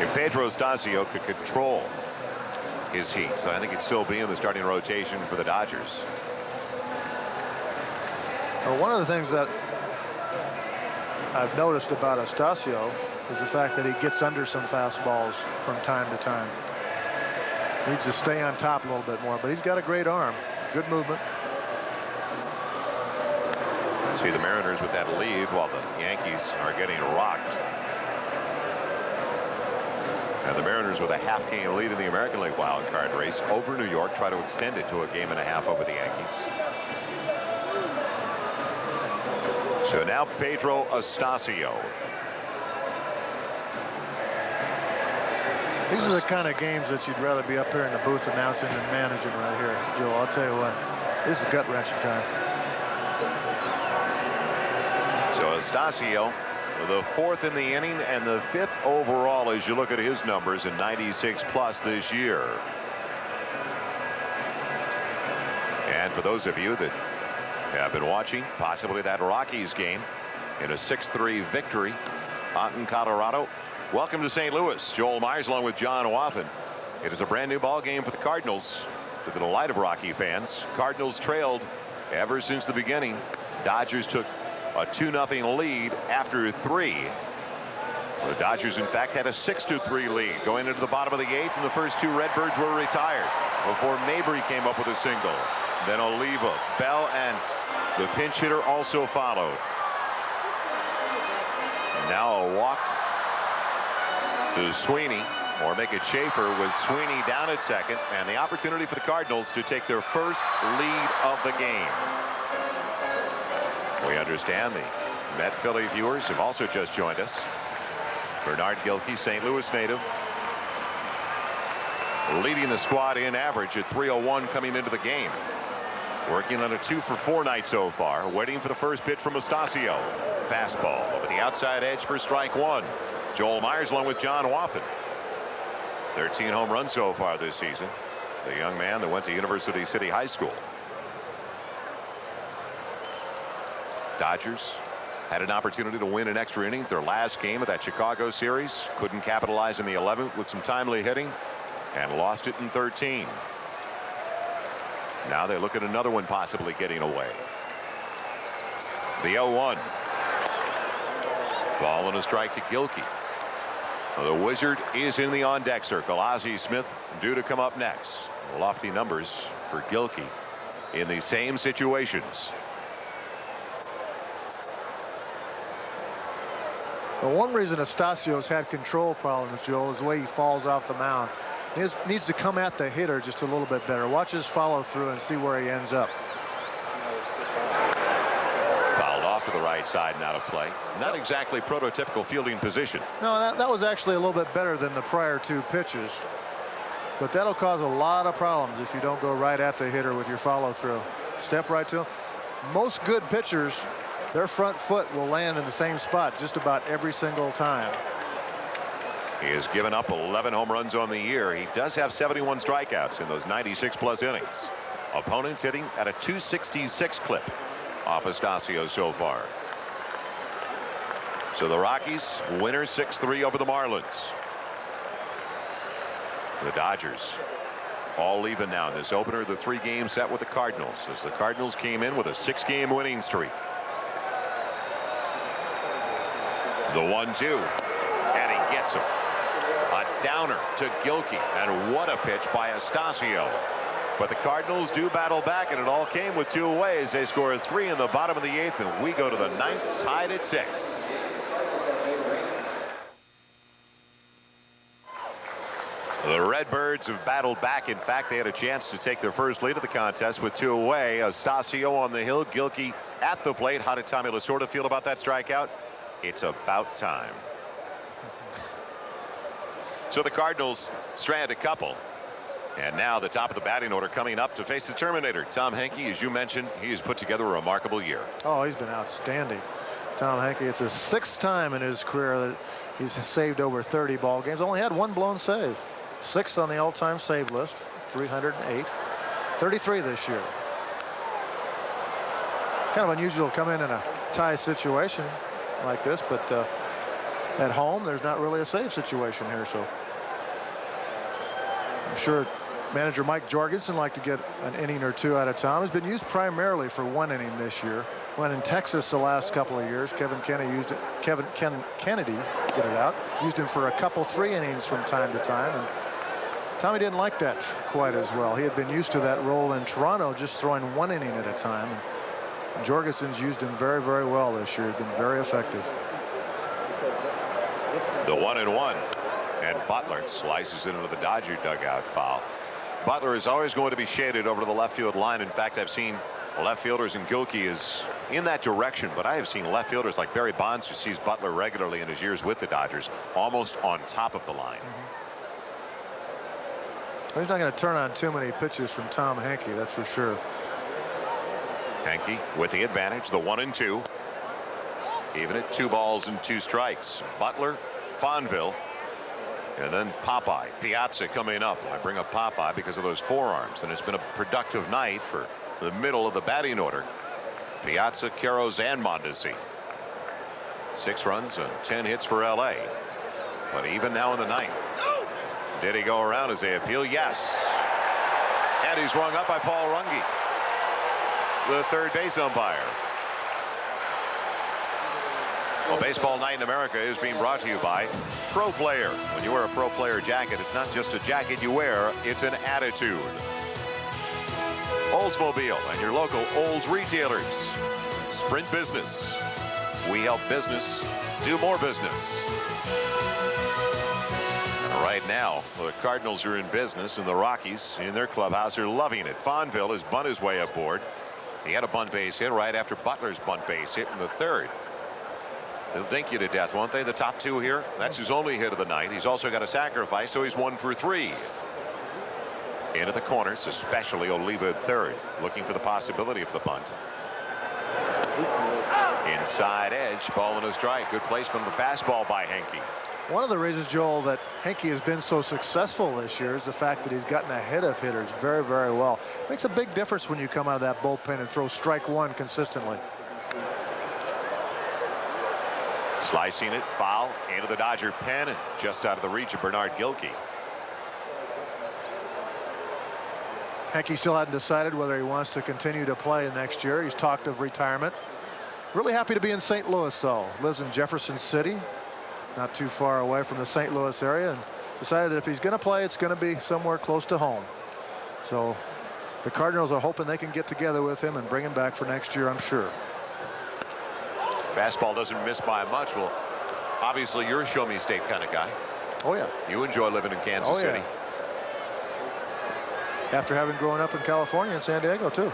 If Pedro Estacio could control his heat, so I think he'd still be in the starting rotation for the Dodgers. Well, one of the things that I've noticed about Estacio is the fact that he gets under some fastballs from time to time. Needs to stay on top a little bit more, but he's got a great arm. Good movement. See the Mariners with that lead while the Yankees are getting rocked. And the Mariners with a half-game lead in the American League wild card race over New York, try to extend it to a 1.5 over the Yankees. So now Pedro Estacio. These are the kind of games that you'd rather be up here in the booth announcing than managing right here, Joe. I'll tell you what, this is gut-wrenching time. So Estacio, the 4th in the inning and the 5th overall as you look at his numbers in 96 plus this year. And for those of you that have been watching possibly that Rockies game in a 6-3 victory out in Colorado, welcome to St. Louis. Joel Meyers along with John Wathan. It is a brand new ball game for the Cardinals. To the delight of Rocky fans, Cardinals trailed ever since the beginning. Dodgers took a 2-0 lead after 3. The Dodgers in fact had a 6-3 lead going into the bottom of the 8th, and the first 2 Redbirds were retired before Mabry came up with a single. Then Oliva, Bell, and the pinch hitter also followed. Now a walk to Sweeney, or make it Schaefer with Sweeney down at second, and the opportunity for the Cardinals to take their first lead of the game. We understand the Met Philly viewers have also just joined us. Bernard Gilkey, St. Louis native, leading the squad in average at 301 coming into the game. Working on a 2-for-4 night so far. Waiting for the first pitch from Astacio. Fastball over the outside edge for strike one. Joel Meyers along with John Waffen. 13 home runs so far this season. The young man that went to University City High School. Dodgers had an opportunity to win in extra innings their last game of that Chicago series. Couldn't capitalize in the 11th with some timely hitting and lost it in 13. Now they look at another one possibly getting away. The 0-1. Ball and a strike to Gilkey. The Wizard is in the on-deck circle. Ozzie Smith due to come up next. Lofty numbers for Gilkey in the same situations. The one reason Astacio's had control problems, Joel, is the way he falls off the mound. He needs to come at the hitter just a little bit better. Watch his follow through and see where he ends up. Fouled off to the right side and out of play. Not exactly prototypical fielding position. No, that was actually a little bit better than the prior two pitches. But that'll cause a lot of problems if you don't go right at the hitter with your follow through. Step right to him. Most good pitchers, their front foot will land in the same spot just about every single time. He has given up 11 home runs on the year. He does have 71 strikeouts in those 96+ innings. Opponents hitting at a 266 clip off Astacio so far. So the Rockies winners 6-3 over the Marlins. The Dodgers all even now in this opener of the 3-game set with the Cardinals, as the Cardinals came in with a 6-game winning streak. The 1-2, and he gets him. A downer to Gilkey, and what a pitch by Astacio. But the Cardinals do battle back, and it all came with 2 aways. They scored 3 in the bottom of the 8th, and we go to the 9th, tied at 6. The Redbirds have battled back. In fact, they had a chance to take their first lead of the contest with 2 away. Astacio on the hill, Gilkey at the plate. How did Tommy Lasorda feel about that strikeout? It's about time. So the Cardinals strand a couple. And now the top of the batting order coming up to face the Terminator. Tom Henke, as you mentioned, he has put together a remarkable year. Oh, he's been outstanding. Tom Henke, it's his 6th time in his career that he's saved over 30 ball games. Only had 1 blown save. 6th on the all-time save list, 308. 33 this year. Kind of unusual to come in a tie situation like this, but at home there's not really a save situation here, so I'm sure manager Mike Jorgensen liked to get an inning or 2 out of Tom. He's been used primarily for 1 inning this year. When in Texas the last couple of years, Kevin Kennedy, get it out, used him for a couple 3 innings from time to time, and Tommy didn't like that quite as well. He had been used to that role in Toronto, just throwing 1 inning at a time. And Jorgensen's used him very, very well this year. He's been very effective. The 1-1, and Butler slices into the Dodger dugout foul. Butler is always going to be shaded over to the left field line. In fact, I've seen left fielders, and Gilkey is in that direction, but I have seen left fielders like Barry Bonds, who sees Butler regularly in his years with the Dodgers, almost on top of the line. Well, he's not going to turn on too many pitches from Tom Henke, that's for sure. Henke with the advantage, the 1-2. Even at 2 balls and 2 strikes. Butler, Fonville, and then Popeye. Piazza coming up. I bring up Popeye because of those forearms, and it's been a productive night for the middle of the batting order. Piazza, Queiroz, and Mondesi. 6 runs and 10 hits for LA. But even now in the 9th, did he go around as they appeal? Yes. And he's rung up by Paul Runge, the 3rd base umpire. Well, Baseball Night in America is being brought to you by Pro Player. When you wear a Pro Player jacket, it's not just a jacket you wear, it's an attitude. Oldsmobile and your local Olds retailers. Sprint Business. We help business do more business. And right now, the Cardinals are in business, and the Rockies in their clubhouse are loving it. Fonville has bunt his way aboard. He had a bunt base hit right after Butler's bunt base hit in the 3rd. They'll dink you to death, won't they? The top 2 here. That's his only hit of the night. He's also got a sacrifice, so he's 1 for 3. Into the corners, especially Oliva at third, looking for the possibility of the bunt. Inside edge, ball in a strike. Good placement of the fastball by Henke. One of the reasons, Joel, that Henke has been so successful this year is the fact that he's gotten ahead of hitters very, very well. Makes a big difference when you come out of that bullpen and throw strike one consistently. Slicing it, foul, into the Dodger pen, and just out of the reach of Bernard Gilkey. Henke still hadn't decided whether he wants to continue to play next year. He's talked of retirement. Really happy to be in St. Louis, though. Lives in Jefferson City, not too far away from the St. Louis area, and decided that if he's going to play, it's going to be somewhere close to home. So the Cardinals are hoping they can get together with him and bring him back for next year, I'm sure. Fastball doesn't miss by much. Well, obviously, you're a show-me state kind of guy. Oh, yeah. You enjoy living in Kansas City. After having grown up in California and San Diego, too.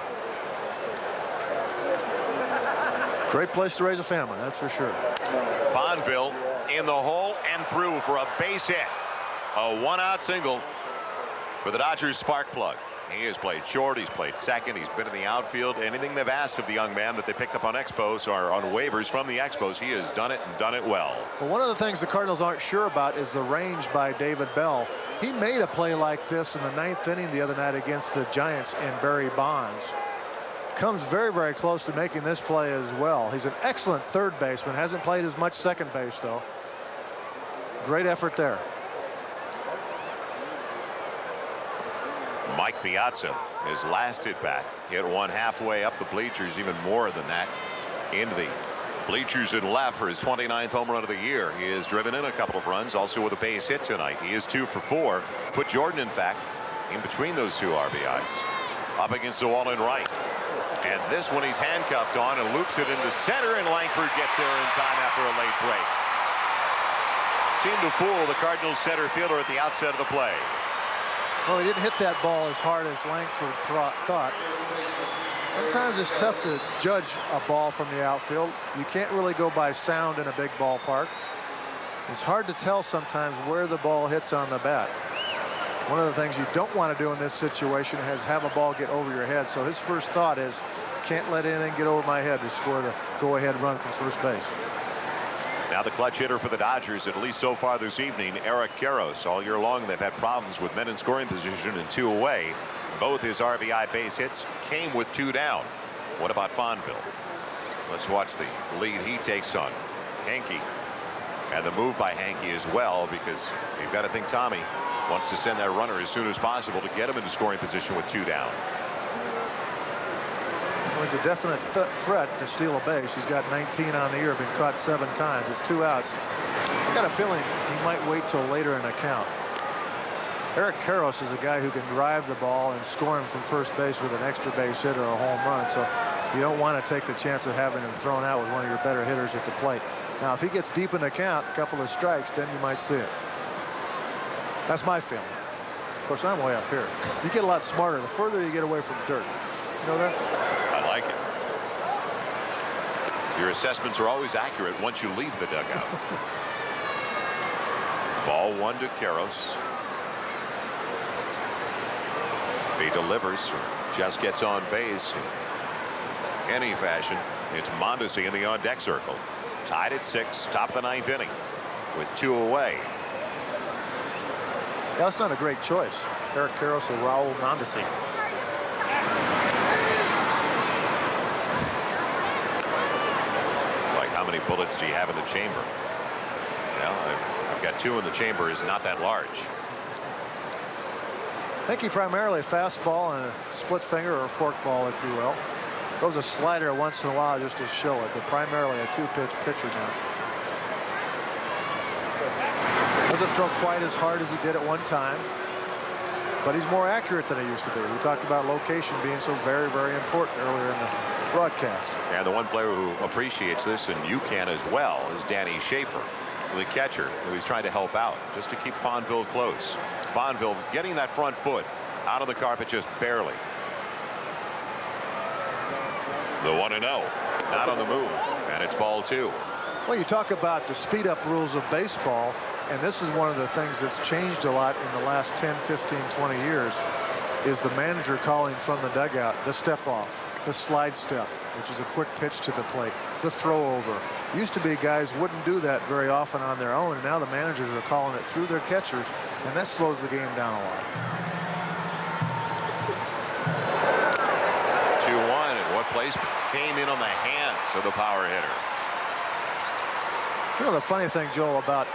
Great place to raise a family, that's for sure. Bonville in the hole and through for a base hit. A one-out single for the Dodgers spark plug. He has played short, he's played second, he's been in the outfield. Anything they've asked of the young man that they picked up on Expos or on waivers from the Expos, he has done it and done it well. Well, one of the things the Cardinals aren't sure about is the range by David Bell. He made a play like this in the 9th inning the other night against the Giants and Barry Bonds. Comes very, very close to making this play as well. He's an excellent third baseman. Hasn't played as much second base, though. Great effort there. Mike Piazza, his last at bat, hit one halfway up the bleachers, even more than that, into the bleachers and left for his 29th home run of the year. He has driven in a couple of runs, also with a base hit tonight. He is 2 for 4. Put Jordan, in fact, in between those two RBIs. Up against the wall in right. And this one he's handcuffed on and loops it into center, and Langford gets there in time after a late break. Seemed to fool the Cardinals center fielder at the outset of the play. Well, he didn't hit that ball as hard as Langford thought. Sometimes it's tough to judge a ball from the outfield. You can't really go by sound in a big ballpark. It's hard to tell sometimes where the ball hits on the bat. One of the things you don't want to do in this situation is have a ball get over your head. So his first thought is, can't let anything get over my head to score the go-ahead run from first base. Now the clutch hitter for the Dodgers, at least so far this evening, Eric Karros. All year long they've had problems with men in scoring position and 2 away. Both his RBI base hits came with 2 down. What about Fonville? Let's watch the lead he takes on Henke. And the move by Henke as well, because you've got to think Tommy wants to send that runner as soon as possible to get him into scoring position with 2 down. Well, he's a definite threat to steal a base. He's got 19 on the year, been caught 7 times. It's 2 outs. I got a feeling he might wait till later in the count. Eric Karros is a guy who can drive the ball and score him from first base with an extra base hit or a home run. So you don't want to take the chance of having him thrown out with one of your better hitters at the plate. Now, if he gets deep in the count, a couple of strikes, then you might see it. That's my feeling. Of course, I'm way up here. You get a lot smarter the further you get away from dirt. You know that? I like it. Your assessments are always accurate once you leave the dugout. Ball 1 to Karros. He delivers, just gets on base in any fashion. It's Mondesi in the on-deck circle. Tied at 6, top of the 9th inning with 2 away. Yeah, that's not a great choice. Eric Karros or Raul Mondesi. It's like, how many bullets do you have in the chamber? Well, I've got 2 in the chamber. Is not that large. I think he primarily fastball and a split finger or a fork ball, if you will. Throws a slider once in a while just to show it, but primarily a 2-pitch pitcher now. Doesn't throw quite as hard as he did at one time, but he's more accurate than he used to be. We talked about location being so very, very important earlier in the broadcast. And the one player who appreciates this, and you can as well, is Danny Schaefer, the catcher, who he's trying to help out just to keep Fonville close. Fonville getting that front foot out of the carpet just barely. The 1-0, not on the move, and it's ball 2. Well, you talk about the speed up rules of baseball, and this is one of the things that's changed a lot in the last 10, 15, 20 years. is the manager calling from the dugout the step off, the slide step, which is a quick pitch to the plate, the throw over. Used to be guys wouldn't do that very often on their own, and now the managers are calling it through their catchers, and that slows the game down a lot. 2-1, and what place came in on the hands of the power hitter. You know, the funny thing, Joel, about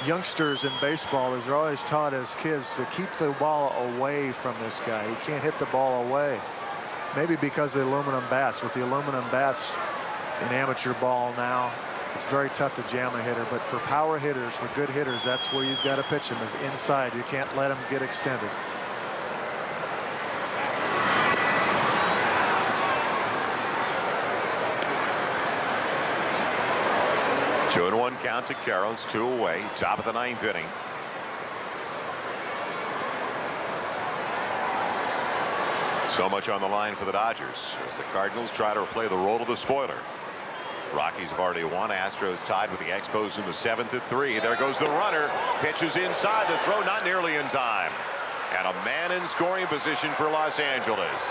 youngsters in baseball is they're always taught as kids to keep the ball away from this guy. He can't hit the ball away. Maybe because of the aluminum bats. With the aluminum bats in amateur ball now, it's very tough to jam a hitter. But for power hitters, for good hitters, that's where you've got to pitch them, is inside. You can't let them get extended. Two and one count to Carroll's, 2 away, top of the 9th inning. So much on the line for the Dodgers as the Cardinals try to play the role of the spoiler. Rockies have already won. Astros tied with the Expos in the 7th at 3. There goes the runner. Pitches inside. The throw not nearly in time. And a man in scoring position for Los Angeles.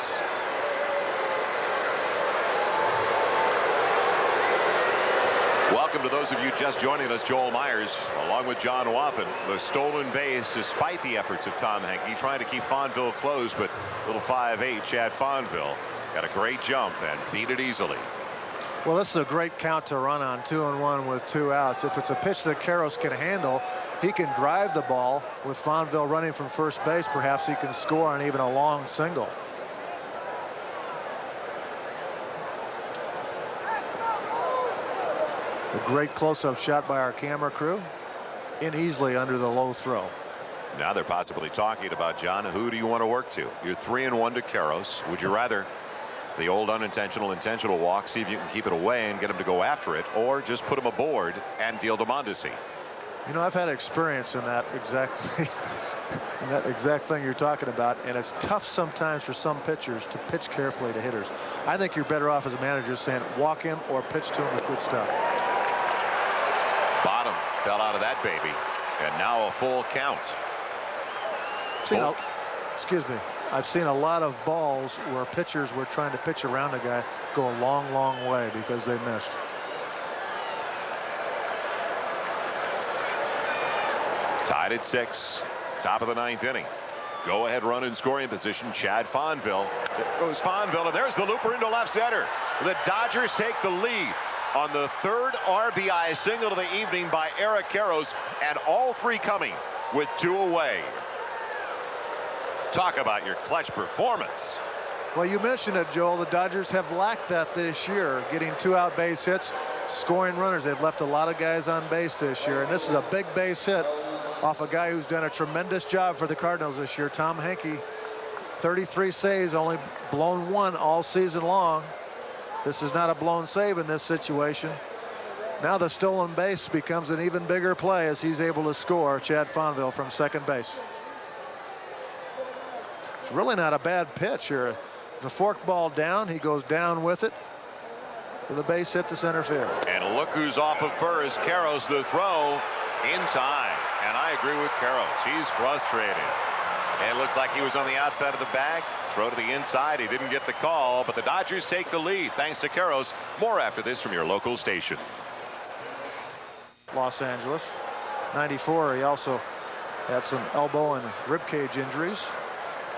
Welcome to those of you just joining us. Joel Meyers along with John Wathan. The stolen base despite the efforts of Tom Henke trying to keep Fonville close, but little 5'8" Chad Fonville got a great jump and beat it easily. Well, this is a great count to run on, 2-1 with 2 outs. If it's a pitch that Karros can handle, he can drive the ball. With Fonville running from first base, perhaps he can score on even a long single. A great close-up shot by our camera crew. In easily under the low throw. Now they're possibly talking about, John, who do you want to work to? You're 3-1 to Karros. Would you rather the old unintentional intentional walk, see if you can keep it away and get him to go after it, or just put him aboard and deal to Mondesi? You know, I've had experience in that exactly in that exact thing you're talking about, and it's tough sometimes for some pitchers to pitch carefully to hitters. I think you're better off as a manager saying walk him or pitch to him with good stuff. Bottom fell out of that baby, and now a full count. Excuse me. I've seen a lot of balls where pitchers were trying to pitch around a guy go a long, long way because they missed. Tied at 6, top of the 9th inning. Go ahead run in scoring position, Chad Fonville. There goes Fonville, and there's the looper into left center. The Dodgers take the lead on the 3rd RBI single of the evening by Eric Karros, and all 3 coming with 2 away. Talk about your clutch performance. Well, you mentioned it, Joel. The Dodgers have lacked that this year, getting 2 out base hits, scoring runners. They've left a lot of guys on base this year, and this is a big base hit off a guy who's done a tremendous job for the Cardinals this year. Tom Henke, 33 saves, only blown 1 all season long. This is not a blown save in this situation. Now the stolen base becomes an even bigger play as he's able to score. Chad Fonville from second base. It's really not a bad pitch here. The fork ball down, he goes down with it for the base hit to center field. And look who's off of first. Karros, the throw in time. And I agree with Karros. He's frustrated. And it looks like he was on the outside of the bag. Throw to the inside. He didn't get the call, but the Dodgers take the lead thanks to Karros. More after this from your local station. Los Angeles. 94, he also had some elbow and rib cage injuries.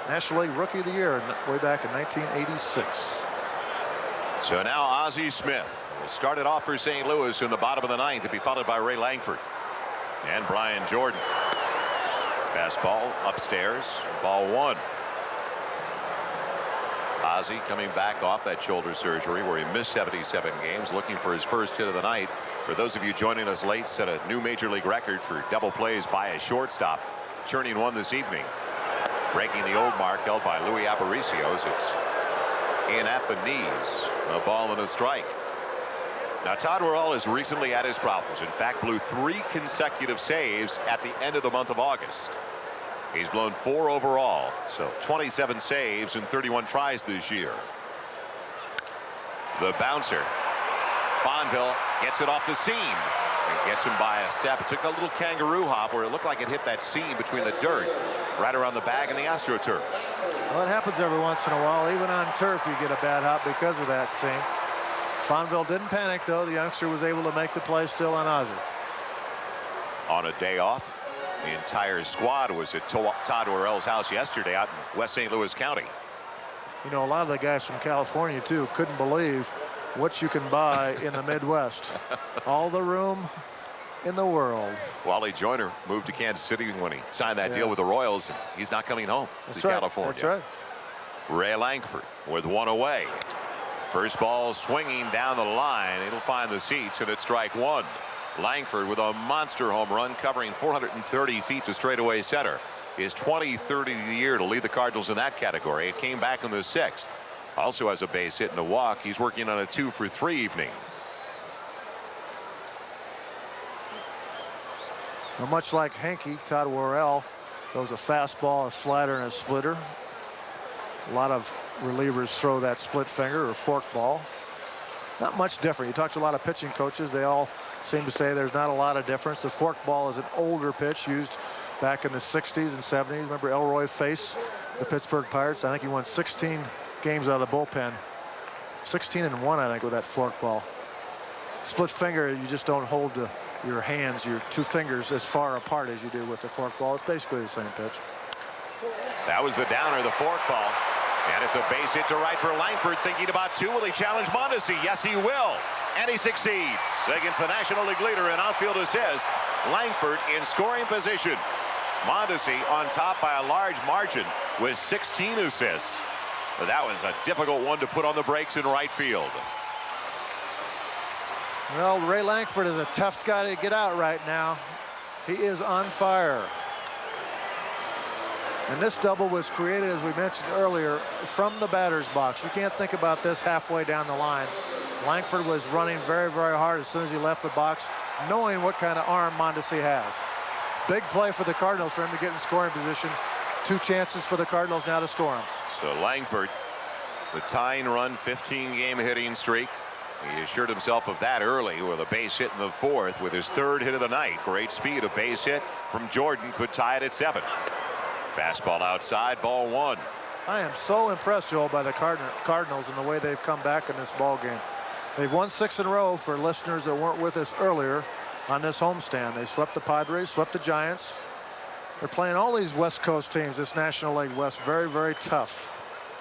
National League Rookie of the Year way back in 1986. So now Ozzie Smith will start it off for St. Louis in the bottom of the 9th to be followed by Ray Langford and Brian Jordan. Fastball upstairs, ball 1. Ozzie coming back off that shoulder surgery where he missed 77 games, looking for his first hit of the night. For those of you joining us late, set a new major league record for double plays by a shortstop, churning 1 this evening, breaking the old mark held by Louis Aparicio. It's in at the knees, a ball and a strike. Now Todd Worrell has recently had his problems. In fact, blew 3 consecutive saves at the end of the month of August. He's blown 4 overall, so 27 saves and 31 tries this year. The bouncer, Fonville, gets it off the seam and gets him by a step. It took a little kangaroo hop where it looked like it hit that seam between the dirt right around the bag and the AstroTurf. Well, it happens every once in a while. Even on turf, you get a bad hop because of that scene. Fonville didn't panic, though. The youngster was able to make the play still on Ozzie. On a day off, the entire squad was at Todd Worrell's house yesterday out in West St. Louis County. You know, a lot of the guys from California, too, couldn't believe what you can buy in the Midwest. All the room in the world. Wally Joyner moved to Kansas City when he signed that deal with the Royals, and he's not coming home to California. That's right. Ray Langford with one away. First ball swinging down the line. It'll find the seats, and it's strike one. Langford with a monster home run covering 430 feet to straightaway center. His 23rd of the year to lead the Cardinals in that category. It came back in the 6th. Also has a base hit and a walk. He's working on a 2-for-3 evening. Well, much like Henke, Todd Worrell throws a fastball, a slider, and a splitter. A lot of relievers throw that split finger or fork ball. Not much different. You talk to a lot of pitching coaches. They all seem to say there's not a lot of difference. The fork ball is an older pitch used back in the 60s and 70s. Remember Elroy Face, the Pittsburgh Pirates? I think he won 16 games out of the bullpen. 16-1, I think, with that fork ball. Split finger, you just don't hold your hands, your two fingers, as far apart as you do with the fork ball. It's basically the same pitch. That was the downer, the fork ball. And it's a base hit to right for Langford, thinking about two. Will he challenge Mondesi? Yes, he will. And he succeeds against the National League leader in outfield assist. Langford in scoring position. Mondesi on top by a large margin with 16 assists. That was a difficult one to put on the brakes in right field. Well, Ray Langford is a tough guy to get out right now. He is on fire. And this double was created, as we mentioned earlier, from the batter's box. You can't think about this halfway down the line. Langford was running very, very hard as soon as he left the box, knowing what kind of arm Mondesi has. Big play for the Cardinals for him to get in scoring position. Two chances for the Cardinals now to score him. So Langford, the tying run, 15-game hitting streak. He assured himself of that early with a base hit in the 4th with his 3rd hit of the night. Great speed. A base hit from Jordan could tie it at 7. Fastball outside, ball 1. I am so impressed, Joel, by the Cardinals and the way they've come back in this ball game. They've won 6 in a row for listeners that weren't with us earlier on this homestand. They swept the Padres, swept the Giants. They're playing all these West Coast teams, this National League West, very, very tough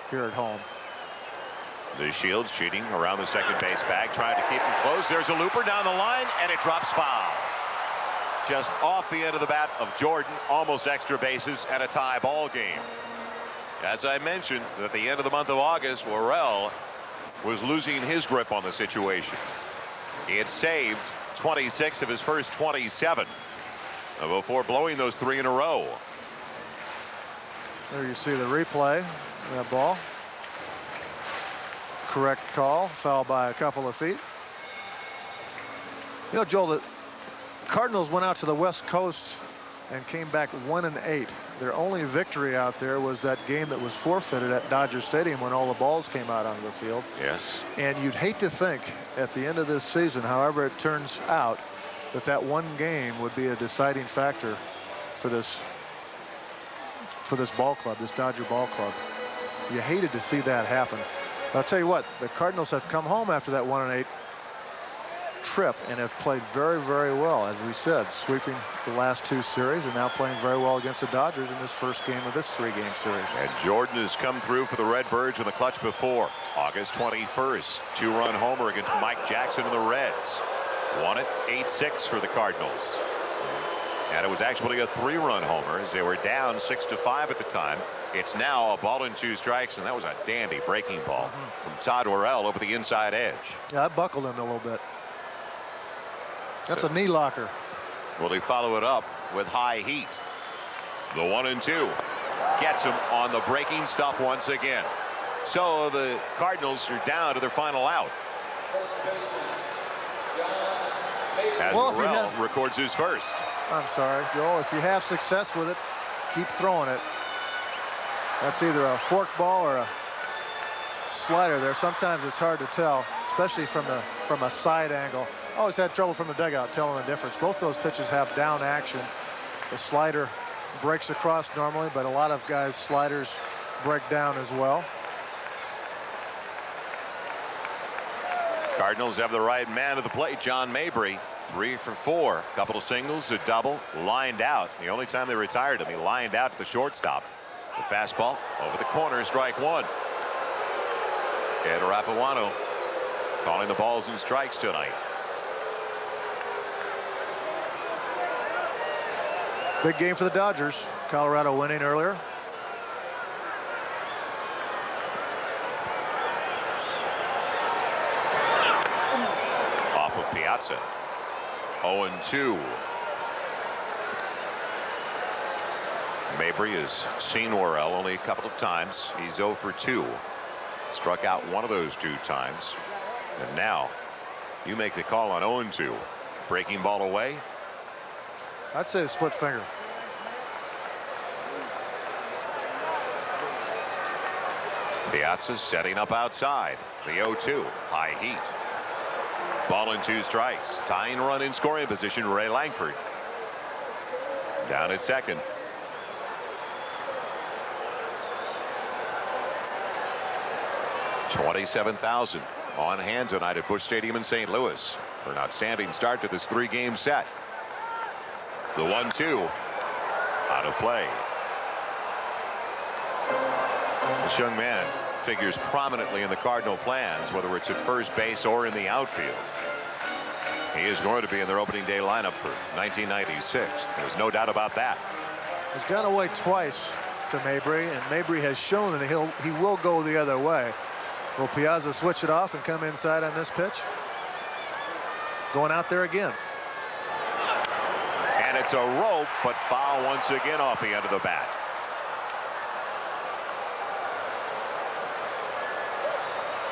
here at home. The Shields cheating around the second base bag, trying to keep him close. There's a looper down the line, and it drops foul. Just off the end of the bat of Jordan, almost extra bases and a tie ball game. As I mentioned, at the end of the month of August, Worrell was losing his grip on the situation. He had saved 26 of his first 27 before blowing those 3 in a row. There you see the replay of that ball. Correct call, foul by a couple of feet. You know, Joel, the Cardinals went out to the West Coast and came back 1-8. Their only victory out there was that game that was forfeited at Dodger Stadium when all the balls came out onto the field. Yes. And you'd hate to think at the end of this season, however it turns out, that one game would be a deciding factor for this ball club, this Dodger ball club. You hated to see that happen. But I'll tell you what, the Cardinals have come home after that 1-8 trip and have played very, very well, as we said, sweeping the last 2 series and now playing very well against the Dodgers in this first game of this 3-game series. And Jordan has come through for the Redbirds in the clutch before. August 21st, 2-run homer against Mike Jackson and the Reds. Won it 8-6 for the Cardinals. And it was actually a 3-run homer as they were down 6-5 at the time. It's now a ball and 2 strikes, and that was a dandy breaking ball from Todd Worrell over the inside edge. Yeah, that buckled him a little bit. That's a knee locker. Will he follow it up with high heat? The 1-2 gets him on the breaking stuff once again. So the Cardinals are down to their final out. As Worrell records his first. I'm sorry, Joel. If you have success with it, keep throwing it. That's either a fork ball or a slider there. Sometimes it's hard to tell, especially from a side angle. Always had trouble from the dugout telling the difference. Both those pitches have down action. The slider breaks across normally, but a lot of guys' sliders break down as well. Cardinals have the right man at the plate, John Mabry. 3 for 4. Couple of singles, a double, lined out. The only time they retired him, he lined out to the shortstop. The fastball over the corner, strike one. Ed Rapuano calling the balls and strikes tonight. Big game for the Dodgers. Colorado winning earlier. Off of Piazza. 0-2. Mabry has seen Worrell only a couple of times. He's 0 for 2. Struck out one of those 2 times. And now you make the call on 0-2. Breaking ball away. I'd say a split finger. Piazza setting up outside. The 0-2. High heat. Ball and 2 strikes. Tying run in scoring position, Ray Langford. Down at second. $27,000 on hand tonight at Busch Stadium in St. Louis for an outstanding start to this 3-game set. The 1-2 out of play. This young man figures prominently in the Cardinal plans, whether it's at first base or in the outfield. He is going to be in their opening day lineup for 1996. There's no doubt about that. He's gone away twice to Mabry, and Mabry has shown that he will go the other way. Will Piazza switch it off and come inside on this pitch? Going out there again. And it's a rope, but foul once again off the end of the bat.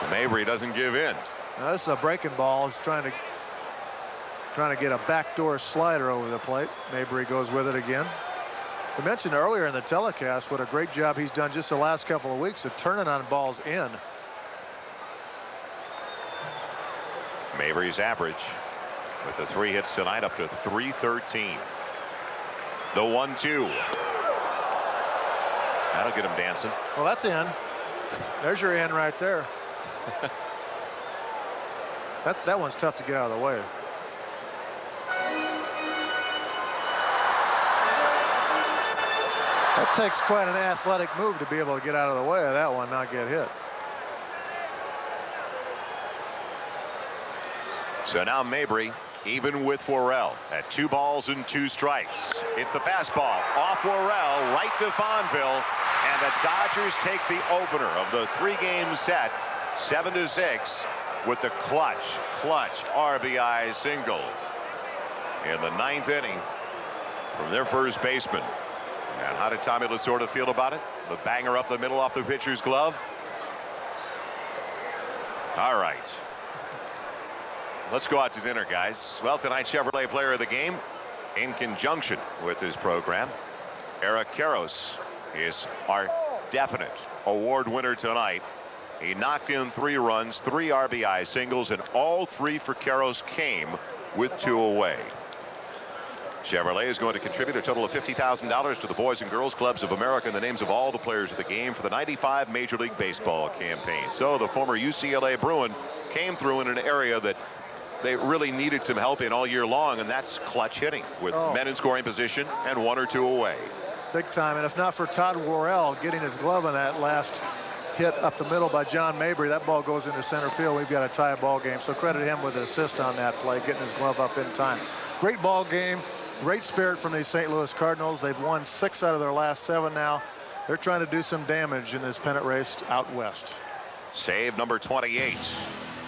Mabry doesn't give in. Now this is a breaking ball. He's trying to get a backdoor slider over the plate. Mabry goes with it again. We mentioned earlier in the telecast what a great job he's done just the last couple of weeks of turning on balls in. Mabry's average with the 3 hits tonight up to 313. The 1-2. That'll get him dancing. Well, that's in. There's your in right there. that one's tough to get out of the way. That takes quite an athletic move to be able to get out of the way of that one, not get hit. So now Mabry even with Worrell at 2 balls and 2 strikes. It's the fastball off Worrell right to Fonville, and the Dodgers take the opener of the 3-game set 7-6 with the clutch RBI single in the 9th inning from their first baseman. And how did Tommy Lasorda feel about it? The banger up the middle off the pitcher's glove. All right. Let's go out to dinner, guys. Well, tonight's Chevrolet Player of the Game, in conjunction with this program, Eric Karros is our definite award winner tonight. He knocked in 3 runs, 3 RBI singles, and all 3 for Karros came with 2 away. Chevrolet is going to contribute a total of $50,000 to the Boys and Girls Clubs of America in the names of all the players of the game for the 95 Major League Baseball campaign. So the former UCLA Bruin came through in an area that they really needed some help in all year long, and that's clutch hitting with men in scoring position and 1 or 2 away. Big time, and if not for Todd Worrell getting his glove on that last hit up the middle by John Mabry, that ball goes into center field. We've got a tie ball game, so credit him with an assist on that play, getting his glove up in time. Great ball game, great spirit from these St. Louis Cardinals. They've won 6 out of their last 7 now. They're trying to do some damage in this pennant race out west. Save number 28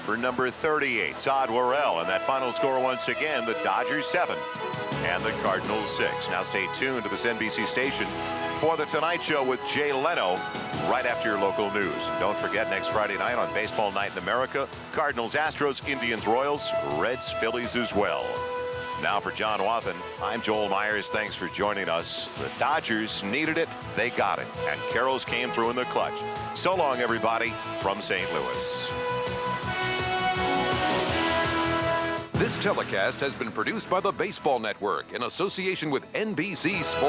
for number 38, Todd Worrell, and that final score once again, the Dodgers 7 and the Cardinals 6. Now stay tuned to this NBC station for the Tonight Show with Jay Leno right after your local news. Don't forget, next Friday night on Baseball Night in America, Cardinals, Astros, Indians, Royals, Reds, Phillies as well. Now for John Wathan, I'm Joel Meyers. Thanks for joining us. The Dodgers needed it, they got it, and Karros came through in the clutch. So long, everybody, from St. Louis. This telecast has been produced by the Baseball Network in association with NBC Sports.